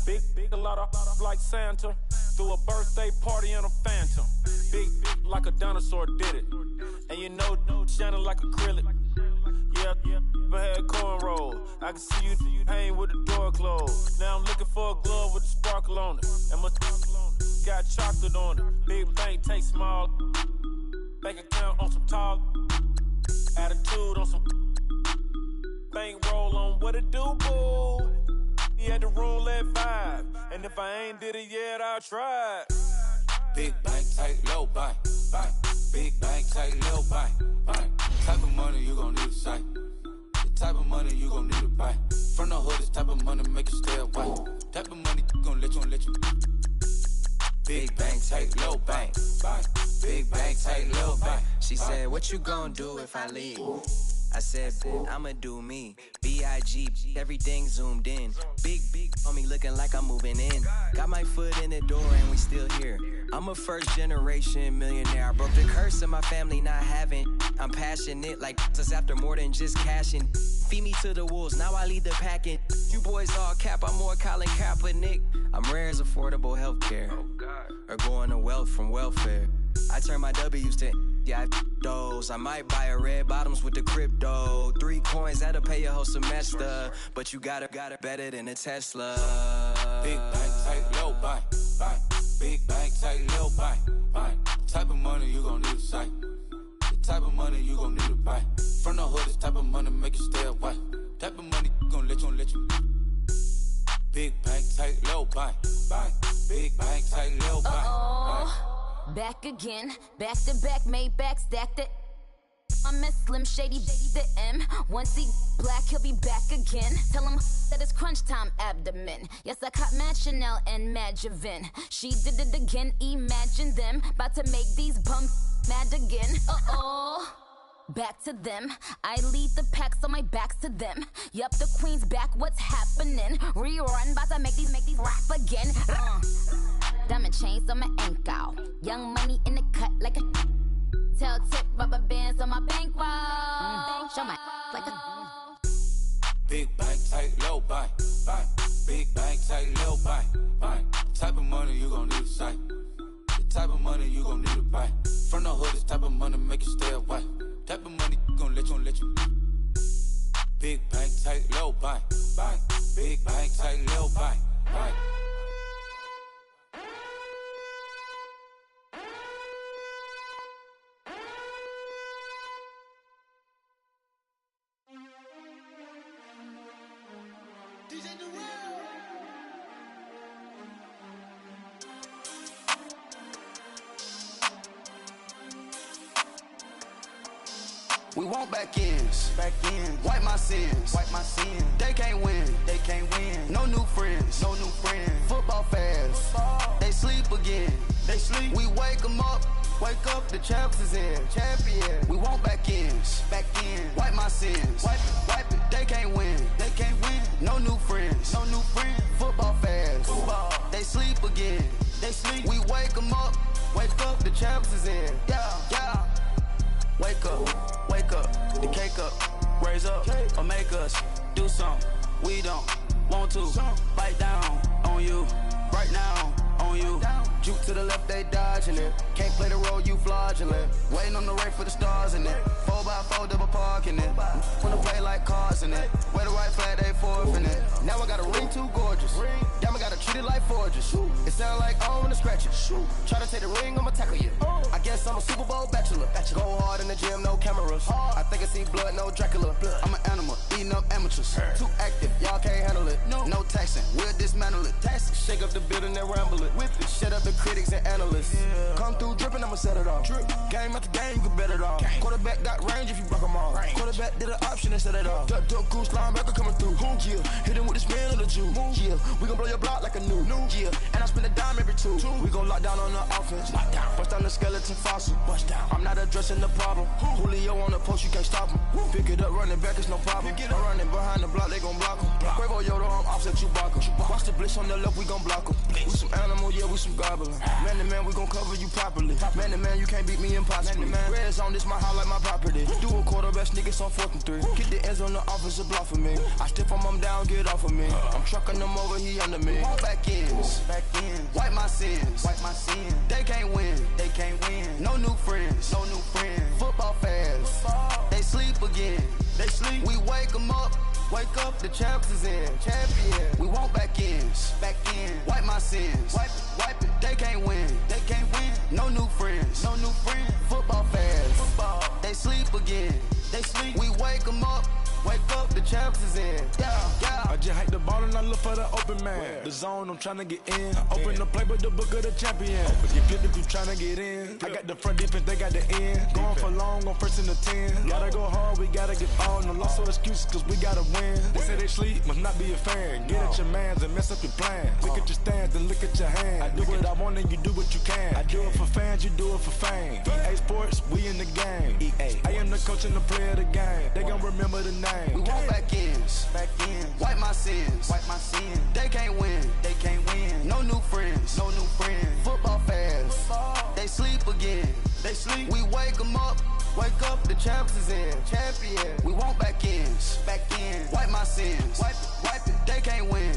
Speaker 5: Big, a lot of like Santa. Threw a birthday party in a phantom. Big like a dinosaur did it. And you know, shining like acrylic. Yeah, but had cornrows. I can see you hang with the door closed. Now I'm looking for a glove with a sparkle on it. And my got chocolate on it. Big bank, take small. Bank account on some tall. Attitude on some. Bankroll on what it do, boo. He had the roulette vibe. And if I ain't did it yet, I'll try.
Speaker 6: Big bank, tight, low bank, bank. Big bank, tight, low bank, bank. Type of money you gon' need to sight. The type of money you gon' need to buy. From the hood, this type of money make you stay away. Type of money gon' let you. Big bank, tight, low bank, bank. Big bank, tight, low bank.
Speaker 7: She said, what you gon' do if I leave? I said, I'ma do me. B.I.G. Everything zoomed in. Big on me looking like I'm moving in. Got my foot in the door and we still here. I'm a first generation millionaire. I broke the curse of my family not having. I'm passionate like us after more than just cashing. Feed me to the wolves, now I lead the packing. You boys all cap, I'm more Colin Kaepernick. I'm rare as affordable healthcare. Or going to wealth from welfare. I turn my W's to those. I might buy a red bottoms with the crypto. 3 coins, that'll pay your whole semester. But you got it better than a Tesla.
Speaker 6: Big bank, tight, low bank, bank. Big bank, tight, low bank, bank. Type of money you gon' need to sight. The type of money you gon' need to buy. From the hood, this type of money make you stay away. Type of money gon' let you. Big bank, tight, low bank, bank. Big bank, tight, low bank, bank.
Speaker 11: Back again, back to back, made back, stacked it. I'm a Slim Shady, the M. Once he black, he'll be back again. Tell him that it's crunch time abdomen. Yes, I caught Mad Chanel and Mad Javin. She did it again, imagine them. About to make these bumps mad again. Back to them. I lead the pack, so my back's to them. Yup, the queen's back, what's happening? Rerun, bout to make these rap again. Diamond chains on my ankle. Young money in the cut like a tail tip, rubber bands on my bankroll. Show my like a
Speaker 6: big bank, tight, low bank, bank. Big bank, tight, low bank, bank. Type of money you gon' need to sight. The type of money you gon' need to buy. From the hood, this type of money make you stay away. Type of money gon' let you. Big bank, tight, low bank, bank. Big bank, tight, low bank, bank.
Speaker 12: We want back ends, wipe my sins, They can't win, no new friends, Football fans, they sleep again, We wake them up, the champs is here, We want back ends, wipe my sins, wipe it. They can't win, no new friends, Football fans, they sleep again, We wake them up, the champs is here, yeah. Wake up, the cake up, raise up, or make us do something we don't want to. Bite down on you, right now on you. Juke to the left, they dodging it. Can't play the role, you fraudulent. Waiting on the race for the stars in it. 4x4 double parking it. Wanna play like cars in it. Wear the right flag, they forfeiting it. Now I got a ring too gorgeous.
Speaker 8: treat it like forges. It sound like I don't wanna scratch it. Try to take the ring, I'ma tackle you. I guess I'm a Super Bowl bachelor. Go hard in the gym, no cameras. I think I see blood, no Dracula. I'm an animal, eating up amateurs. Too active, y'all can't handle it. No taxing, we'll dismantle it. Shake up the building and ramble it. Whip it, shut up the critics and analysts. Come through dripping, I'ma set it off. Game after game, you can bet it off. Quarterback got range if you block them all. Quarterback did an option and set it off. Duck goose linebacker coming through. Yeah, hit him with the spin of the Jew. Yeah, we gon' blow your block like a new. Yeah, and I spend a dime every two. We gon' lock down on the offense. Bust down the skeleton fossil. I'm not addressing the problem. Julio on the post, you can't stop him. Pick it up, running back, it's no problem. I'm running behind the block, they gon' block him. Quavo Yoda, I'm offset Chewbacca. Watch the blitz on the left, we gon' block him. We some animal, yeah, we some gobbler. Man to man, we gon' cover you properly. Man to man, you can't beat me impossibly. Red zone, this my highlight, my property. Do a quarterback, niggas on 4th and 3. Get the ends on the offensive block for me. I stiff him down, get off of me. I'm trucking them over, he under me. Back ends, wipe my sins. They can't win, No new friends, Football fans, they sleep again. We wake them up. Wake up, the champs is in. Champion. We want back ends. Wipe my sins. Wipe it. They can't win. No new friends. Football fans. They sleep again. We wake them up. Wake up, the champs is in. Yeah.
Speaker 6: I just hike the ball and I look for the open man. The zone, I'm trying to get in. Open the play, but the book of the champion. You flip if you trying to get in. I got the front defense, they got the end. Going for long, on 1st and the 10. Gotta go hard, we gotta get all. No loss or excuses, cause we gotta win. They say they sleep, must not be a fan. Get at your mans and mess up your plans. Look at your stands and look at your hands. I do what I want and you do what you can. I do it for fans, you do it for fame. EA Sports, we in the game. I am the coach and the player of the game. They gon' remember the name.
Speaker 8: We want back ends. Wipe my sins. They can't win. No new friends. Football fans. They sleep again. We wake them up. Wake up, the champs is in. Champion. We want back ends. Wipe my sins. Wipe it. They can't win.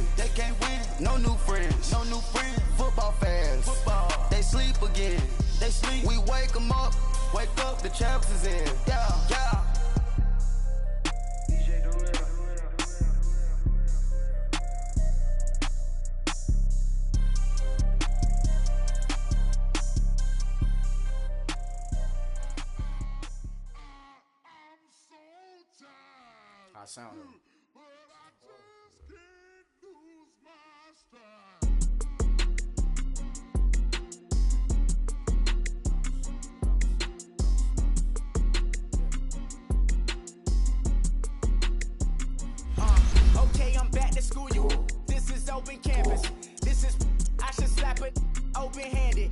Speaker 8: No new friends. Football fans. They sleep again. We wake them up. Wake up, the champs is in. Yeah.
Speaker 13: I sound it.
Speaker 8: Okay, I'm back to school, you. This is open campus. I should slap it open-handed.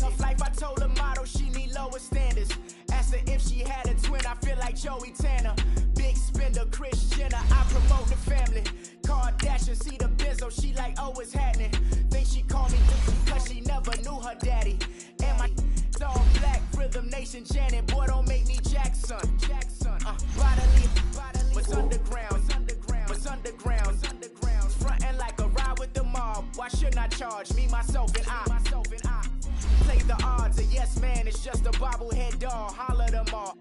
Speaker 8: Tough life, I told her motto, she need lower standards. Asked her if she had a twin, I feel like Joey Tanner. Big spender, Kris Jenner, I promote the family. Kardashian, see the benzo, she like, oh, it's happening. Think she called me cause she never knew her daddy. And my all black, Rhythm Nation, Janet, boy, don't make me Jackson. Bodily, what's underground? Frontin' like a ride with the mob. Why shouldn't I charge me, myself, and I? Play the odds, a yes man, it's just a bobblehead doll. Holler them all.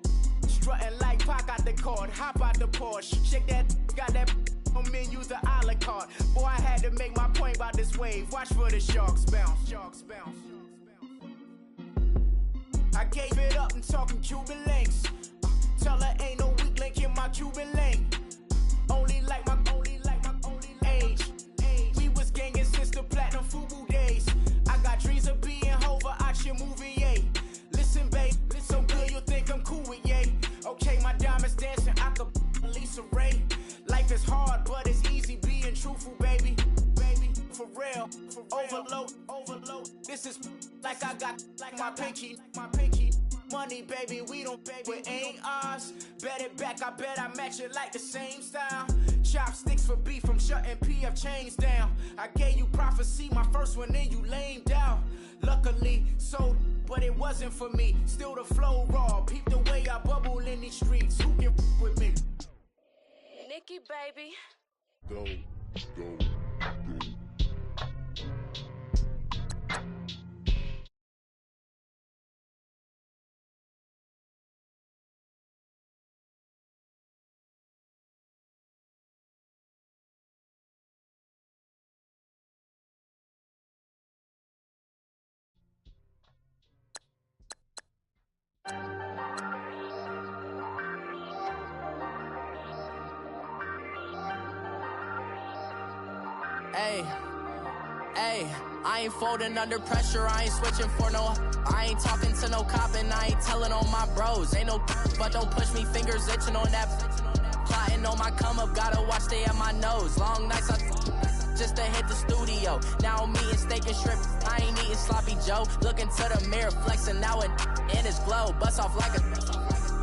Speaker 8: Strutting like Pac out the court, hop out the Porsche. Shake that, got that on menu, the a la carte. Boy, I had to make my point about this wave. Watch for the sharks bounce. I gave it up and talking Cuban links. Tell her ain't no weak link in my Cuban link. Only like my age. We was gangin' since the platinum FUBU days. I got dreams of being Hova out your movie, yay. Listen, babe, so good you'll think I'm cool with yay. Okay, my diamonds dancing, I could Lisa Ray. Life is hard, but it's easy being truthful, baby. For real, overload. This is like I got like my pinky. Money, baby, we don't pay, it ain't ours. Bet it back, I bet I match it like the same style. Chopsticks for beef, I'm shutting PF chains down. I gave you prophecy, my first one, then you lamed out. Luckily, so, but it wasn't for me. Still the flow raw, peep the way I bubble in these streets. Who can with me?
Speaker 14: Nikki, baby.
Speaker 15: Go.
Speaker 8: Ayy, I ain't folding under pressure, I ain't switching for no. I ain't talking to no cop and I ain't telling on my bros. Ain't no but don't push me, fingers itching on that. Plotting on my come up, gotta watch stay at my nose. Long nights just to hit the studio. Now I'm eating steak and shrimp, I ain't eating sloppy Joe. Looking to the mirror, flexing now it in his glow. Bust off like a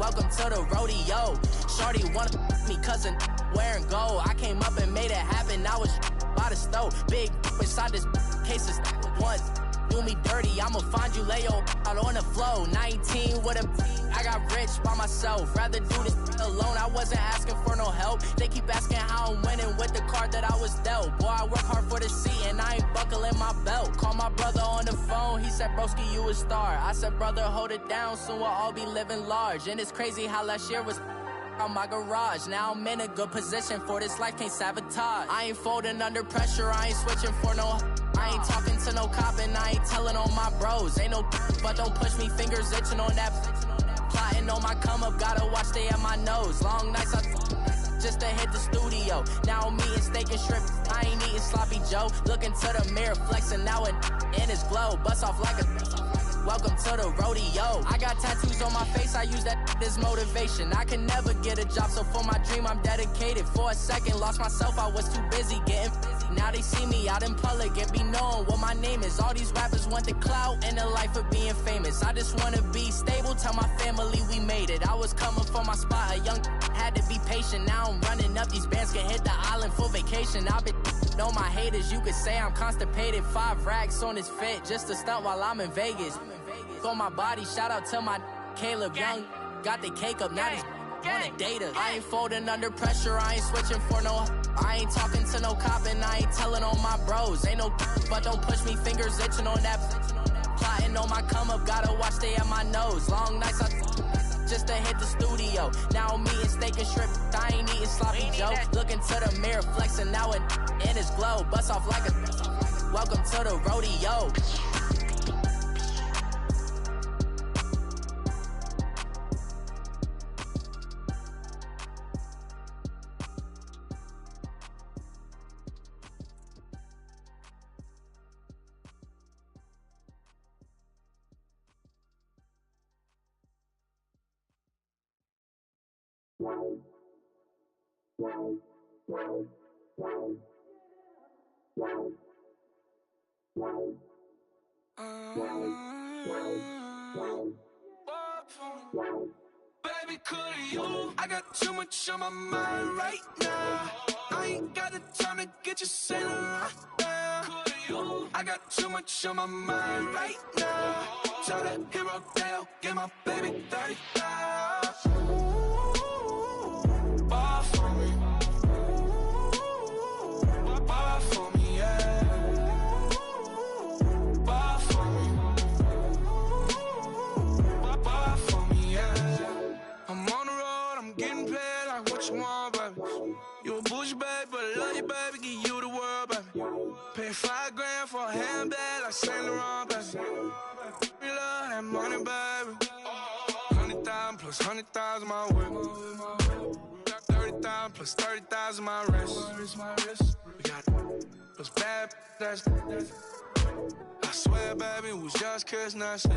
Speaker 8: welcome to the rodeo. Shorty wanna me cousin wearing gold. I came up and made it happen, I was by the stove. Big inside this cases once do me dirty, I'ma find you lay your out on the floor. 19 with a I got rich by myself. Rather do this alone, I wasn't asking for no help. They keep asking how I'm winning with the card that I was dealt. Boy, I work hard for the seat and I ain't buckling my belt. Call my brother on the phone, he said, broski, you a star. I said, brother, hold it down, soon we'll all be living large. And it's crazy how last year was on my garage. Now I'm in a good position for this life, can't sabotage. I ain't folding under pressure, I ain't switching for no. I ain't talking to no cop and I ain't telling on my bros. Ain't no but don't push me, fingers itching on that. Plotting on my come up, gotta watch stay at my nose. Long nights just to hit the studio. Now I'm eating steak and shrimp, I ain't eating sloppy Joe. Looking to the mirror, flexing now it in his glow. Bust off like a welcome to the rodeo. I got tattoos on my face, I use that as motivation. I can never get a job, so for my dream I'm dedicated. For a second, lost myself, I was too busy getting busy. Now they see me out in public and be known what my name is. All these rappers want the clout and the life of being famous. I just wanna be stable, tell my family we made it. I was coming for my spot, a young had to be patient. Now I'm running up, these bands can hit the island for vacation. I've been know my haters, you could say I'm constipated. 5 racks on his fit, just to stunt while I'm in Vegas. On my body, shout out to my Caleb Young. Got the cake up, now these wanna date us. I ain't folding under pressure, I ain't switching for no. I ain't talking to no cop and I ain't telling on my bros. Ain't no but don't push me, fingers itching on that. Plotting on my come up, gotta watch stay at my nose. Long nights just to hit the studio. Now I'm eating steak and shrimp, I ain't eating sloppy Joe. Looking to the mirror, flexing now it in his glow. Bust off like a welcome to the rodeo.
Speaker 10: Baby, could you? I got too much on my mind right now. I ain't got the time to get you sailing right now. Could you? I got too much on my mind right now. Tell that hero Dale, get my baby 35. Ball for me. Ball for me, yeah. Ball for me. Ball for me, yeah. I'm on the road, I'm getting paid like what you want, baby. You a bougie, baby, but I love you, baby, give you the world, baby. Pay $5 grand for a handbag like Saint Laurent, baby. We love that money, baby. 100,000 plus 100,000 my whip. 30,000 plus 30,000 my wrist. We got those bad, that's I swear, baby, it was just kiss, that's it.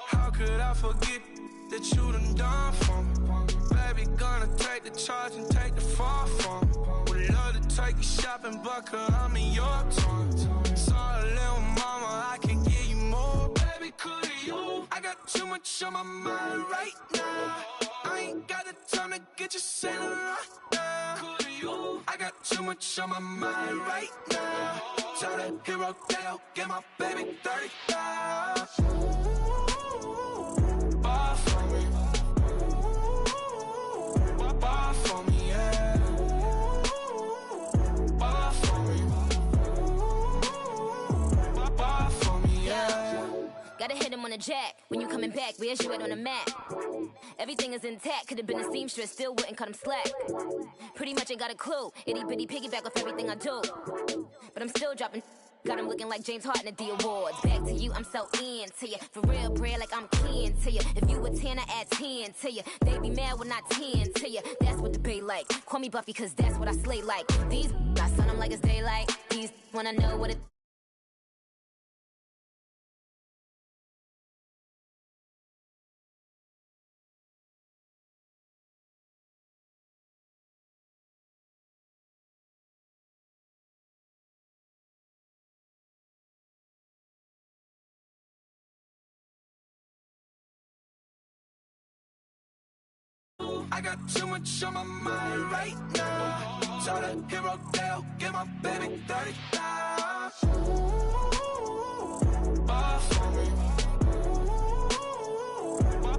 Speaker 10: How could I forget that you done for me? Baby, gonna take the charge and take the fall from me. Would love to take you shopping, but I'm in your time. Sorry, little mama, I can give you more. Baby, could you? I got too much on my mind right now. I ain't got the time to get you sailing right now. Could you? I got too much on my mind right now. Tell that hero Dale, get my baby 35. Ball for me. Ball for me, yeah. Ball for me. Ball for me, yeah.
Speaker 11: Gotta hit him on the jack. When you coming back, where's you at on the map? Everything is intact. Could've been a seamstress, still wouldn't cut him slack. Pretty much ain't got a clue. Itty bitty piggyback off everything I do. But I'm still dropping. Got him looking like James Harden at the awards. Back to you, I'm so into you. For real, bread, like I'm keen to you. If you a 10, I add 10 to you. They be mad when I 10 to you. That's what the bay like. Call me Buffy, cause that's what I slay like. These I son them like it's daylight. These wanna know what it.
Speaker 10: I got too much on my mind right now. So the hero Dale, get my baby 30,000. Bar for me.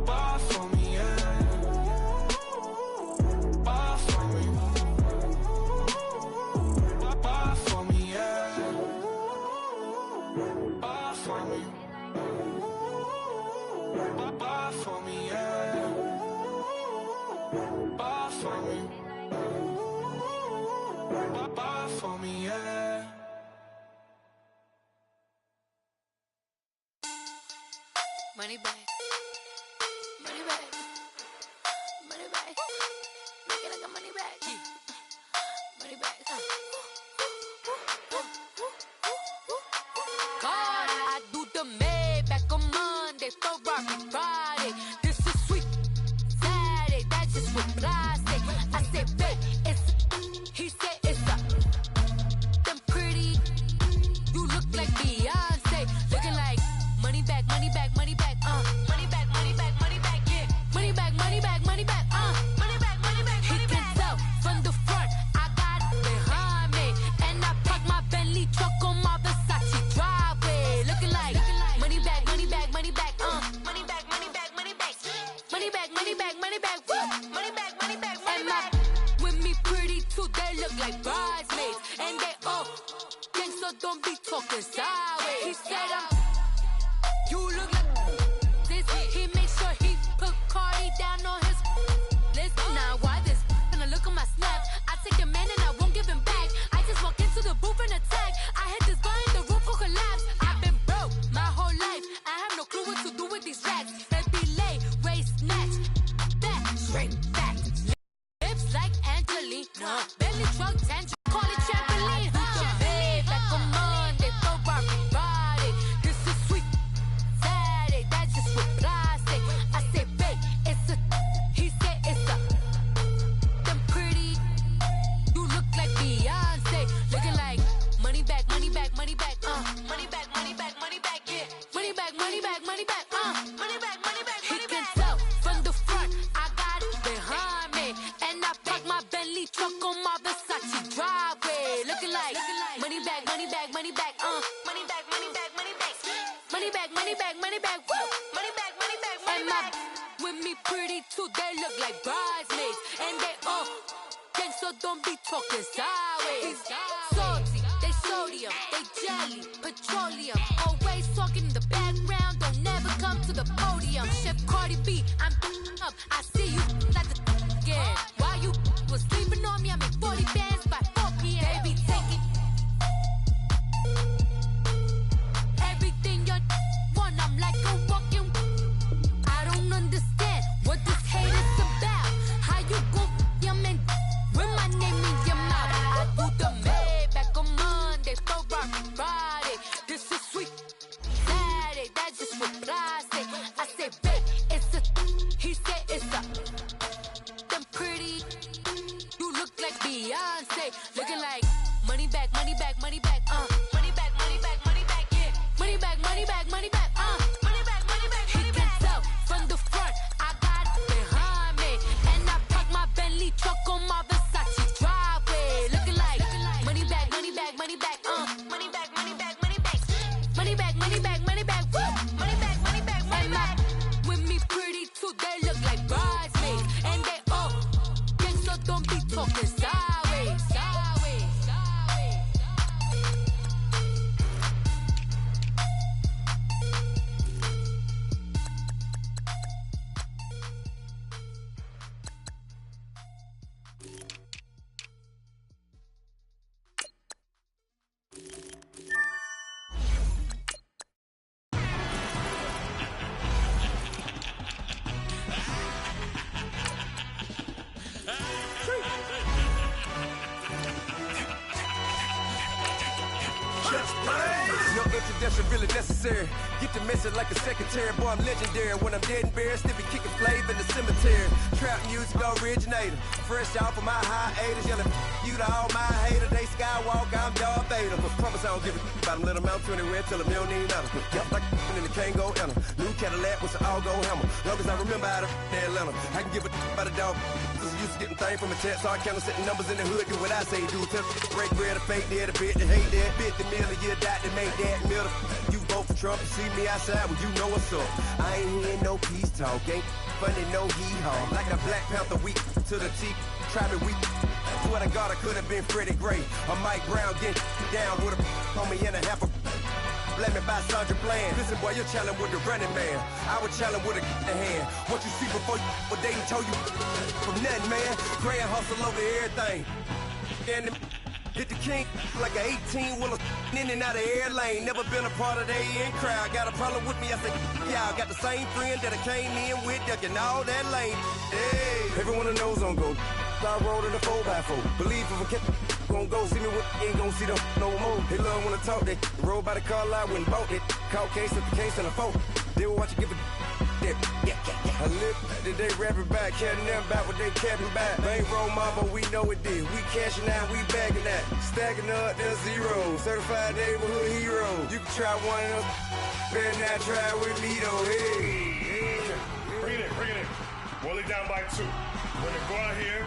Speaker 10: Bar for me, yeah. Bar for me. Bar for me, yeah. Bar for me. Bar for me, yeah. Bar for me. Bar for me, yeah.
Speaker 14: Money bag. Money bag. Money bag. Make it like a money bag. Money bag. God, I do the Maybach on Monday, Ferrari Friday. This is sweet Saturday, that's just what I say. I said, babe, it's he said it's a them pretty. You look like Beyonce, looking like money back, money back, money back, money back, money back, money back, yeah. Money back, money back, money back, money back, money back, money back. He can tell from the front, I got it behind me, and I park my Bentley truck on my Versace driveway, looking like money back, money back, money back, money back, money back, money back, money back, money back, money back, woo, money back, money back, money back. With me pretty too, they look like bridesmaids, and they all gang, so don't be talking sideways. He said you look like this. He made sure he put Cardi down on his list. Now why this? Gonna look at my snap. I take a man and I won't give him back. I just walk into the booth and attack. I hit this guy in the roof will collapse. I've been broke my whole life. I have no clue what to do with these racks. Baby lay, waist snatch, back, straight back. Lips like Angelina, belly truck tangerine. Call it trampoline. Back on Monday, Ferrari Friday. This is sweet Saturday, that's just what I say. I say, babe, it's a. He said it's a. Them pretty. You look like Beyonce, looking like money back, money back, money back, money back, money back, money back, yeah. Money back, money back, money back, money back, money back, money back. He can tell from the front, I got it behind me, and I park my Bentley truck on my Versace driveway, looking like money back, money back, money back, money back, money back, money back, money back, money back, money back, woo, money back, money back, money back. With me pretty too, they look like bridesmaids, and they all gang, so don't be talking sideways. Salty, they sodium, they jelly, petroleum. Always talking in the background, don't never come to the podium. Chef Cardi B, I'm up. I see you like the again. While you was sleeping on me, I make 40 bands by 4 p.m. Baby, take it. Everything you want, I'm like a walking. I don't understand what this hate is about. How you go your man with my name in your mouth? I do the Maybach on Monday, Ferrari Friday. This is sweet Saturday, that's just what I say. I say, babe, it's a. He said it's a.
Speaker 15: No introduction really necessary. Get the message like a secretary. Boy, I'm legendary. When I'm dead and buried, still be kicking flavor in the cemetery. Trap music originator. Fresh off of my hiatus. Yelling you to all my haters. They skywalk, I'm Darth Vader. Promise I don't give a about them. Let them out to anywhere till them don't need matter. Yep, like in the can't go enter. New Cadillac with an all-go hammer. Long as I remember how to Atlanta. I can give a about a dog. Used to getting things from a text. So I count setting numbers in the hood. Do what I say do. Tell break bread, a fake dead, a bit, to hate that. 50 million, you died to make that middle. You vote for Trump, you see me outside, well, you know what's up. I ain't hearing no peace talk, ain't funny, no hee-haw. Like a Black Panther weak to the teeth, try me weak. Swear to God, I could have been Freddie Gray. Or Mike Brown getting down with a on me and a half a blame me by Sandra Bland. Listen, boy, you're challenging with the running man. I was challenging with a hand. What you see before you, what they told you from nothing, man. Grand hustle over everything. And hit the king like an 18-wheeler in and out of air lane. Never been a part of the in crowd. Got a problem with me, I say, y'all got the same friend that I came in with, ducking all that lane. Hey, everyone that knows on go. I rolled in a 4x4. Believe if a kid gon' go see me with, ain't gon' see them no more. They love when I talk, they roll by the car lot when bought it. Call case at the case and a phone. They will watch you give a dip. I live today rapping back, caring them back what they capping back. Bankroll mama, we know it did. We cashing out, we bagging that. Stacking up, there's zero. Certified neighborhood hero. You can try one of them, better not try with me though. Hey.
Speaker 16: Bring it in. Rolling down by 2. We're gonna go out here,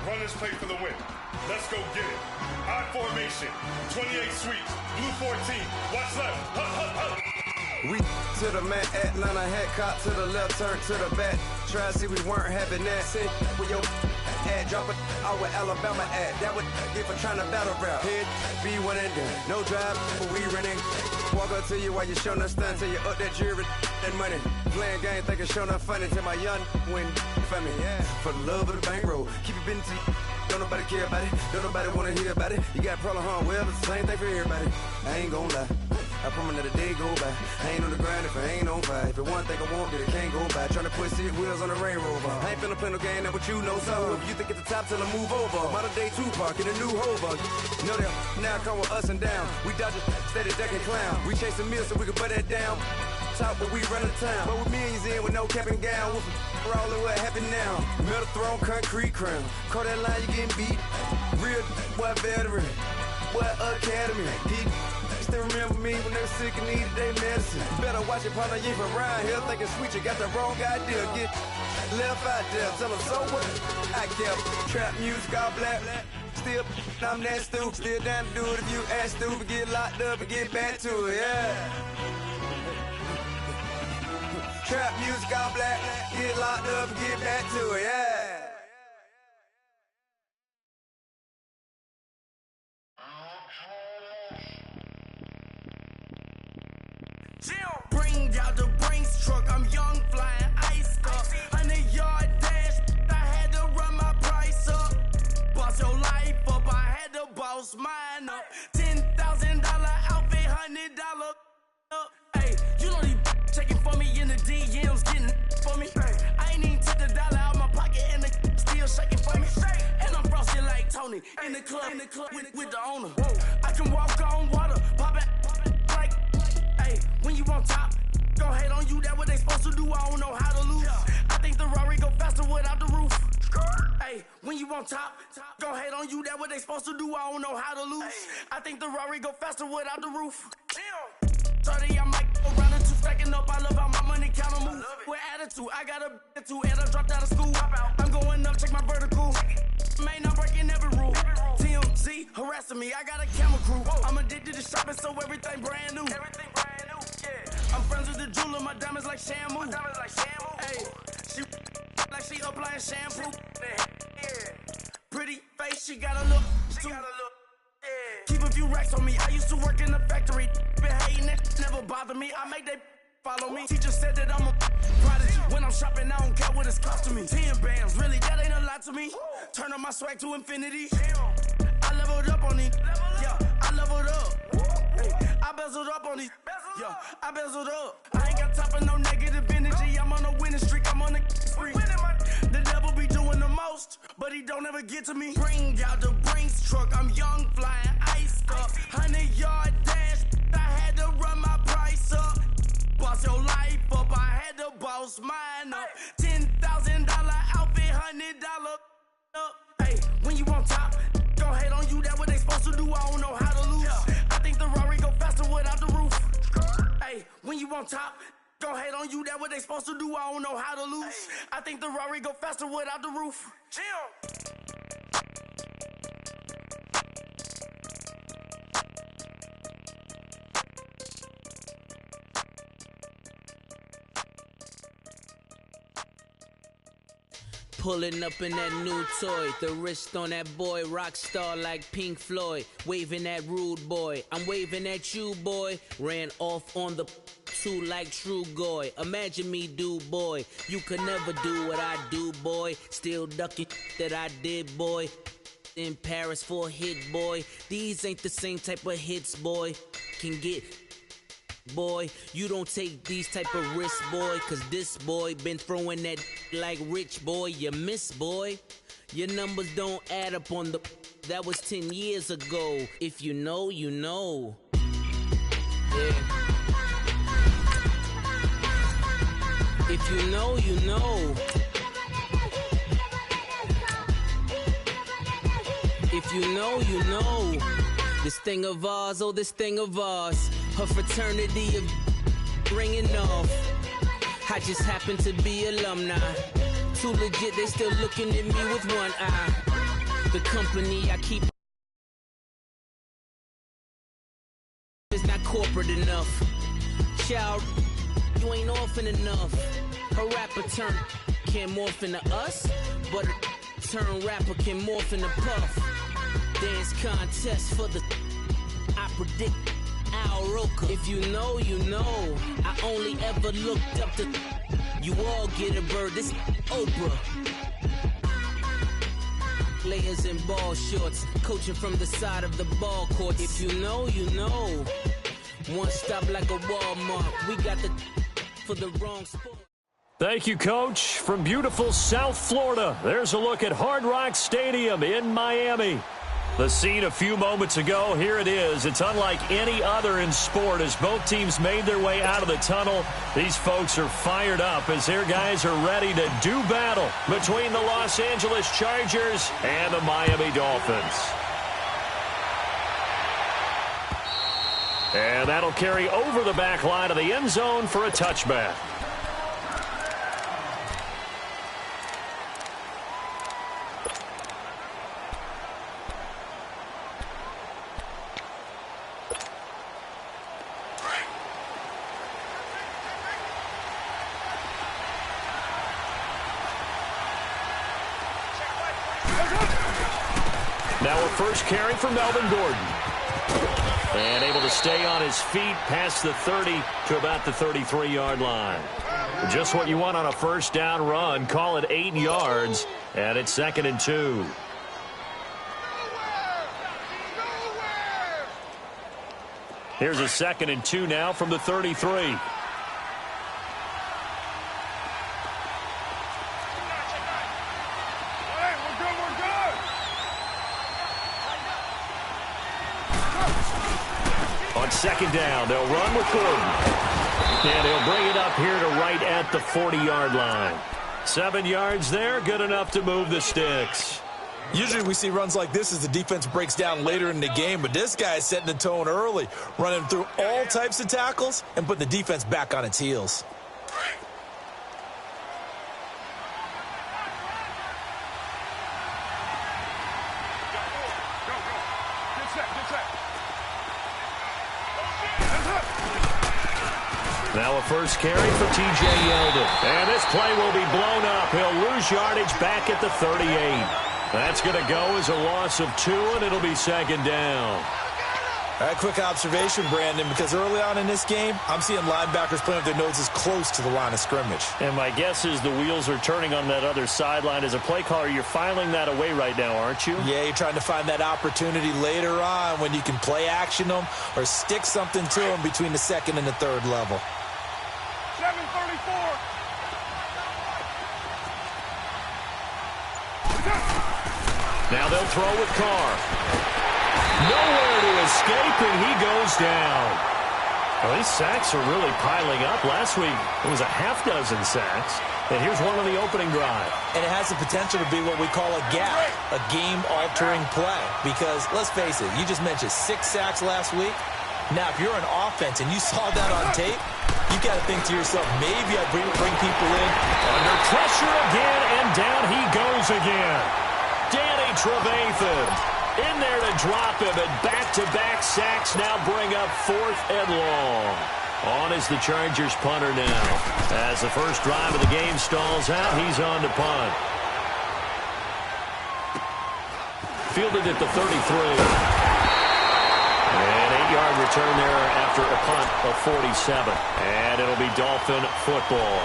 Speaker 16: run this play for the win. Let's go get it. High formation, 28 sweeps, blue 14. Watch left.
Speaker 15: We to the man, Atlanta hat cop to the left, turn to the back. Try to see we weren't having that. Sit with your ad, drop it out with Alabama ad. That would get for trying to battle rap. Head, be one and done. No drive, but we running. Walk up to you while you showing us stun till you up that jewelry and money. Playing game, thinking showing up funny till my young win for me. Yeah, for the love of the bankroll. Keep it business. Don't nobody care about it. Don't nobody wanna hear about it. You got a problem, huh? Well, it's the same thing for everybody. I ain't gon' lie. I promise that a day go by. I ain't on the grind if I ain't on fire. If it one thing I want, then it can't go by. Tryna put 6 wheels on the Range Rover. I ain't finna play no game, that what you know. So if you think it's the top, tell them move over. Modern day Tupac in a new Hova. Know that now come with us and down. We dodge a steady deck and clown. We chasing meals so we can put that down. Top, but we run the town. But with millions in with no cap and gown. We're all in what happened now. Metal throne, concrete crown. Call that line, you getting beat. Real boy veteran. Boy academy. Still remember me when they were sick and needed their medicine. Better watch it, partner, you from around here thinking sweet, you got the wrong idea. Get left out there, tell them so what? I kept trap music all black. Still, I'm that stupid. Still down to do it if you act stupid. Get locked up and get back to it, yeah. Trap music all black. Get locked up and get back to it, yeah.
Speaker 17: Bring out the Brinks truck, I'm young, flying ice cup. 100-yard dash, I had to run my price up. Boss your life up, I had to boss mine up. $10,000 outfit, $100 up. Hey, you know these checking for me in the DMs, getting for me. I ain't even took the dollar out my pocket and the still shaking for me. And I'm frosty like Tony in the club with the owner. I can walk on water, pop it like. When you on top, gon' hate on you, that what they supposed to do, I don't know how to lose. I think the Rari go faster without the roof. Hey, when you on top, gon' hate on you, that what they supposed to do, I don't know how to lose. I think the Rari go faster without the roof. 30, I might go round and 2 stacking up, I love how my money count move. With attitude, I got a too, and I dropped out of school. I'm going up, check my vertical. Man, I'm breaking every rule. TMZ harassing me, I got a camera crew. I'm addicted to shopping, so everything brand new. I'm friends with the jeweler, my diamonds like Shamu. Hey, she like she applying shampoo. Pretty face, she got a look. Keep a few racks on me. I used to work in the factory. Been hating it, never bother me. I make they follow me. Teacher said that I'm a prodigy. When I'm shopping, I don't care what it's costing me. 10 bands, really, that ain't a lot to me. Turn up my swag to infinity. I leveled up on these. Yeah, I leveled up. Hey, I bezeled up on these. Yeah, I bezeled up. I ain't got time for no negative energy. I'm on a winning streak. I'm on a spree. The devil be doing the most, but he don't ever get to me. Bring out the Brinks truck. I'm young, flying ice cup. 100-yard dash. on top. Gon' hate on you, that what they supposed to do. I don't know how to lose. I think the Rari go faster without the roof. Chill.
Speaker 18: Pulling up in that new toy, the wrist on that boy, rock star like Pink Floyd, waving at rude boy, I'm waving at you boy, ran off on the two like True Goy, imagine me do boy, you could never do what I do boy, still ducking that I did boy, in Paris for a hit boy, these ain't the same type of hits boy, can get boy, you don't take these type of risks, boy, cause this boy been throwing that like rich boy, you miss, boy. Your numbers don't add up on the, that was 10 years ago. If you know, you know. Yeah. If you know, you know. If you know, you know. This thing of ours, oh, this thing of ours. Her fraternity of ringing off. I just happen to be alumni. Too legit, they still looking at me with one eye. The company I keep is not corporate enough. Child, you ain't orphan enough. Her rapper turn can't morph into us, but a turn rapper can morph into Puff. Dance contest for the I predict Al Roker. If you know, you know. I only ever looked up to you all get a bird. This Oprah. Players in ball shorts, coaching from the side of the ball court. If you know, you know. One stop like a Walmart. We got the for the wrong sport.
Speaker 3: Thank you, Coach. From beautiful South Florida, there's a look at Hard Rock Stadium in Miami. The scene a few moments ago, here it is. It's unlike any other in sport as both teams made their way out of the tunnel. These folks are fired up as their guys are ready to do battle between the Los Angeles Chargers and the Miami Dolphins. And that'll carry over the back line of the end zone for a touchback. Now a first carry for Melvin Gordon. And able to stay on his feet past the 30 to about the 33-yard line. Just what you want on a first down run. Call it 8 yards, and it's 2nd and 2. Here's a 2nd and 2 now from the 33. On second down, they'll run with Gordon. And he'll bring it up here to right at the 40-yard line. 7 yards there, good enough to move the sticks.
Speaker 4: Usually we see runs like this as the defense breaks down later in the game, but this guy is setting the tone early, running through all types of tackles and putting the defense back on its heels.
Speaker 3: Now a first carry for T.J. Yeldon. And this play will be blown up. He'll lose yardage back at the 38. That's going to go as a loss of 2, and it'll be 2nd down.
Speaker 4: All right, quick observation, Brandon, because early on in this game, I'm seeing linebackers playing with their noses close to the line of scrimmage.
Speaker 3: And my guess is the wheels are turning on that other sideline. As a play caller, you're filing that away right now, aren't you?
Speaker 4: Yeah, you're trying to find that opportunity later on when you can play action them or stick something to them between the 2nd and the 3rd level.
Speaker 5: 734.
Speaker 3: Now they'll throw with Carr. Nowhere to escape, and he goes down. Well, these sacks are really piling up. Last week, it was a half dozen sacks. And here's one on the opening drive.
Speaker 4: And it has the potential to be what we call a gap, a game-altering play. Because, let's face it, you just mentioned 6 sacks last week. Now, if you're an offense and you saw that on tape, you got to think to yourself, maybe I bring people in.
Speaker 3: Under pressure again, and down he goes again. Danny Trevathan in there to drop him, and back-to-back sacks now bring up 4th and long. On is the Chargers punter now. As the first drive of the game stalls out, he's on to punt. Fielded at the 33. An 8-yard return there after a punt of 47. And it'll be Dolphin football.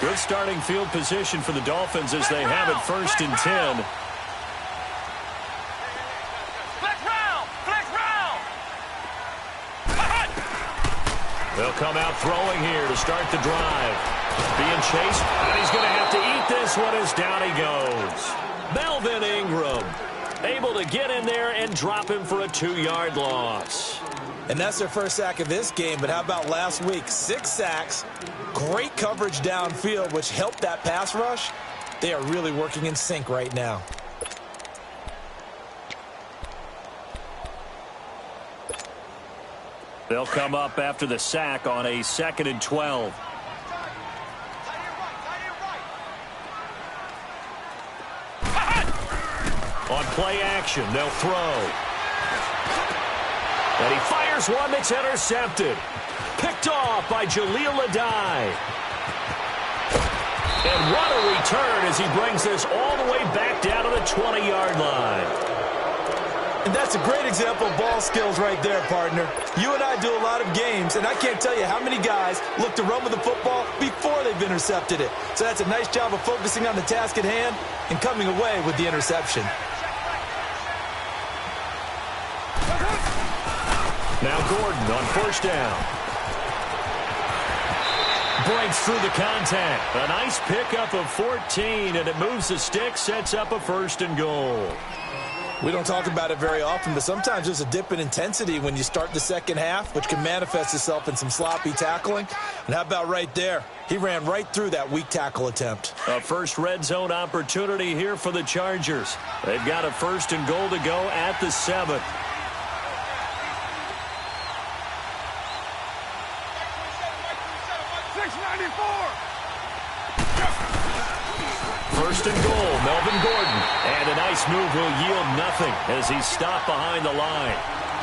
Speaker 3: Good starting field position for the Dolphins as they have it 1st and 10. They'll come out throwing here to start the drive. Being chased, and he's going to have to eat this one as down he goes. Melvin Ingram able to get in there and drop him for a 2-yard loss.
Speaker 4: And that's their first sack of this game, but how about last week? 6 sacks, great coverage downfield, which helped that pass rush. They are really working in sync right now.
Speaker 3: They'll come up after the sack on a 2nd and 12. On play action, they'll throw. And he fires one that's intercepted. Picked off by Jaleel Adai. And what a return as he brings this all the way back down to the 20-yard line.
Speaker 4: And that's a great example of ball skills right there, partner. You and I do a lot of games, and I can't tell you how many guys look to run with the football before they've intercepted it. So that's a nice job of focusing on the task at hand and coming away with the interception.
Speaker 3: Now Gordon on 1st down. Breaks through the contact. A nice pickup of 14, and it moves the stick, sets up a 1st and goal.
Speaker 4: We don't talk about it very often, but sometimes there's a dip in intensity when you start the second half, which can manifest itself in some sloppy tackling. And how about right there? He ran right through that weak tackle attempt.
Speaker 3: A first red zone opportunity here for the Chargers. They've got a 1st and goal to go at the 7. First and goal, Melvin Gordon. And a nice move will yield nothing as he's stopped behind the line.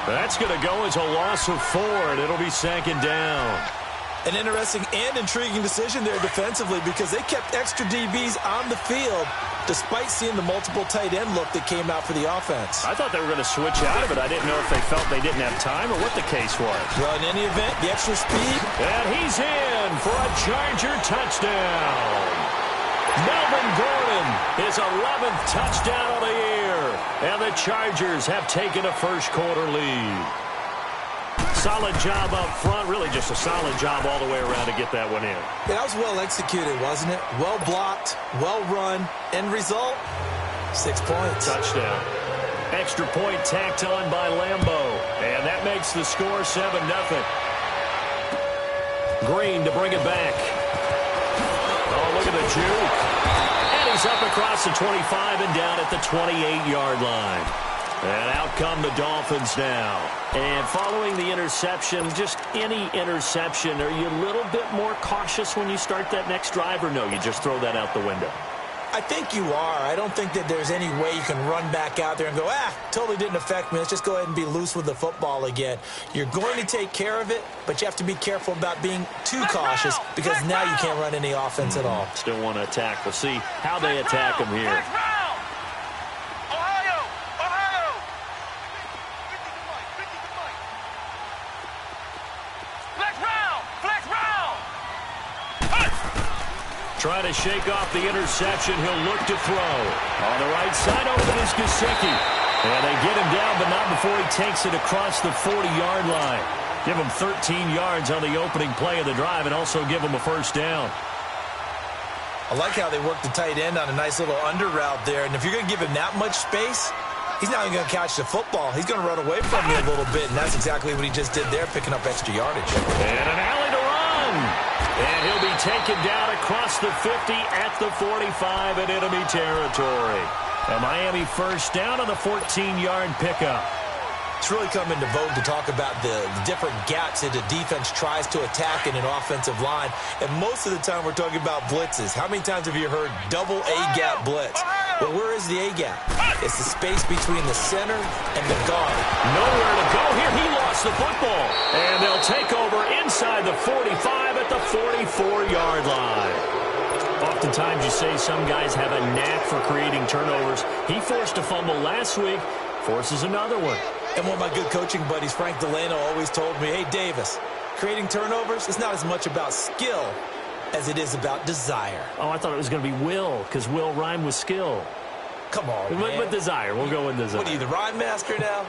Speaker 3: That's going to go as a loss of 4, and it'll be 2nd down.
Speaker 4: An interesting and intriguing decision there defensively because they kept extra DBs on the field despite seeing the multiple tight end look that came out for the offense.
Speaker 3: I thought they were going to switch out of it. I didn't know if they felt they didn't have time or what the case was.
Speaker 4: Well, in any event, the extra speed.
Speaker 3: And he's in for a Charger touchdown. Melvin Gordon, his 11th touchdown of the year. And the Chargers have taken a first-quarter lead. Solid job up front, really just a solid job all the way around to get that one in.
Speaker 4: Yeah, that was well executed, wasn't it? Well blocked, well run. End result, 6 points.
Speaker 3: Touchdown. Extra point tacked on by Lambeau. And that makes the score 7-0. Green to bring it back. Oh, look at the juke. And he's up across the 25 and down at the 28-yard line. And out come the Dolphins now. And following the interception, just any interception, are you a little bit more cautious when you start that next drive, or no, you just throw that out the window?
Speaker 4: I think you are. I don't think that there's any way you can run back out there and go, totally didn't affect me. Let's just go ahead and be loose with the football again. You're going to take care of it, but you have to be careful about being too cautious because now you can't run any offense at all.
Speaker 3: Still want to attack. We'll see how they attack him here. Trying to shake off the interception. He'll look to throw. On the right side, open is Gesicki. And they get him down, but not before he takes it across the 40-yard line. Give him 13 yards on the opening play of the drive and also give him a 1st down.
Speaker 4: I like how they work the tight end on a nice little under route there. And if you're going to give him that much space, he's not even going to catch the football. He's going to run away from me a little bit, and that's exactly what he just did there, picking up extra yardage.
Speaker 3: And an alley to run. And he'll be taken down across the 50 at the 45 in enemy territory. A Miami first down on the 14-yard pickup.
Speaker 4: It's really come into vogue to talk about the different gaps that the defense tries to attack in an offensive line. And most of the time we're talking about blitzes. How many times have you heard double A-gap blitz? Well, where is the A-gap? It's the space between the center and the guard.
Speaker 3: Nowhere to go here. He lost the football. And they'll take over inside the 45 at the 44-yard line. Oftentimes you say some guys have a knack for creating turnovers. He forced a fumble last week, forces another one.
Speaker 4: And one of my good coaching buddies, Frank Delano, always told me, hey, Davis, creating turnovers is not as much about skill as it is about desire.
Speaker 3: Oh, I thought it was going to be will, because will rhyme with skill.
Speaker 4: Come on, man.
Speaker 3: With desire. We'll go with desire.
Speaker 4: What are you, the rhyme master now?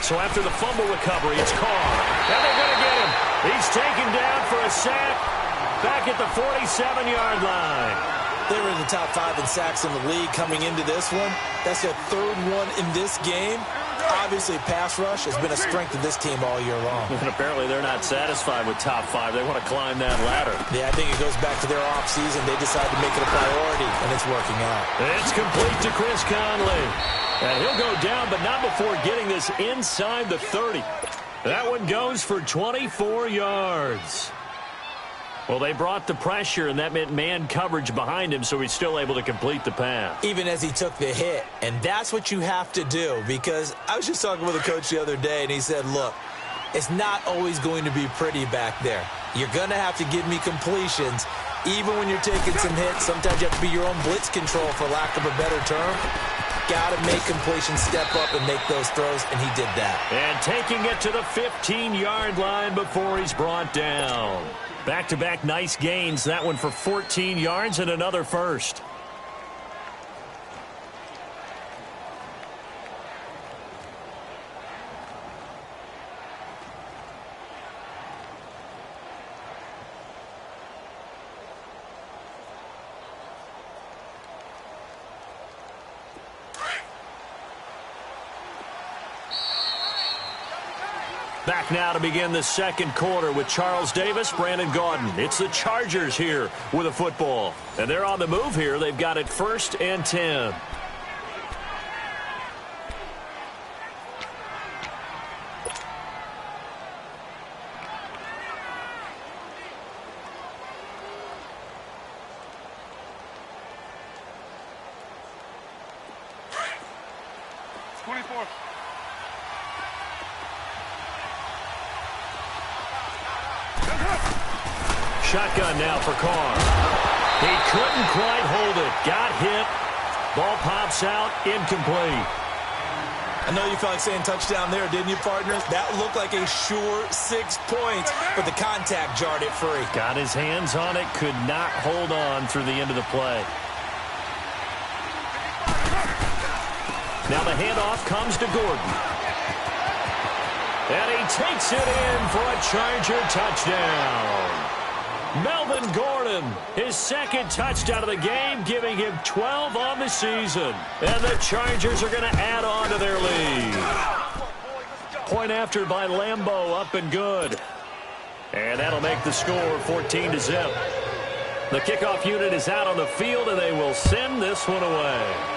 Speaker 3: So after the fumble recovery, it's Carr. And they're going to get him. He's taken down for a sack back at the 47-yard line.
Speaker 4: They were in the top 5 in sacks in the league coming into this one. That's their third one in this game. Obviously, pass rush has been a strength of this team all year long.
Speaker 3: And apparently they're not satisfied with top 5. They want to climb that ladder.
Speaker 4: Yeah, I think it goes back to their offseason. They decided to make it a priority, and it's working out.
Speaker 3: It's complete to Chris Conley. And he'll go down, but not before getting this inside the 30. That one goes for 24 yards. Well, they brought the pressure, and that meant man coverage behind him, so he's still able to complete the pass.
Speaker 4: Even as he took the hit. And that's what you have to do, because I was just talking with a coach the other day, and he said, look, it's not always going to be pretty back there. You're going to have to give me completions. Even when you're taking some hits, sometimes you have to be your own blitz control, for lack of a better term. Got to make completions, step up, and make those throws, and he did that.
Speaker 3: And taking it to the 15-yard line before he's brought down. Back-to-back nice gains. That one for 14 yards and another first. Back now to begin the second quarter with Charles Davis, Brandon Gaudin. It's the Chargers here with a football. And they're on the move here. They've got it 1st and 10. Shotgun now for Carr. He couldn't quite hold it. Got hit. Ball pops out. Incomplete.
Speaker 4: I know you felt like saying touchdown there, didn't you, partners? That looked like a sure 6 points, but the contact jarred it free.
Speaker 3: Got his hands on it. Could not hold on through the end of the play. Now the handoff comes to Gordon. And he takes it in for a Charger touchdown. Melvin Gordon, his second touchdown of the game, giving him 12 on the season. And the Chargers are going to add on to their lead. Point after by Lambeau, up and good. And that'll make the score 14-0. The kickoff unit is out on the field, and they will send this one away.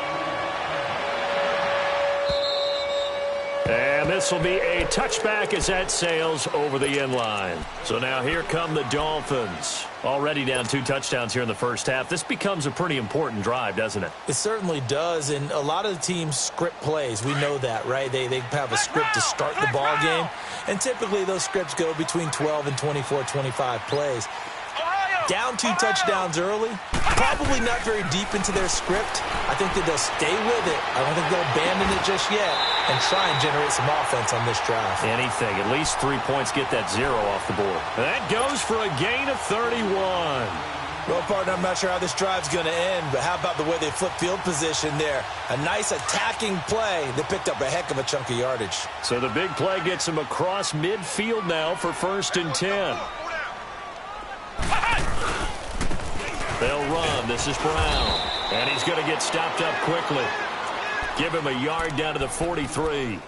Speaker 3: And this will be a touchback as that sails over the end line. So now here come the Dolphins. Already down 2 touchdowns here in the first half. This becomes a pretty important drive, doesn't it?
Speaker 4: It certainly does, and a lot of the teams script plays. We know that, right? They have a script to start the ball game, and typically those scripts go between 12 and 24, 25 plays. Down 2 touchdowns early, probably not very deep into their script. I think that they'll stay with it. I don't think they'll abandon it just yet and try and generate some offense on this drive.
Speaker 3: Anything. At least 3 points, get that 0 off the board. That goes for a gain of 31.
Speaker 4: Well, partner, I'm not sure how this drive's going to end, but how about the way they flip field position there? A nice attacking play. They picked up a heck of a chunk of yardage.
Speaker 3: So the big play gets him across midfield now for 1st and 10. They'll run. This is Brown. And he's going to get stopped up quickly. Give him a yard down to the 43.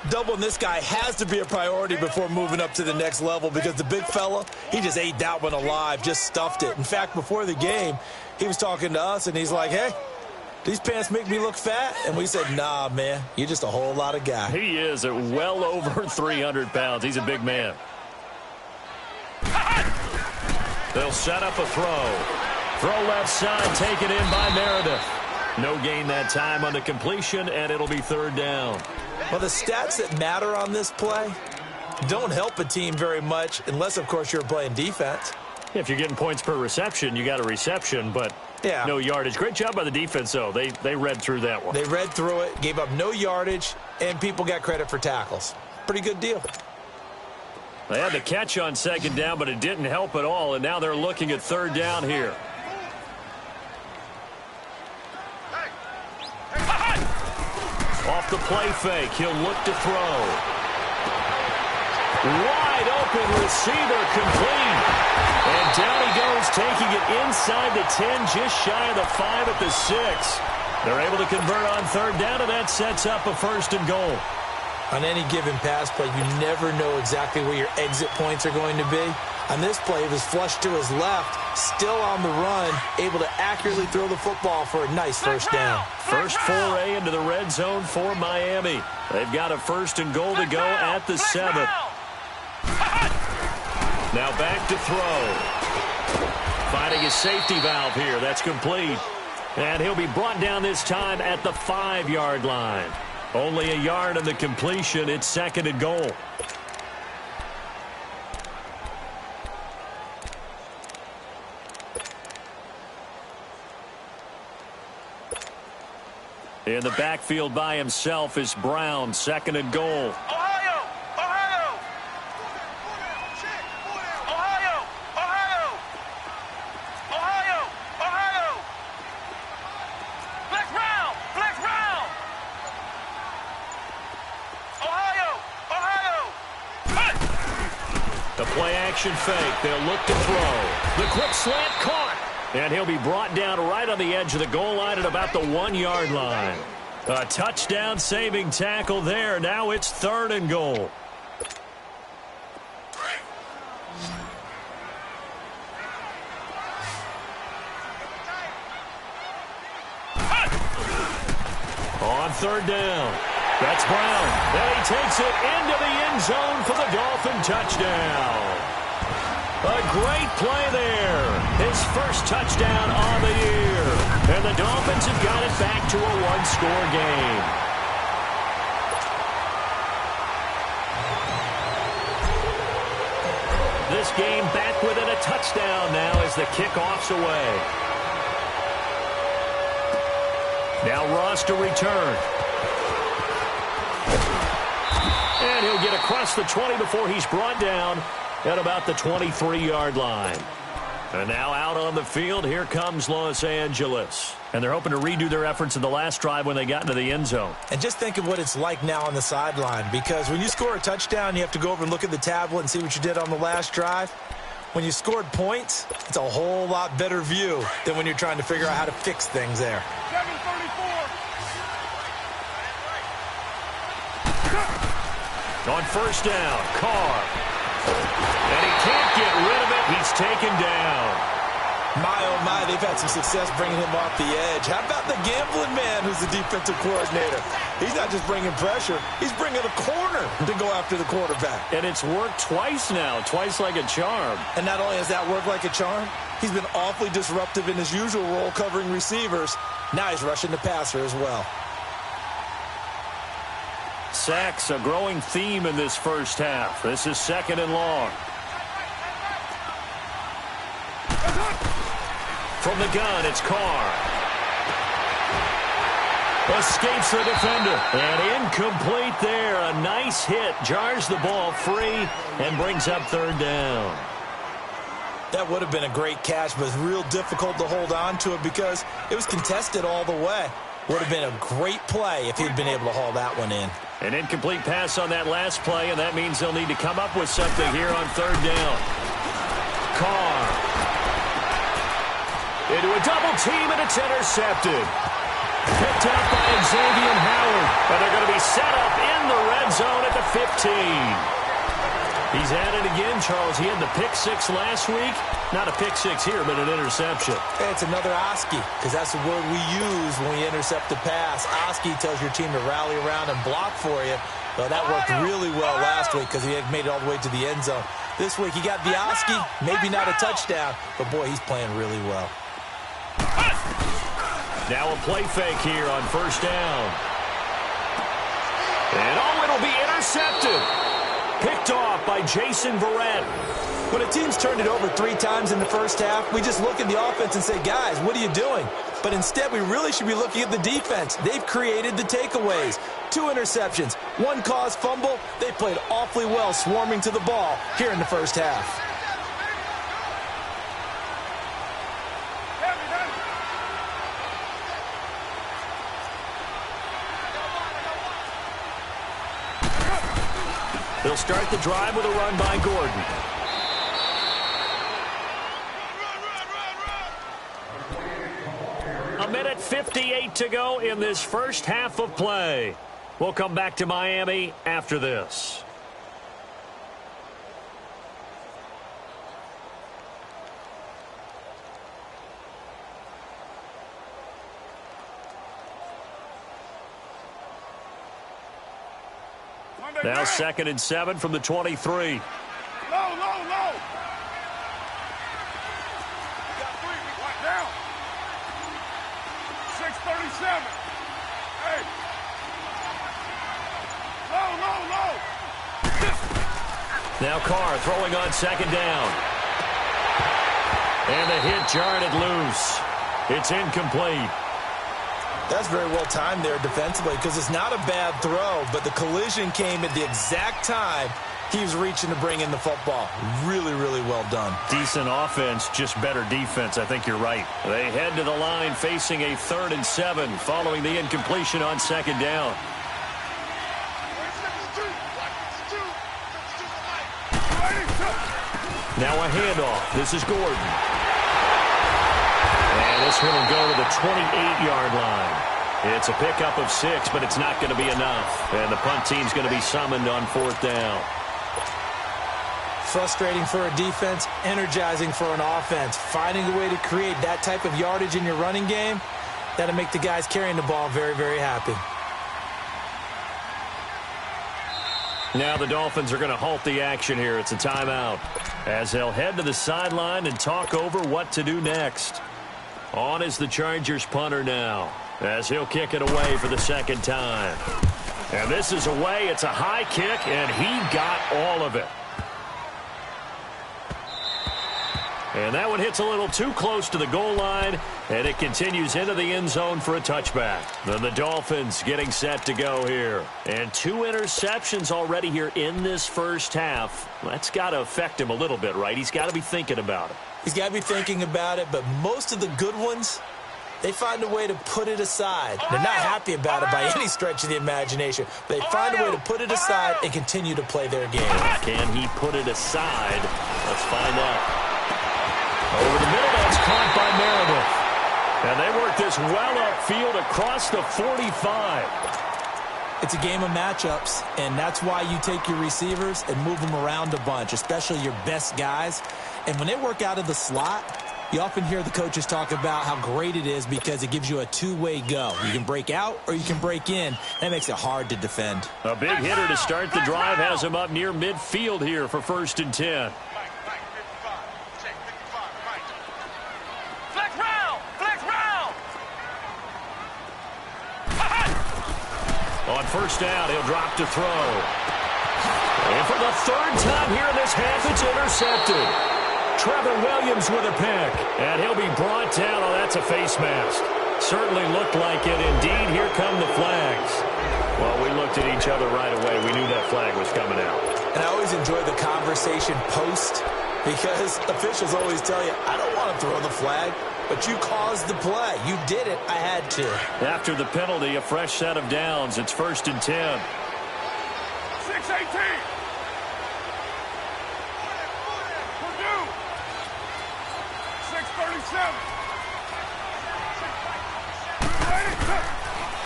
Speaker 4: Doubling this guy has to be a priority before moving up to the next level because the big fella, he just ate that one alive, just stuffed it. In fact, before the game, he was talking to us, and he's like, hey, these pants make me look fat? And we said, nah, man, you're just a whole lot of guy.
Speaker 3: He is at well over 300 pounds. He's a big man. They'll set up a throw. Throw left side, taken in by Meredith. No gain that time on the completion, and it'll be 3rd down.
Speaker 4: Well, the stats that matter on this play don't help a team very much unless, of course, you're playing defense.
Speaker 3: If you're getting points per reception, you got a reception, but no yardage. Great job by the defense, though. They read through that one.
Speaker 4: They read through it, gave up no yardage, and people got credit for tackles. Pretty good deal.
Speaker 3: They had the catch on 2nd down, but it didn't help at all, and now they're looking at 3rd down here. Off the play fake, he'll look to throw. Wide open receiver complete. And down he goes, taking it inside the 10, just shy of the 5 at the 6. They're able to convert on 3rd down, and that sets up a 1st and goal.
Speaker 4: On any given pass play, you never know exactly where your exit points are going to be. On this play, it was flushed to his left, still on the run, able to accurately throw the football for a nice 1st down.
Speaker 3: First foray into the red zone for Miami. They've got a 1st and goal to go at the 7th. Now back to throw. Finding his safety valve here. That's complete. And he'll be brought down this time at the 5-yard line. Only a yard on the completion. It's 2nd and goal. In the backfield by himself is Brown, 2nd and goal. The play action fake. They'll look to throw. The quick slant caught. And he'll be brought down right on the edge of the goal line at about the 1-yard line. A touchdown saving tackle there. Now it's 3rd and goal. On 3rd down. That's Brown. And he takes it into the end zone for the Dolphin touchdown. A great play there. His first touchdown on the year. And the Dolphins have got it back to a 1-score game. This game back within a touchdown now as the kickoff's away. Now Ross to return. And he'll get across the 20 before he's brought down at about the 23-yard line. And now out on the field, here comes Los Angeles. And they're hoping to redo their efforts in the last drive when they got into the end zone.
Speaker 4: And just think of what it's like now on the sideline, because when you score a touchdown, you have to go over and look at the tablet and see what you did on the last drive. When you scored points, it's a whole lot better view than when you're trying to figure out how to fix things there.
Speaker 3: 734. On 1st down, Carr. And he can't get rid of it. He's taken down.
Speaker 4: My, oh my, they've had some success bringing him off the edge. How about the gambling man who's the defensive coordinator? He's not just bringing pressure. He's bringing a corner to go after the quarterback.
Speaker 3: And it's worked twice now, twice like a charm.
Speaker 4: And not only has that worked like a charm, he's been awfully disruptive in his usual role covering receivers. Now he's rushing the passer as well.
Speaker 3: Sacks, a growing theme in this first half. This is 2nd and long. From the gun, it's Carr. Escapes the defender. And incomplete there. A nice hit. Jars the ball free and brings up 3rd down.
Speaker 4: That would have been a great catch, but it's real difficult to hold on to it because it was contested all the way. Would have been a great play if he'd been able to haul that one in.
Speaker 3: An incomplete pass on that last play, and that means they'll need to come up with something here on third down. Carr. Into a double team, and it's intercepted. Picked up by Xavier Howard, but they're going to be set up in the red zone at the 15. He's at it again, Charles. He had the pick six last week. Not a pick six here, but an interception.
Speaker 4: It's another Oski, because that's the word we use when we intercept the pass. Oski tells your team to rally around and block for you. Well, that worked really well last week because he had made it all the way to the end zone. This week he got the Oski, maybe not a touchdown, but boy, he's playing really well.
Speaker 3: Now a play fake here on first down. And it'll be intercepted. Picked off by Jason Verrett.
Speaker 4: When a team's turned it over 3 times in the first half, we just look at the offense and say, guys, what are you doing? But instead, we really should be looking at the defense. They've created the takeaways. 2 interceptions, 1 caused fumble. They played awfully well swarming to the ball here in the first half.
Speaker 3: They'll start the drive with a run by Gordon. A minute 58 to go in this first half of play. We'll come back to Miami after this. Now 2nd and 7 from the 23.
Speaker 16: Low. You got 3. Right down. 6:37. Hey. Low.
Speaker 3: Now Carr throwing on 2nd down. And the hit jarred it loose. It's incomplete.
Speaker 4: That's very well timed there defensively because it's not a bad throw, but the collision came at the exact time he was reaching to bring in the football. Really, really well done.
Speaker 3: Decent offense, just better defense. I think you're right. They head to the line facing a 3rd and 7 following the incompletion on 2nd down. Now a handoff. This is Gordon. And this one will go to the 28-yard line. It's a pickup of 6, but it's not going to be enough. And the punt team's going to be summoned on 4th down.
Speaker 4: Frustrating for a defense, energizing for an offense. Finding a way to create that type of yardage in your running game, that'll make the guys carrying the ball very, very happy.
Speaker 3: Now the Dolphins are going to halt the action here. It's a timeout as they'll head to the sideline and talk over what to do next. On is the Chargers punter now as he'll kick it away for the 2nd time. And this is away. It's a high kick, and he got all of it. And that one hits a little too close to the goal line, and it continues into the end zone for a touchback. Then the Dolphins getting set to go here. And 2 interceptions already here in this first half. That's got to affect him a little bit, right? He's got to be thinking about it.
Speaker 4: He's got to be thinking about it, but most of the good ones, they find a way to put it aside. They're not happy about it by any stretch of the imagination. But they find a way to put it aside and continue to play their game.
Speaker 3: Can he put it aside? Let's find out. Over the middle, that's caught by Meredith. And they work this well upfield across the 45.
Speaker 4: It's a game of matchups, and that's why you take your receivers and move them around a bunch, especially your best guys. And when they work out of the slot, you often hear the coaches talk about how great it is because it gives you a 2-way go. You can break out or you can break in. That makes it hard to defend.
Speaker 3: A big hitter to start the drive has him up near midfield here for 1st and 10. On 1st down, he'll drop to throw. And for the 3rd time here in this half, it's intercepted. Trevor Williams with a pick. And he'll be brought down. Oh, that's a face mask. Certainly looked like it. Indeed, here come the flags. Well, we looked at each other right away. We knew that flag was coming out.
Speaker 4: And I always enjoy the conversation post Because officials always tell you, I don't want to throw the flag, but you caused the play. You did it. I had to.
Speaker 3: After the penalty, a fresh set of downs. It's 1st and 10.
Speaker 5: 6-18. Purdue. 6-37.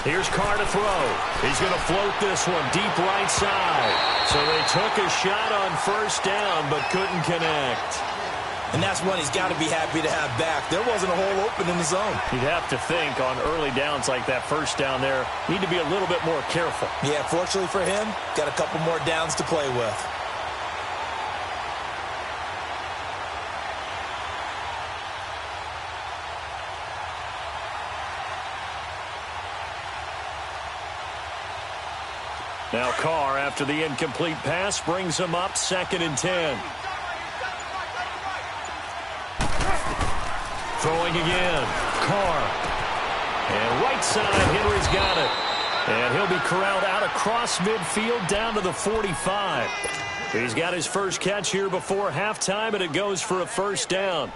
Speaker 3: Here's Carr to throw. He's going to float this one deep right side. So they took a shot on 1st down, but couldn't connect.
Speaker 4: And that's one he's got to be happy to have back. There wasn't a hole open in the zone.
Speaker 3: You'd have to think on early downs like that 1st down there, need to be a little bit more careful.
Speaker 4: Yeah, fortunately for him, got a couple more downs to play with.
Speaker 3: Now Carr, after the incomplete pass, brings him up 2nd and 10. Throwing again. Carr. And right side, Henry's got it. And he'll be corralled out across midfield down to the 45. He's got his first catch here before halftime, and it goes for a 1st down.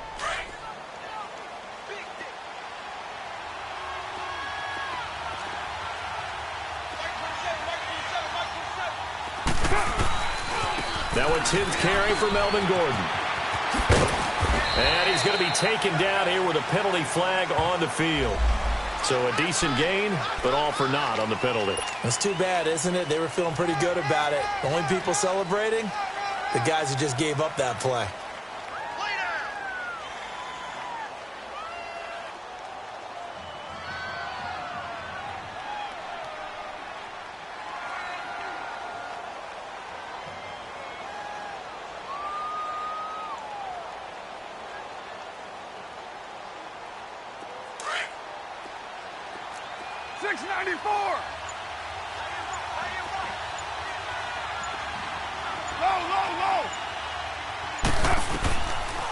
Speaker 3: Now a 10th carry for Melvin Gordon. And he's going to be taken down here with a penalty flag on the field. So a decent gain, but all for naught on the penalty.
Speaker 4: That's too bad, isn't it? They were feeling pretty good about it. The only people celebrating, the guys who just gave up that play.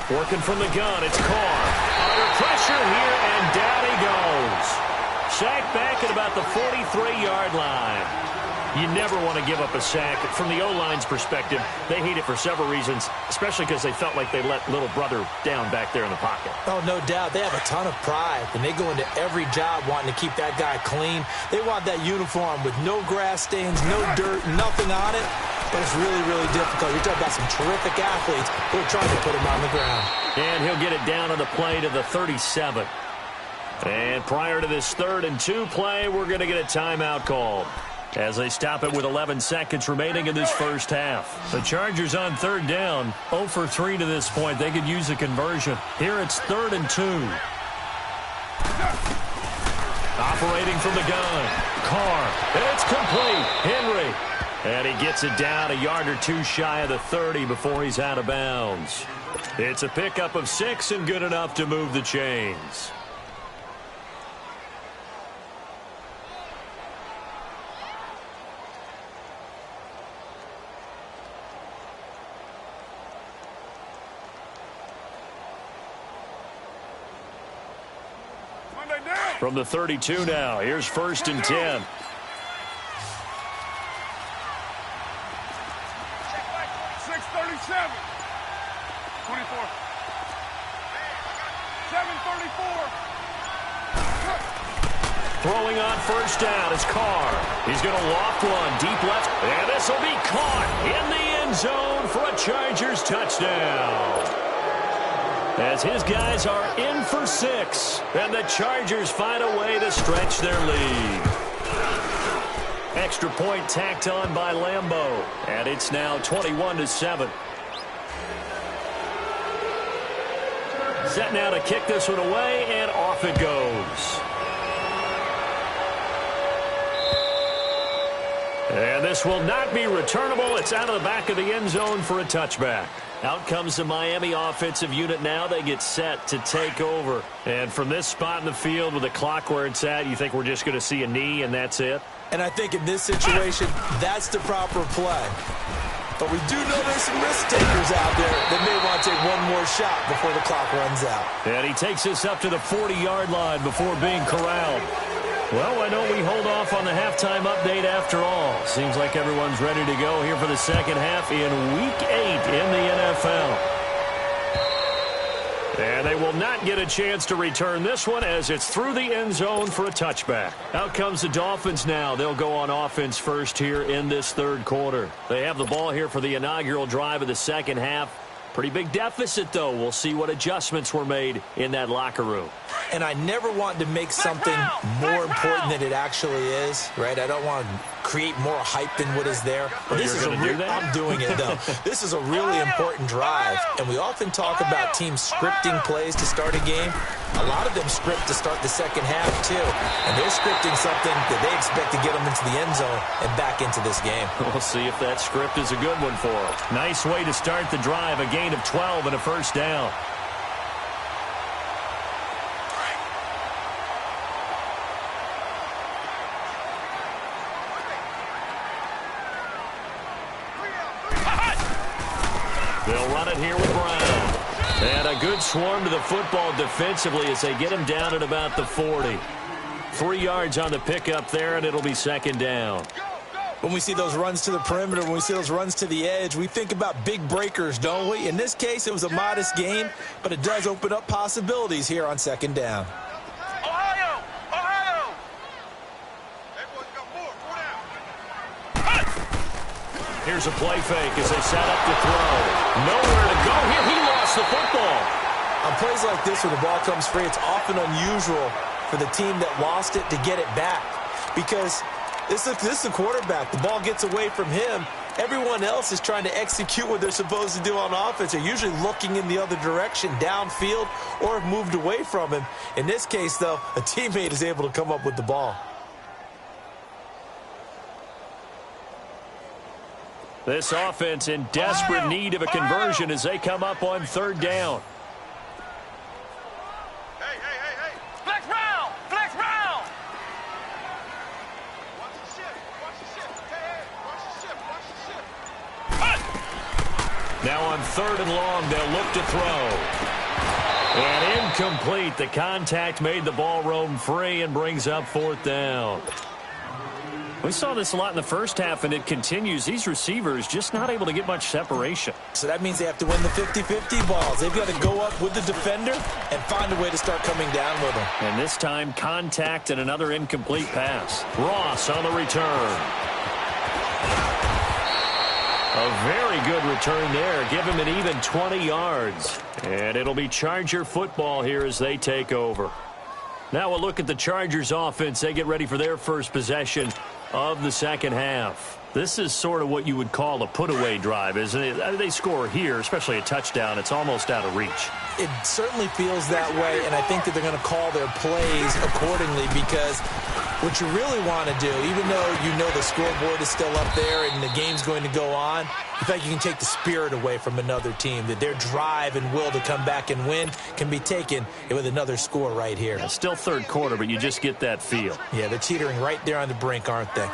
Speaker 3: Working from the gun, it's Carr. Under pressure here, and down he goes. Sacked back at about the 43-yard line. You never want to give up a sack. From the O-line's perspective, they hate it for several reasons, especially because they felt like they let little brother down back there in the pocket.
Speaker 4: Oh, no doubt. They have a ton of pride, and they go into every job wanting to keep that guy clean. They want that uniform with no grass stains, no dirt, nothing on it. But it's really, really difficult. You're talking about some terrific athletes who are trying to put him on the ground.
Speaker 3: And he'll get it down on the play to the 37. And prior to this 3rd and 2 play, we're going to get a timeout called as they stop it with 11 seconds remaining in this first half. The Chargers on 3rd down, 0 for 3 to this point. They could use a conversion. Here it's 3rd and 2. Operating from the gun, Carr, and it's complete. Henry. And he gets it down a yard or two shy of the 30 before he's out of bounds. It's a pickup of 6 and good enough to move the chains. From the 32 now, here's 1st and 10. Throwing on 1st down is Carr. He's going to loft one deep left, and this will be caught in the end zone for a Chargers touchdown. As his guys are in for 6, and the Chargers find a way to stretch their lead. Extra point tacked on by Lambeau, and it's now 21-7. Set now to kick this one away, and off it goes. And this will not be returnable. It's out of the back of the end zone for a touchback. Out comes the Miami offensive unit now. They get set to take over. And from this spot in the field with the clock where it's at, you think we're just going to see a knee and that's it?
Speaker 4: And I think in this situation, that's the proper play. But we do know there's some risk takers out there that may want to take one more shot before the clock runs out.
Speaker 3: And he takes us up to the 40-yard line before being corralled. Well, why don't we hold off on the halftime update after all? Seems like everyone's ready to go here for the second half in Week 8 in the NFL. And they will not get a chance to return this one as it's through the end zone for a touchback. Out comes the Dolphins now. They'll go on offense first here in this third quarter. They have the ball here for the inaugural drive of the second half. Pretty big deficit, though. We'll see what adjustments were made in that locker room.
Speaker 4: And I never want to make something more important than it actually is, right? I don't want to create more hype than what is there. But this is I'm doing it, though. This is a really important drive, and we often talk about teams scripting plays to start a game. A lot of them script to start the second half, too. And they're scripting something that they expect to get them into the end zone and back into this game.
Speaker 3: We'll see if that script is a good one for them. Nice way to start the drive, a gain of 12 and a first down. They'll run it here with Brown. And a good swarm to the football defensively as they get him down at about the 40. 3 yards on the pickup there, and it'll be second down.
Speaker 4: When we see those runs to the perimeter, when we see those runs to the edge, we think about big breakers, don't we? In this case, it was a modest gain, but it does open up possibilities here on second down.
Speaker 3: Here's a play fake as they set up to throw. Nowhere to go here. He lost the football.
Speaker 4: On plays like this where the ball comes free, it's often unusual for the team that lost it to get it back. Because this is the quarterback. The ball gets away from him. Everyone else is trying to execute what they're supposed to do on offense. They're usually looking in the other direction, downfield, or have moved away from him. In this case, though, a teammate is able to come up with the ball.
Speaker 3: This offense in desperate need of a conversion as they come up on third down.
Speaker 10: Hey. Flex round. Watch the shift. Hey, watch the shift.
Speaker 3: Now on third and long, they'll look to throw. And incomplete. The contact made the ball roam free and brings up fourth down. We saw this a lot in the first half, and it continues. These receivers just not able to get much separation.
Speaker 4: So that means they have to win the 50-50 balls. They've got to go up with the defender and find a way to start coming down with them.
Speaker 3: And this time, contact and another incomplete pass. Ross on the return. A very good return there. Give him an even 20 yards. And it'll be Charger football here as they take over. Now we'll look at the Chargers offense. They get ready for their first possession of the second half. This is sort of what you would call a put-away drive, isn't it? They score here, especially a touchdown. It's almost out of reach.
Speaker 4: It certainly feels that way, and I think that they're going to call their plays accordingly because what you really want to do, even though you know the scoreboard is still up there and the game's going to go on, in fact, you can take the spirit away from another team, that their drive and will to come back and win can be taken with another score right here.
Speaker 3: It's still third quarter, but you just get that feel.
Speaker 4: Yeah, they're teetering right there on the brink, aren't they?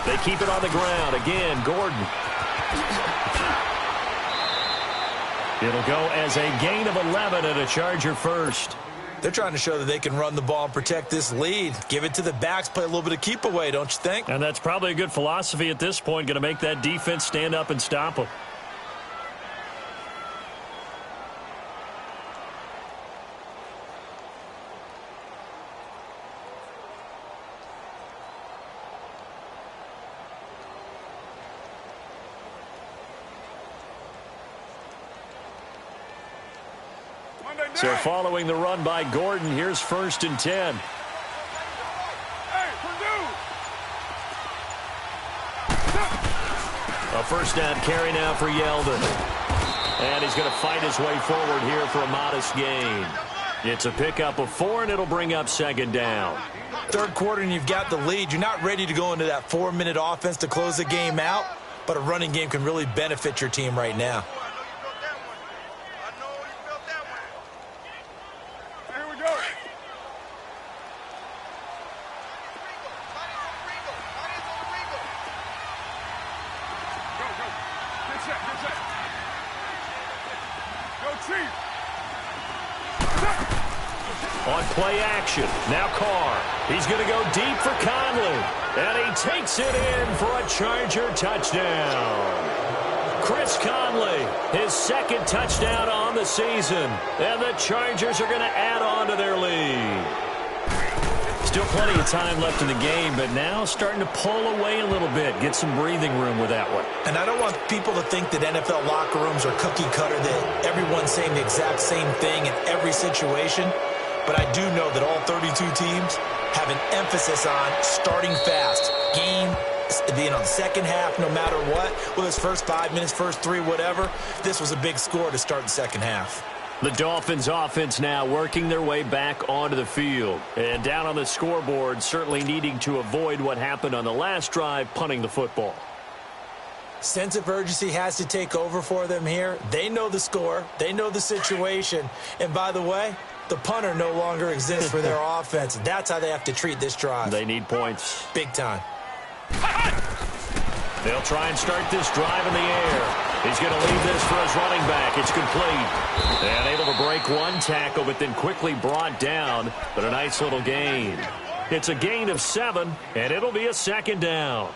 Speaker 3: They keep it on the ground. Again, Gordon. It'll go as a gain of 11 and a Charger first.
Speaker 4: They're trying to show that they can run the ball and protect this lead. Give it to the backs, play a little bit of keep away, don't you think?
Speaker 3: And that's probably a good philosophy at this point, going to make that defense stand up and stop them. So following the run by Gordon, here's 1st and 10. A first down carry now for Yeldon. And he's going to fight his way forward here for a modest gain. It's a pickup of 4, and it'll bring up second down.
Speaker 4: Third quarter, and you've got the lead. You're not ready to go into that 4-minute offense to close the game out, but a running game can really benefit your team right now.
Speaker 3: on play action. Now Carr. He's going to go deep for Conley. And he takes it in for a Charger touchdown. Chris Conley, his second touchdown on the season. And the Chargers are going to add on to their lead. Still plenty of time left in the game, but now starting to pull away a little bit. Get some breathing room with that one.
Speaker 4: And I don't want people to think that NFL locker rooms are cookie cutter, that everyone's saying the exact same thing in every situation. But I do know that all 32 teams have an emphasis on starting fast. Game, being on the second half, no matter what. Whether it's first 5 minutes, first 3, whatever. This was a big score to start the second half.
Speaker 3: The Dolphins offense now working their way back onto the field. And down on the scoreboard, certainly needing to avoid what happened on the last drive, punting the football.
Speaker 4: Sense of urgency has to take over for them here. They know the score. They know the situation. And by the way, the punter no longer exists for their offense. That's how they have to treat this drive.
Speaker 3: They need points.
Speaker 4: Big time.
Speaker 3: They'll try and start this drive in the air. He's going to leave this for his running back. It's complete. And able to break one tackle, but then quickly brought down. But a nice little gain. It's a gain of 7, and it'll be a second down.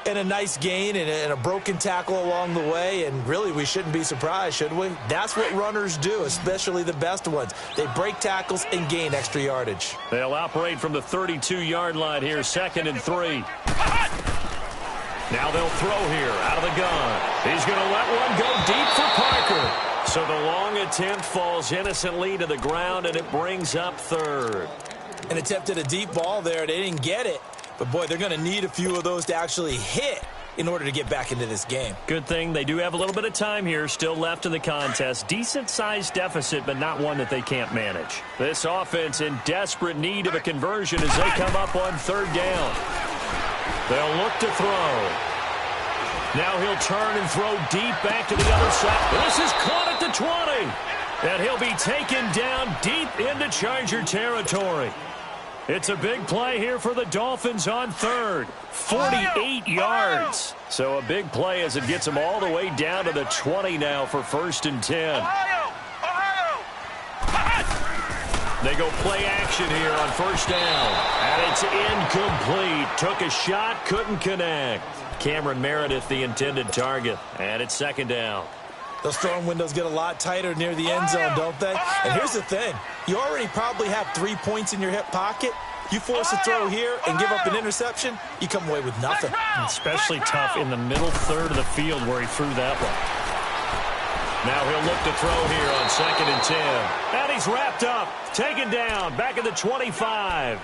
Speaker 4: And a nice gain and a broken tackle along the way. And really, we shouldn't be surprised, should we? That's what runners do, especially the best ones. They break tackles and gain extra yardage.
Speaker 3: They'll operate from the 32-yard line here, 2nd and 3. Now they'll throw here out of the gun. He's going to let one go deep for Parker. So the long attempt falls innocently to the ground, and it brings up 3rd.
Speaker 4: An attempt at a deep ball there. They didn't get it. But, boy, they're going to need a few of those to actually hit in order to get back into this game.
Speaker 3: Good thing they do have a little bit of time here still left in the contest. Decent-sized deficit, but not one that they can't manage. This offense in desperate need of a conversion as they come up on 3rd down. They'll look to throw. Now he'll turn and throw deep back to the other side. This is caught at the 20. And he'll be taken down deep into Charger territory. It's a big play here for the Dolphins on 3rd. 48 yards. So a big play as it gets them all the way down to the 20 now for 1st and 10. They go play action here on 1st down. And it's incomplete. Took a shot, couldn't connect. Cameron Meredith, the intended target. And it's 2nd down.
Speaker 4: Those throwing windows get a lot tighter near the end zone, don't they? And here's the thing. You already probably have 3 points in your hip pocket. You force a throw here and give up an interception, you come away with nothing.
Speaker 3: Especially tough in the middle 3rd of the field where he threw that one. Now he'll look to throw here on 2nd and 10. And he's wrapped up. Taken down. Back at the 25.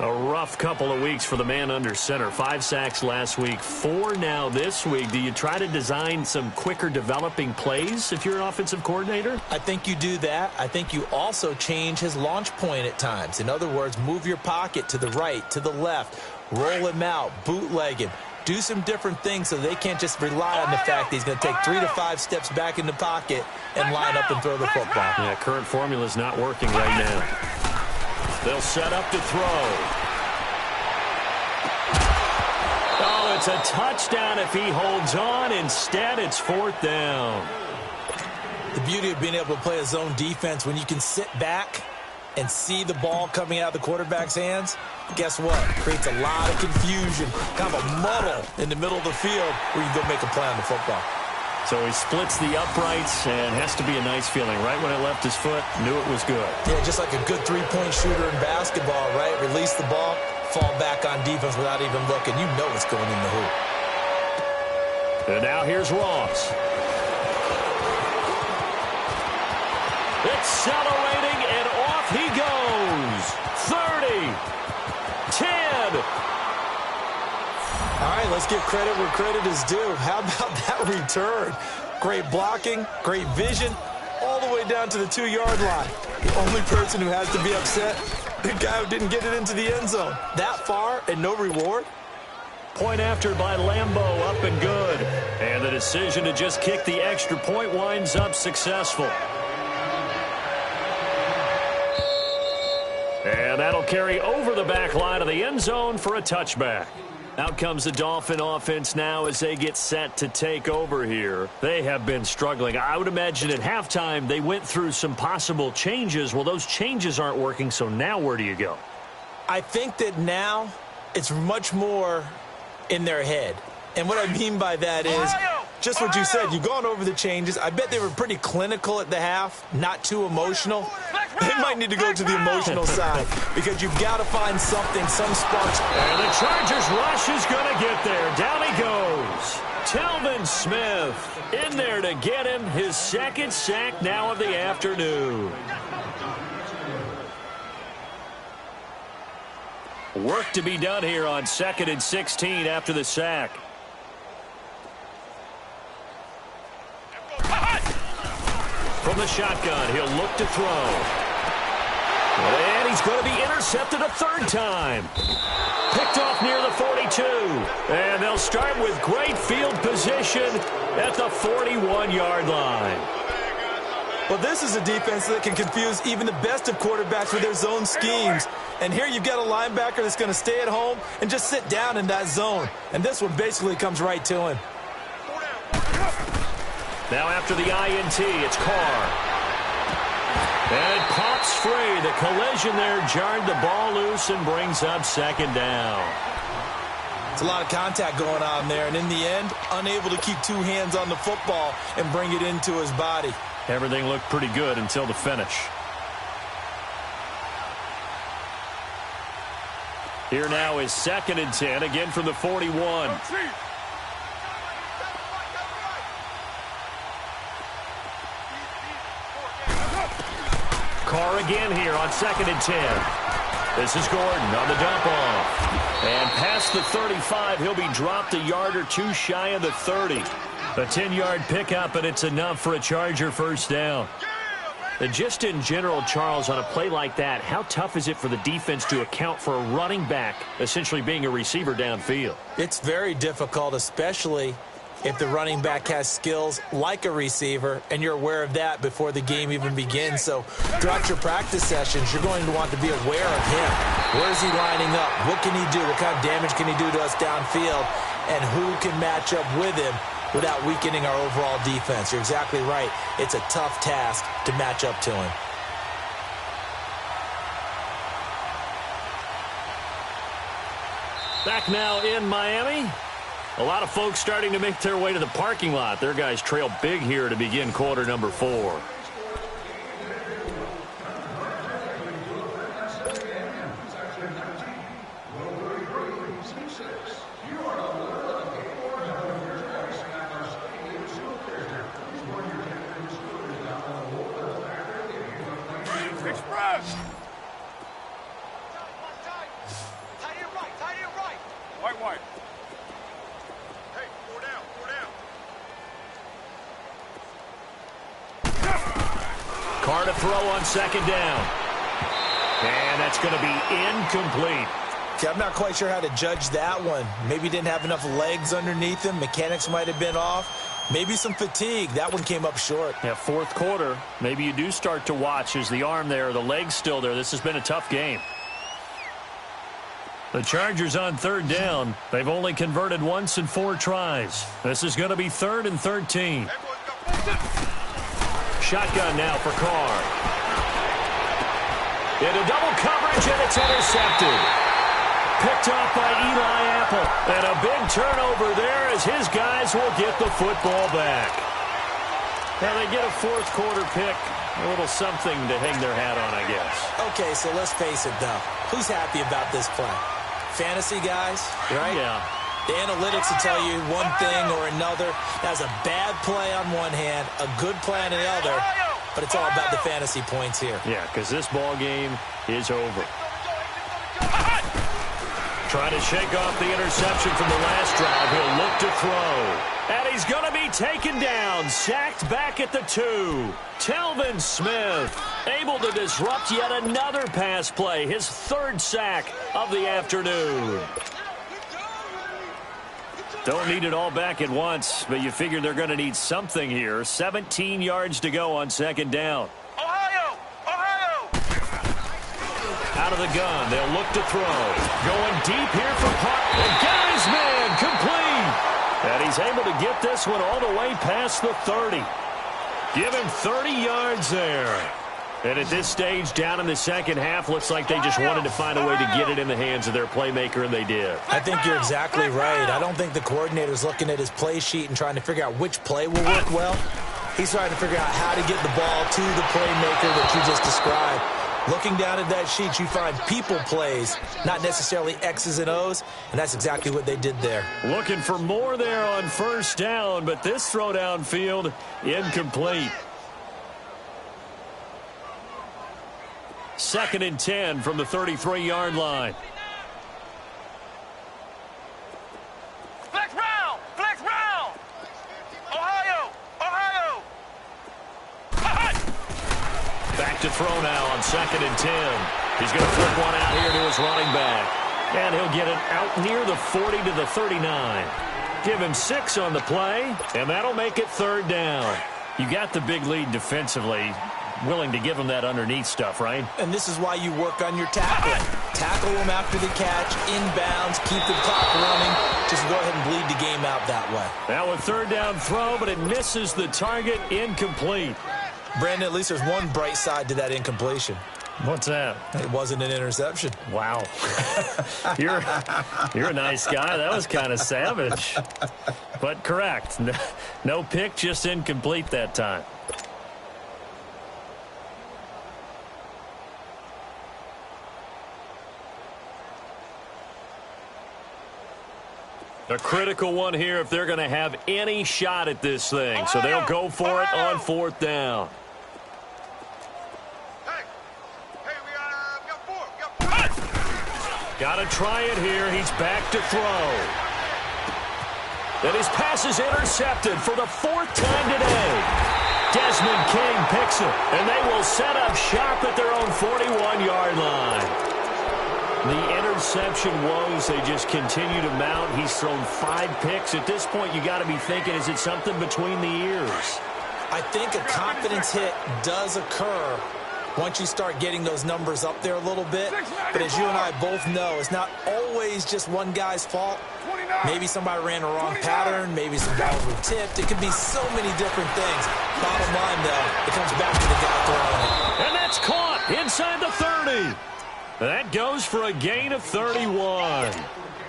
Speaker 3: A rough couple of weeks for the man under center. 5 sacks last week, 4 now this week. Do you try to design some quicker developing plays if you're an offensive coordinator?
Speaker 4: I think you do that. I think you also change his launch point at times. In other words, move your pocket to the right, to the left, roll him out, bootleg him. Do some different things so they can't just rely on the fact that he's going to take 3 to 5 steps back in the pocket and line up and throw the football.
Speaker 3: Yeah, current formula is not working right now. They'll set up to throw. Oh, it's a touchdown if he holds on. Instead, it's 4th down.
Speaker 4: The beauty of being able to play a zone defense when you can sit back and see the ball coming out of the quarterback's hands, guess what? Creates a lot of confusion, kind of a muddle in the middle of the field where you go make a play on the football.
Speaker 3: So he splits the uprights and has to be a nice feeling. Right when it left his foot, knew it was good.
Speaker 4: Yeah, just like a good three-point shooter in basketball, right? Release the ball, fall back on defense without even looking. You know it's going in the hoop.
Speaker 3: And now here's Ross. Accelerating, and off he goes. 30, 10.
Speaker 4: All right, let's give credit where credit is due. How about that return? Great blocking, great vision, all the way down to the 2-yard line. The only person who has to be upset, the guy who didn't get it into the end zone. That far and no reward?
Speaker 3: Point after by Lambeau, up and good. And the decision to just kick the extra point winds up successful. And that'll carry over the back line of the end zone for a touchback. Out comes the Dolphin offense now as they get set to take over here. They have been struggling. I would imagine at halftime they went through some possible changes. Well, those changes aren't working, so now where do you go?
Speaker 4: I think that now it's much more in their head. And what I mean by that is just what you said. You've gone over the changes. I bet they were pretty clinical at the half, not too emotional. They might need to go to the emotional side because you've got to find something, some sparks.
Speaker 3: And the Chargers rush is going to get there. Down he goes. Telvin Smith in there to get him his second sack now of the afternoon. Work to be done here on 2nd and 16 after the sack. From the shotgun, he'll look to throw. And he's going to be intercepted a third time. Picked off near the 42. And they'll start with great field position at the 41-yard line.
Speaker 4: Well, this is a defense that can confuse even the best of quarterbacks with their zone schemes. And here you've got a linebacker that's going to stay at home and just sit down in that zone. And this one basically comes right to him.
Speaker 3: Now after the INT, it's Carr. And it pops free. The collision there jarred the ball loose and brings up second down.
Speaker 4: It's a lot of contact going on there. And in the end, unable to keep two hands on the football and bring it into his body.
Speaker 3: Everything looked pretty good until the finish. Here now is 2nd and 10, again from the 41. Carr again here on 2nd and 10. This is Gordon on the dump off. And past the 35, he'll be dropped a yard or two shy of the 30. A 10-yard pickup, and it's enough for a Charger first down. Just in general, Charles, on a play like that, how tough is it for the defense to account for a running back essentially being a receiver downfield?
Speaker 4: It's very difficult, especially if the running back has skills like a receiver, and you're aware of that before the game even begins. So throughout your practice sessions, you're going to want to be aware of him. Where is he lining up? What can he do? What kind of damage can he do to us downfield? And who can match up with him without weakening our overall defense? You're exactly right. It's a tough task to match up to him.
Speaker 3: Back now in Miami. A lot of folks starting to make their way to the parking lot. Their guys trail big here to begin quarter number 4.
Speaker 19: Express! White. Hey, 4 down.
Speaker 3: Carr to throw on 2nd down. And that's going to be incomplete.
Speaker 4: Okay, I'm not quite sure how to judge that one. Maybe he didn't have enough legs underneath him. Mechanics might have been off. Maybe some fatigue. That one came up short.
Speaker 3: Yeah, 4th quarter. Maybe you do start to watch. Is the arm there, the leg's still there? This has been a tough game. The Chargers on 3rd down. They've only converted once in 4 tries. This is going to be 3rd and 13. Shotgun now for Carr. Into double coverage, and it's intercepted. Picked off by Eli Apple. And a big turnover there as his guys will get the football back. Now they get a 4th quarter pick. A little something to hang their hat on, I guess.
Speaker 4: Okay, so let's face it, though. Who's happy about this play? Fantasy guys, right?
Speaker 3: Yeah.
Speaker 4: The analytics will tell you one thing or another. That's a bad play on one hand, a good play on the other, but it's all about the fantasy points here.
Speaker 3: Yeah, because this ball game is over. Trying to shake off the interception from the last drive. He'll look to throw. And he's going to be taken down, sacked back at the 2. Telvin Smith able to disrupt yet another pass play, his 3rd sack of the afternoon. Don't need it all back at once, but you figure they're going to need something here. 17 yards to go on 2nd down.
Speaker 19: Ohio!
Speaker 3: Out of the gun, they'll look to throw. Going deep here for Park. And got his man complete. And he's able to get this one all the way past the 30. Give him 30 yards there. And at this stage, down in the second half, looks like they just wanted to find a way to get it in the hands of their playmaker, and they did.
Speaker 4: I think you're exactly right. I don't think the coordinator's looking at his play sheet and trying to figure out which play will work well. He's trying to figure out how to get the ball to the playmaker that you just described. Looking down at that sheet, you find people plays, not necessarily X's and O's, and that's exactly what they did there.
Speaker 3: Looking for more there on first down, but this throw downfield incomplete. 2nd and 10 from the 33-yard line.
Speaker 19: Flex round! Flex round! Ohio! Ohio!
Speaker 3: Back to throw now on 2nd and 10. He's going to flip one out here to his running back. And he'll get it out near the 40 to the 39. Give him 6 on the play, and that'll make it 3rd down. You got the big lead defensively. Willing to give them that underneath stuff, right?
Speaker 4: And this is why you work on your tackling. Tackle them after the catch, inbounds, keep the clock running. Just go ahead and bleed the game out that way.
Speaker 3: Now a 3rd down throw, but it misses the target, incomplete.
Speaker 4: Brandon, at least there's one bright side to that incompletion.
Speaker 3: What's that?
Speaker 4: It wasn't an interception.
Speaker 3: Wow. You're a nice guy. That was kind of savage. But correct. No pick, just incomplete that time. A critical one here if they're going to have any shot at this thing. So they'll go for it on 4th down. Got to try it here. He's back to throw. And his pass is intercepted for the 4th time today. Desmond King picks it, and they will set up shop at their own 41-yard line. The interception woes, they just continue to mount. He's thrown 5 picks. At this point, you got to be thinking, is it something between the ears?
Speaker 4: I think a confidence hit does occur once you start getting those numbers up there a little bit. But as you and I both know, it's not always just one guy's fault. Maybe somebody ran a wrong pattern. Maybe some balls were tipped. It could be so many different things. Bottom line, though, it comes back to the guy throwing it.
Speaker 3: And that's caught inside the 30. That goes for a gain of 31.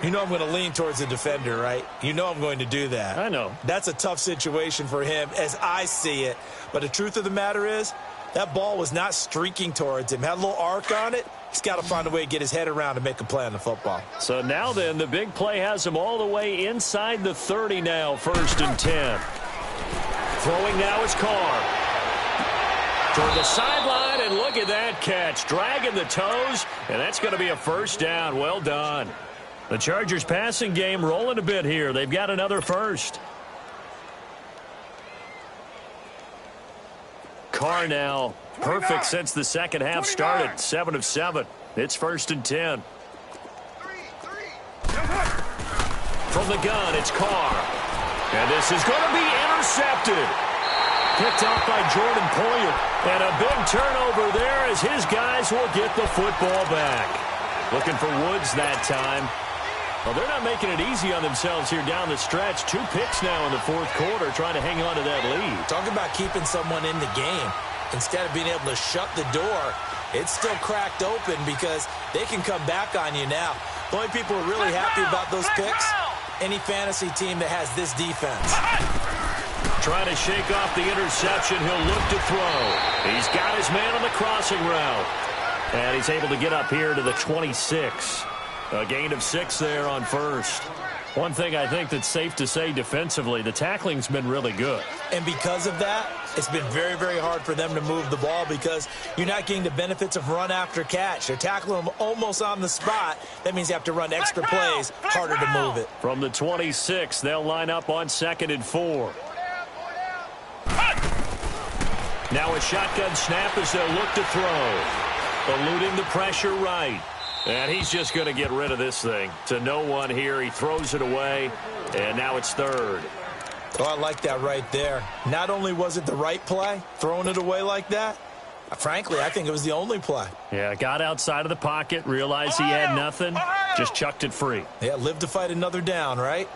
Speaker 4: You know I'm going to lean towards the defender, right? You know I'm going to do that.
Speaker 3: I know.
Speaker 4: That's a tough situation for him as I see it. But the truth of the matter is, that ball was not streaking towards him. Had a little arc on it. He's got to find a way to get his head around and make a play on the football.
Speaker 3: So now then, the big play has him all the way inside the 30 now, 1st and 10. Throwing now is Carr. Toward the sideline, and look at that catch. Dragging the toes, and that's going to be a 1st down. Well done. The Chargers passing game rolling a bit here. They've got another 1st. Carr now perfect since the second half started. 7 of 7. It's 1st and 10. From the gun, it's Carr. And this is going to be intercepted. Picked off by Jordan Poyer. And a big turnover there as his guys will get the football back. Looking for Woods that time. Well, they're not making it easy on themselves here down the stretch. 2 picks now in the 4th quarter trying to hang on to that lead.
Speaker 4: Talk about keeping someone in the game. Instead of being able to shut the door, it's still cracked open because they can come back on you now. The only people who are really happy about those picks, any fantasy team that has this defense.
Speaker 3: Trying to shake off the interception. He'll look to throw. He's got his man on the crossing route. And he's able to get up here to the 26. A gain of 6 there on 1st. One thing I think that's safe to say defensively, the tackling's been really good.
Speaker 4: And because of that, it's been very, very hard for them to move the ball because you're not getting the benefits of run after catch. They're tackling them almost on the spot. That means you have to run extra plays, harder to move it.
Speaker 3: From the 26, they'll line up on 2nd and 4. Now a shotgun snap as they'll look to throw. Eluding the pressure right. And he's just going to get rid of this thing. To no one here. He throws it away. And now it's 3rd.
Speaker 4: Oh, I like that right there. Not only was it the right play, throwing it away like that, Frankly, I think it was the only play.
Speaker 3: Yeah, got outside of the pocket, realized he had nothing, just chucked it free.
Speaker 4: Yeah, live to fight another down, right?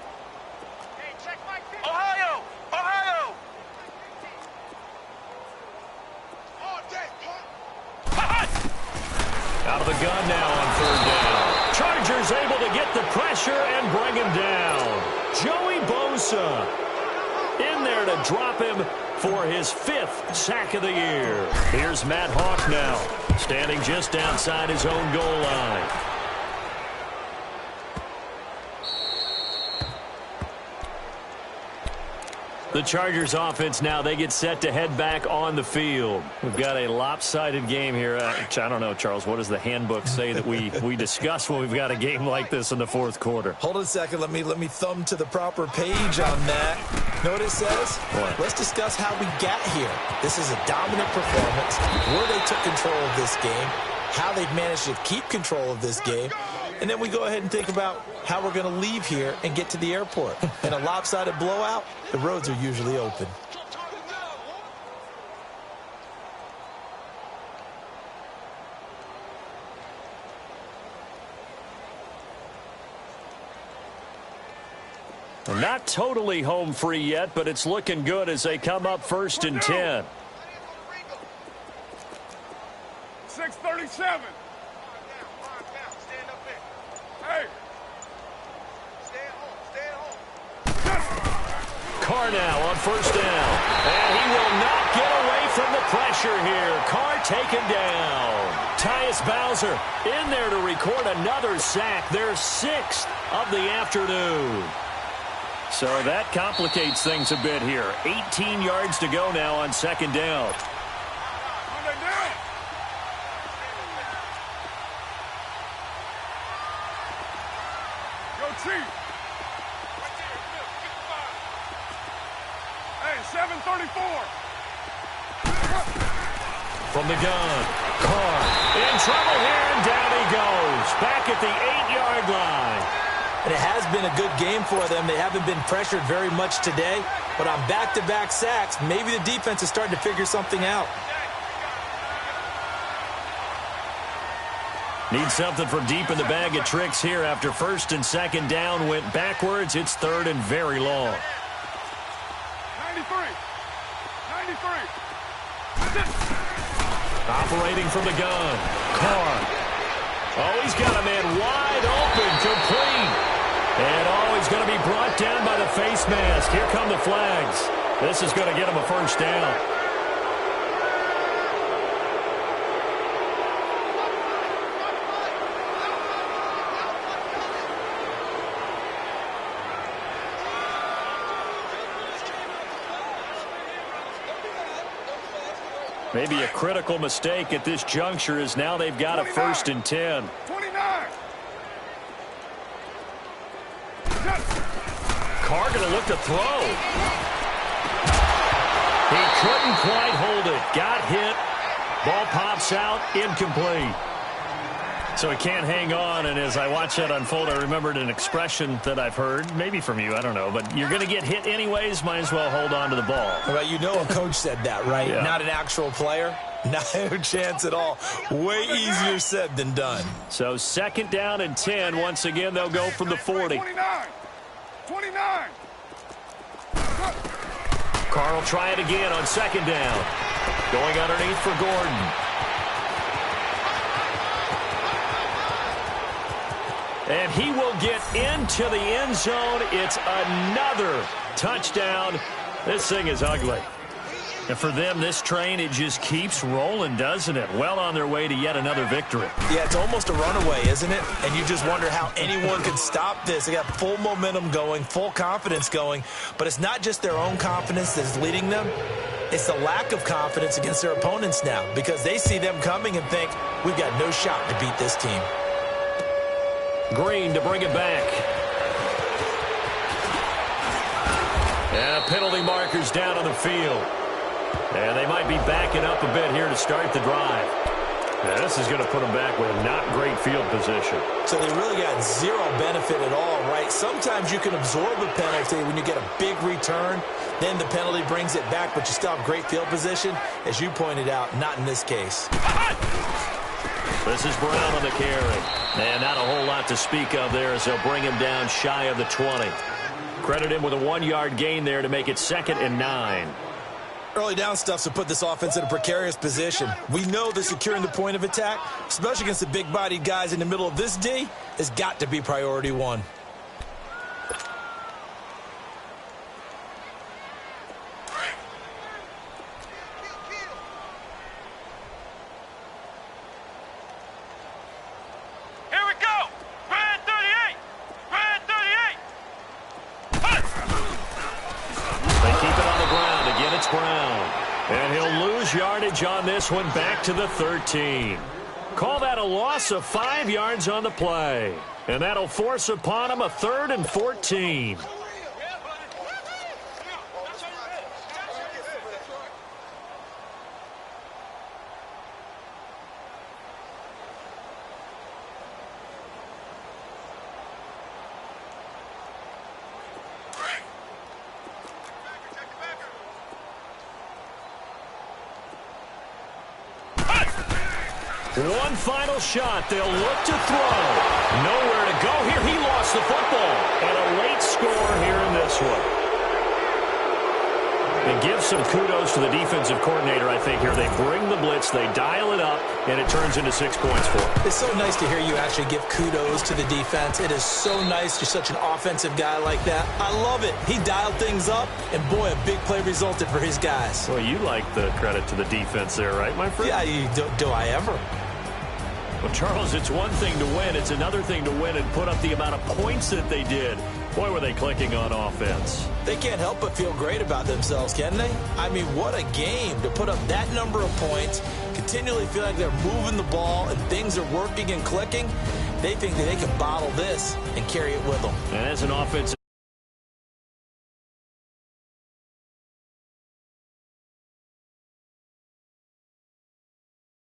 Speaker 19: Ohio! Ohio!
Speaker 3: Out of the gun now on third down. Chargers able to get the pressure and bring him down. Joey Bosa in there to drop him for his 5th sack of the year. Here's Matt Hawk now, standing just outside his own goal line. The Chargers offense now, they get set to head back on the field. We've got a lopsided game here. I don't know, Charles, what does the handbook say that we discuss when we've got a game like this in the fourth quarter?
Speaker 4: Hold on a second. Let me thumb to the proper page on that. Know what it says?
Speaker 3: What?
Speaker 4: Let's discuss how we got here. This is a dominant performance, where they took control of this game, how they've managed to keep control of this game, and then we go ahead and think about how we're going to leave here and get to the airport. In a lopsided blowout, the roads are usually open.
Speaker 3: Not totally home free yet, but it's looking good as they come up 1st and 10.
Speaker 5: 6:37. Hey.
Speaker 3: Carr now on 1st down. And he will not get away from the pressure here. Carr taken down. Tyus Bowser in there to record another sack. Their 6th of the afternoon. So that complicates things a bit here. 18 yards to go now on 2nd down.
Speaker 5: Chief. Hey, 7:34.
Speaker 3: From the gun, Carr in trouble here, and down he goes. Back at the 8-yard line.
Speaker 4: And it has been a good game for them. They haven't been pressured very much today, but on back-to-back sacks, maybe the defense is starting to figure something out.
Speaker 3: Need something from deep in the bag of tricks here after 1st and 2nd down went backwards. It's 3rd and very long.
Speaker 5: 93.
Speaker 3: Operating from the gun. Carr. Oh, he's got a man wide open, complete. And he's going to be brought down by the face mask. Here come the flags. This is going to get him a 1st down. Maybe a critical mistake at this juncture is now they've got a 1st and 10.
Speaker 5: 29.
Speaker 3: Carr going to look to throw. He couldn't quite hold it. Got hit. Ball pops out. Incomplete. So he can't hang on, and as I watch that unfold, I remembered an expression that I've heard, maybe from you, I don't know, but you're going to get hit anyways, might as well hold on to the ball.
Speaker 4: Well, you know a coach said that, right?
Speaker 3: Yeah.
Speaker 4: Not an actual player. No chance at all. Way easier said than done.
Speaker 3: So 2nd down and 10. Once again, they'll go from the 40.
Speaker 5: 29.
Speaker 3: Carr will try it again on 2nd down. Going underneath for Gordon. And he will get into the end zone. It's another touchdown. This thing is ugly. And for them, this train, it just keeps rolling, doesn't it? Well on their way to yet another victory.
Speaker 4: Yeah, it's almost a runaway, isn't it? And you just wonder how anyone could stop this. They got full momentum going, full confidence going. But it's not just their own confidence that's leading them. It's the lack of confidence against their opponents now, because they see them coming and think, we've got no shot to beat this team.
Speaker 3: Green to bring it back. And penalty markers down on the field. And they might be backing up a bit here to start the drive. Yeah, this is going to put them back with not great field position.
Speaker 4: So they really got zero benefit at all, right? Sometimes you can absorb a penalty when you get a big return. Then the penalty brings it back, but you still have great field position. As you pointed out, not in this case.
Speaker 3: This is Brown on the carry. And not a whole lot to speak of there as they'll bring him down shy of the 20. Credit him with a 1-yard gain there to make it 2nd and 9.
Speaker 4: Early down stuff to put this offense in a precarious position. We know that securing the point of attack, especially against the big-bodied guys in the middle of this D, has got to be priority one.
Speaker 19: Here we go! Brand 38! Brand 38!
Speaker 3: They keep it on the ground. Again, it's Brown. And he'll lose yardage on this one back to the 13. Call that a loss of 5 yards on the play. And that'll force upon him a 3rd and 14. One final shot. They'll look to throw. Nowhere to go here. He lost the football. And a late score here in this one. And give some kudos to the defensive coordinator, I think, here. They bring the blitz, they dial it up, and it turns into 6 points for them.
Speaker 4: It's so nice to hear you actually give kudos to the defense. It is so nice. You're such an offensive guy like that. I love it. He dialed things up, and boy, a big play resulted for his guys.
Speaker 3: Well, you like the credit to the defense there, right, my friend?
Speaker 4: Yeah, do I ever?
Speaker 3: Well, Charles, it's one thing to win. It's another thing to win and put up the amount of points that they did. Boy, were they clicking on offense.
Speaker 4: They can't help but feel great about themselves, can they? I mean, what a game to put up that number of points, continually feel like they're moving the ball and things are working and clicking. They think that they can bottle this and carry it with them.
Speaker 3: And as an offensive